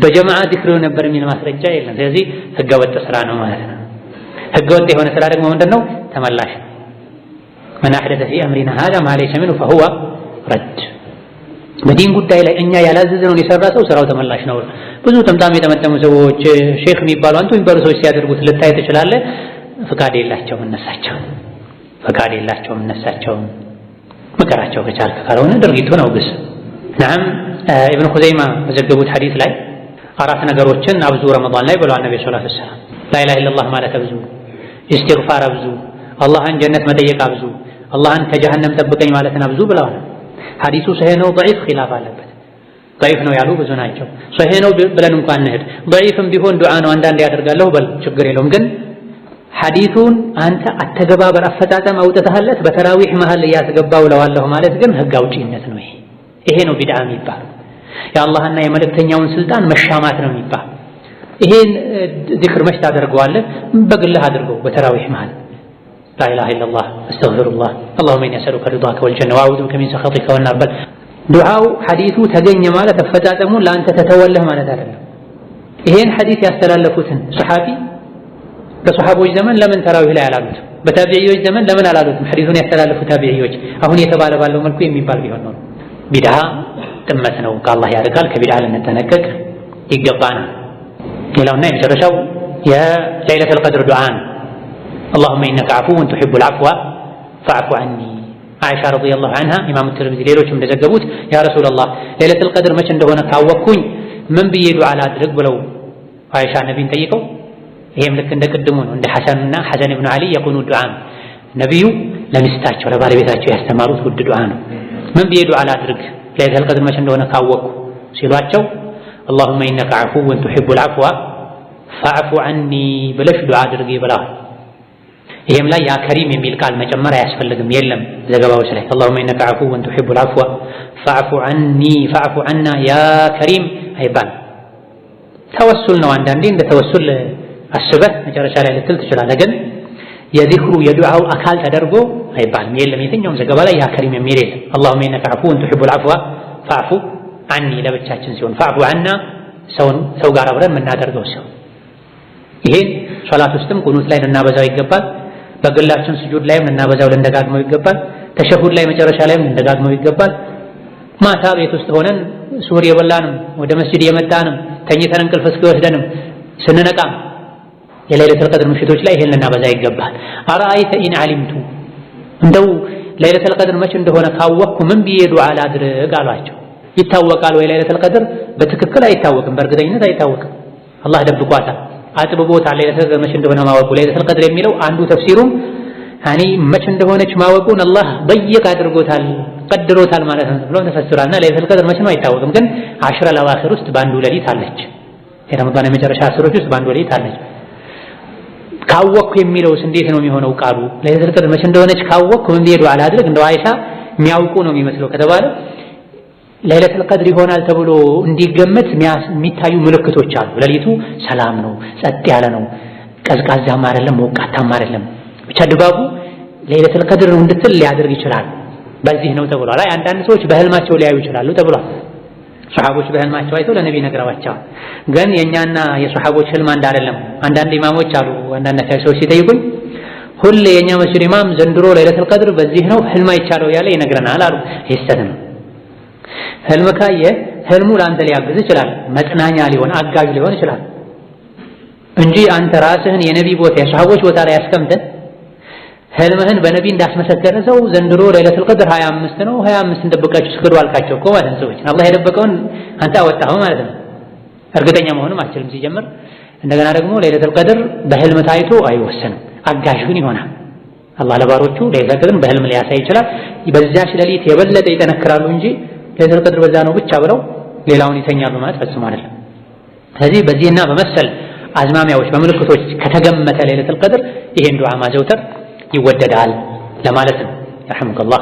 በጀማዓ ዚክር ነበር የሚል ማስረጃ የለም። ስለዚህ ህገወጥ ስራ ነው ማለት ነው። ህገወጥ የሆነ ስራ ደግሞ ምንድነው? ተመላሽ። من أحدث في أمرنا هذا ما ليس منه فهو رد። በዲን ጉዳይ ላይ እኛ ያላዘዝነውን የሰራ ሰው ስራው ተመላሽ ነው። ብዙ ተምታም የተመተሙ ሰዎች ሼክ የሚባሉ አንቱ የሚባሉ ሰዎች ሲያደርጉት ልታይ ትችላለህ። ፍቃድ የላቸውም እነሳቸው። መከራቸው ከቻልክ፣ ካልሆነ ድርጊቱን አውግዝ። ነዓም ኢብኑ ኹዘይማ በዘገቡት ሐዲስ ላይ 4 ነገሮችን አብዙ ረመዳን ላይ ብለዋል ነብዩ ሰለላሁ ዐለይሂ ወሰለም። ላኢላሃ ኢለላህ ማለት አብዙ፣ ኢስቲግፋር አብዙ፣ አላህን ጀነት መጠየቅ አብዙ፣ አላህን ከጀሃነም ጠብቀኝ ማለትን አብዙ ብለዋል። ሐዲሱ ሰሂህ ነው ضعيف ኺላፍ አለበት። ضعيف ነው ያሉ ብዙ ናቸው። ሰሂህ ነው ብለን እንኳን እንሂድ፣ ضعيفም ቢሆን ዱዓ ነው አንዳንዴ ያደርጋለሁ በል፣ ችግር የለውም። ግን ሐዲሱን አንተ አተገባበር አፈጣጠም አውጥተህለት በተራዊህ መሃል ያስገባው ለዋለሁ ማለት ግን ህግ አውጪነት ነው። ይሄ ነው ቢድዓ የሚባለው። የአላህና የመልእክተኛውን ስልጣን መሻማት ነው የሚባለው። ይሄን ዚክር መች ታደርገዋለህ? በግልህ አድርገው በተራዊህ መሃል ላኢላሃ ኢለላህ አስተግፊሩላህ اللهم إني أسألك رضاك والجنة وأعوذ بك من سخطك والنار በል። ዱዓው ሐዲሱ ተገኘ ማለት አፈጣጠሙን ለአንተ ተተወለህ ማለት አይደለም። ይሄን ሐዲስ ያስተላለፉትን ሰሐቢ በሰሐቦች ዘመን ለምን ተራዊህ ላይ አላሉትም? በታቢዒዎች ዘመን ለምን አላሉትም? ሐዲሱን ያስተላለፉ ታቢዒዎች አሁን የተባለ ባለው መልኩ የሚባል ቢሆን ነው። ቢድዓ ጥመት ነው፣ ከአላህ ያርቃል። ከቢድዓ ልንጠነቀቅ ይገባናል። ሌላውና የመጨረሻው የለይለቱል ቀድር ዱዓ ነው። اللهم إنك عفو تحب العفو فاعف عني። አይሻ ረዲየላሁ ዐንሃ ኢማሙ ትርሚዚ ሌሎችም እንደዘገቡት ያ ረሱላህ ለይለቱል ቀድር መቼ እንደሆነ ካወቅኩኝ ምን ብዬ ዱዓ ላድርግ ብለው አይሻ ነቢይን ጠይቀው፣ ይሄም ልክ እንደ ቅድሙ ነው። እንደ ሐሰንና ሐሰን ኢብኑ አሊ የቁኑ ዱዓ ነቢዩ ለሚስታቸው ለባለቤታቸው ያስተማሩት ውድ ዱዓ ነው። ምን ብዬ ዱዓ ላድርግ ለይለቱል ቀድር መቼ እንደሆነ ካወቅኩ ሲሏቸው اللهم إنك عفو تحب العفو فاعف عني ብለሽ ዱዓ አድርጊ ብለዋል። ይሄም ላይ ያ ከሪም የሚል ቃል መጨመር አያስፈልግም። የለም ዘገባዎች ላይ اللهم إنك عفو تحب العفو فاعف عني فاعف عنا يا كريم አይባል። ተወሱል ነው። አንዳንዴ እንደ ተወሱል አስበህ መጨረሻ ላይ ልትል ትችላለህ። ግን የዚክሩ የዱዓው አካል ተደርጎ አይባልም። የለም የትኛውም ዘገባ ላይ ያ ከሪም የሚል የለም። اللهم إنك عفو تحب العفو فاعف عني ለብቻችን ሲሆን فاعف عنا ሰው ጋር አብረን የምናደርገው ሰው። ይሄን ሶላት ውስጥም ቁኑት ላይ ልናበዛው ይገባል። በግላችን ስጁድ ላይም ልናበዛው ልንደጋግመው ይገባል። ተሸሁድ ላይ መጨረሻ ላይም ልንደጋግመው ይገባል። ማታ ቤት ውስጥ ሆነን ሱር የበላንም ወደ መስጂድ የመጣንም ተኝተን እንቅልፍ እስኪወስደንም ስንነቃም የለይለቱል ቀድር ምሽቶች ላይ ይሄን ልናበዛ ይገባል። አራአይተ ኢን ዓሊምቱ እንደው ለይለቱል ቀድር መቼ እንደሆነ ካወቅኩ ምን ብዬ ዱዓ ላድርግ አሏቸው። ይታወቃል ወይ ለይለቱል ቀድር? በትክክል አይታወቅም፣ በእርግጠኝነት አይታወቅም። አላህ ደብቋታል፣ አጥብቦታል። ለይለቱል ቀድር መቼ እንደሆነ ማወቁ ለይለቱል ቀድር የሚለው አንዱ ተፍሲሩም ያኒ መቼ እንደሆነች ማወቁን አላህ በየቅ አድርጎታል፣ ቀድሮታል ማለት ነው ብሎ ተፈስሯልና ለይለቱል ቀድር መቼ ነው አይታወቅም። ግን አሽረ ለዋኺር ውስጥ በአንዱ ሌሊት አለች። የረመዳን የመጨረሻ አስሮች ውስጥ በአንዱ ሌሊት አለች። ካወቅኩ የሚለውስ እንዴት ነው የሚሆነው? ቃሉ ለይለቱል ቀድር መቼ እንደሆነች ካወቅኩ ምን ብዬ ዱዓ ላድርግ? እንደው አይሻ የሚያውቁ ነው የሚመስለው ከተባለ ለይለቱል ቀድር ይሆናል ተብሎ እንዲገመት የሚታዩ ምልክቶች አሉ። ሌሊቱ ሰላም ነው፣ ጸጥ ያለ ነው፣ ቀዝቃዛም አይደለም፣ ሞቃታም አይደለም። ብቻ ድባቡ ለይለቱል ቀድር ነው እንድትል ሊያደርግ ይችላል። በዚህ ነው ተብሏል። አይ አንዳንድ ሰዎች በህልማቸው ሊያዩ ይችላሉ ተብሏል። ሱሐቦች በህልማቸው አይተው ለነብይ ነግረዋቸዋል። ግን የኛና የሱሐቦች ህልም አንድ አይደለም። አንዳንድ ኢማሞች አሉ፣ አንዳንድ ሰዎች ሲጠይቁኝ ሁሌ የኛ መስጂድ ኢማም ዘንድሮ ለይለቱል ቀድር በዚህ ነው ህልም አይቻለው ያለ ይነግረናል አሉ። ይስተት ነው። ህልም ካየ ህልሙ ለአንተ ሊያግዝ ይችላል፣ መጽናኛ ሊሆን አጋዥ ሊሆን ይችላል እንጂ አንተ ራስህን የነብይ ቦታ የሱሐቦች ቦታ ላይ አስቀምጠህ ህልምህን በነብይ እንዳስመሰከረ ሰው ዘንድሮ ለይለቱል ቀድር 25 ነው 25 እንደበቃችሁ ስክዱ አልካቸው እኮ ማለት ነው። ሰዎች አላህ የደበቀውን አንተ አወጣኸው ማለት ነው። እርግጠኛ መሆንም አትችልም ሲጀምር። እንደገና ደግሞ ለይለቱል ቀድር በህልም ታይቶ አይወሰንም፣ አጋዥ ግን ይሆናል። አላህ ለባሮቹ ለይለቱል ቀድርን በህልም ሊያሳይ ይችላል። በዛች ሌሊት የበለጠ ይጠነክራሉ እንጂ ለይለቱል ቀድር በዛ ነው ብቻ ብለው ሌላውን ይተኛሉ ማለት ፈጽሞ አይደለም። ስለዚህ በዚህና በመሰል አዝማሚያዎች በምልክቶች ከተገመተ ለይለቱል ቀድር ይሄን ዱዓ ማዘውተር ይወደዳል ለማለት ነው። ረሐመከላህ።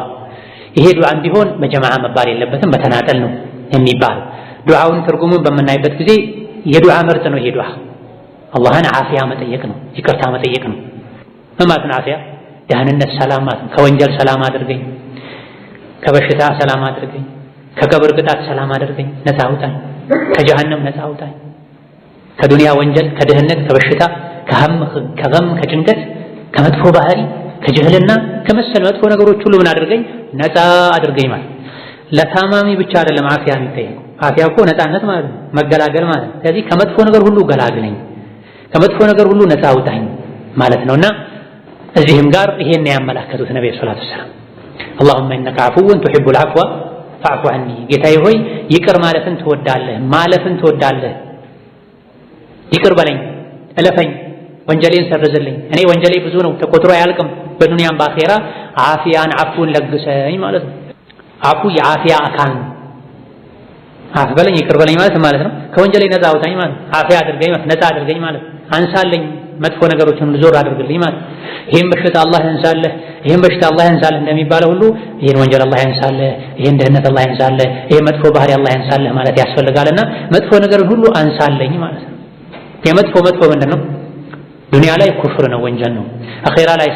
ይሄ ዱዓም ቢሆን በጀማዓ መባል የለበትም፣ በተናጠል ነው የሚባል። ዱዓውን ትርጉሙን በምናይበት ጊዜ የዱዓ ምርጥ ነው። ይሄ ዱዓ አላህን ዓፊያ መጠየቅ ነው፣ ይቅርታ መጠየቅ ነው። ማለት ነው ዓፊያ ደህንነት፣ ሰላም ማለት ነው። ከወንጀል ሰላም አድርገኝ፣ ከበሽታ ሰላም አድርገኝ፣ ከቀብር ቅጣት ሰላም አድርገኝ፣ ነፃ አውጣኝ፣ ከጀሃነም ነፃ አውጣኝ፣ ከዱንያ ወንጀል፣ ከድህነት፣ ከበሽታ፣ ከገም፣ ከጭንቀት፣ ከመጥፎ ባህሪ፣ ከጅህልና ከመሰል መጥፎ ነገሮች ሁሉ ምን አድርገኝ? ነፃ አድርገኝ ማለት። ለታማሚ ብቻ አይደለም ዓፊያ የሚጠየቀው። ዓፊያ እኮ ነፃነት ማለት ነው፣ መገላገል ማለት ነው። ስለዚህ ከመጥፎ ነገር ሁሉ ገላግለኝ፣ ከመጥፎ ነገር ሁሉ ነፃ አውጣኝ ማለት ነውና እዚህም ጋር ይሄን ያመላከቱት ነብዩ ሰለላሁ ዐለይሂ ወሰለም اللهم انك عفو تحب العفو فاعف عني። ጌታዬ ሆይ ይቅር ማለትን ትወዳለህ፣ ማለፍን ትወዳለህ፣ ይቅር በለኝ፣ እለፈኝ፣ ወንጀሌን ሰርዝልኝ። እኔ ወንጀሌ ብዙ ነው፣ ተቆጥሮ አያልቅም። በዱንያም በአኼራ ዓፊያን ዓፉን ለግሰኝ ማለት ነው። ዓፉ የዓፊያ አካል ነው። አፍ በለኝ ይቅር በለኝ ማለት ነው። ከወንጀሌ ነፃ አውጣኝ ማለት ነው። ዓፊያ አድርገኝ ማለት ነፃ አድርገኝ ማለት አንሳለኝ፣ መጥፎ ነገሮችን ዞር አድርግልኝ ማለት። ይሄን በሽታ አላህ ያንሳልህ፣ ይሄን በሽታ አላህ ያንሳልህ እንደሚባለው ሁሉ ይሄን ወንጀል አላህ ያንሳልህ፣ ይሄን ድህነት አላህ ያንሳልህ፣ ይሄን መጥፎ ባህሪ አላህ ያንሳልህ ማለት ያስፈልጋልና መጥፎ ነገርን ሁሉ አንሳለኝ ማለት ነው። የመጥፎ ምንድን ነው? ዱንያ ላይ ኩፍር ነው፣ ወንጀል ነው። አኼራ ላይ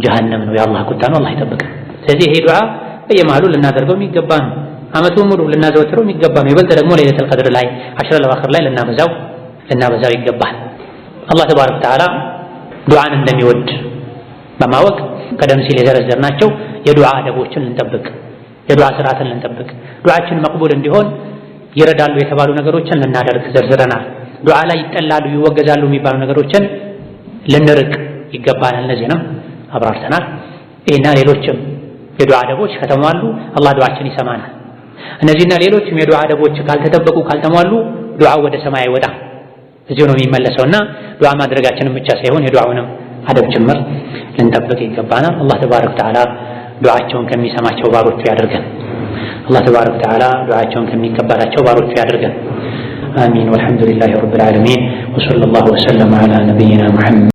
ጀሃነም ነው፣ የአላህ ቁጣ ነው። አላህ ይጠብቀን። ስለዚህ ይሄ ዱዓ በየመሃሉ ልናደርገው የሚገባ ነው። ዓመቱን ሙሉ ልናዘወትረው የሚገባ ነው። ይበልጥ ደግሞ ለይለቱል ቀድር ላይ አሽረ ለዋኺር ላይ ልናበዛው ይገባል። አላህ ተባረከ ወተዓላ ዱዓን እንደሚወድ በማወቅ ቀደም ሲል የዘረዘርናቸው የዱዓ አደቦችን ልንጠብቅ፣ የዱዓ ስርዓትን ልንጠብቅ፣ ዱዓችን መቅቡል እንዲሆን ይረዳሉ የተባሉ ነገሮችን ልናደርግ ዘርዝረናል። ዱዓ ላይ ይጠላሉ ይወገዛሉ የሚባሉ ነገሮችን ልንርቅ ይገባናል። እነዚህንም አብራርተናል። ይህና ሌሎችም የዱዓ አደቦች ከተሟሉ አላህ ዱዓችን ይሰማናል። እነዚህና ሌሎችም የዱዓ አደቦች ካልተጠበቁ ካልተሟሉ ዱዓው ወደ ሰማይ አይወጣም፣ እዚሁ ነው የሚመለሰውና ዱዓ ማድረጋችንን ብቻ ሳይሆን የዱዓውንም አደብ ጭምር ልንጠብቅ ይገባናል። አላህ ተባረከ ወተዓላ ዱዓቸውን ከሚሰማቸው ባሮቹ ያድርገን። አላህ ተባረከ ወተዓላ ዱዓቸውን ከሚቀበላቸው ባሮቹ ያድርገን። آمين والحمد لله رب العالمين وصلى الله وسلم على نبينا محمد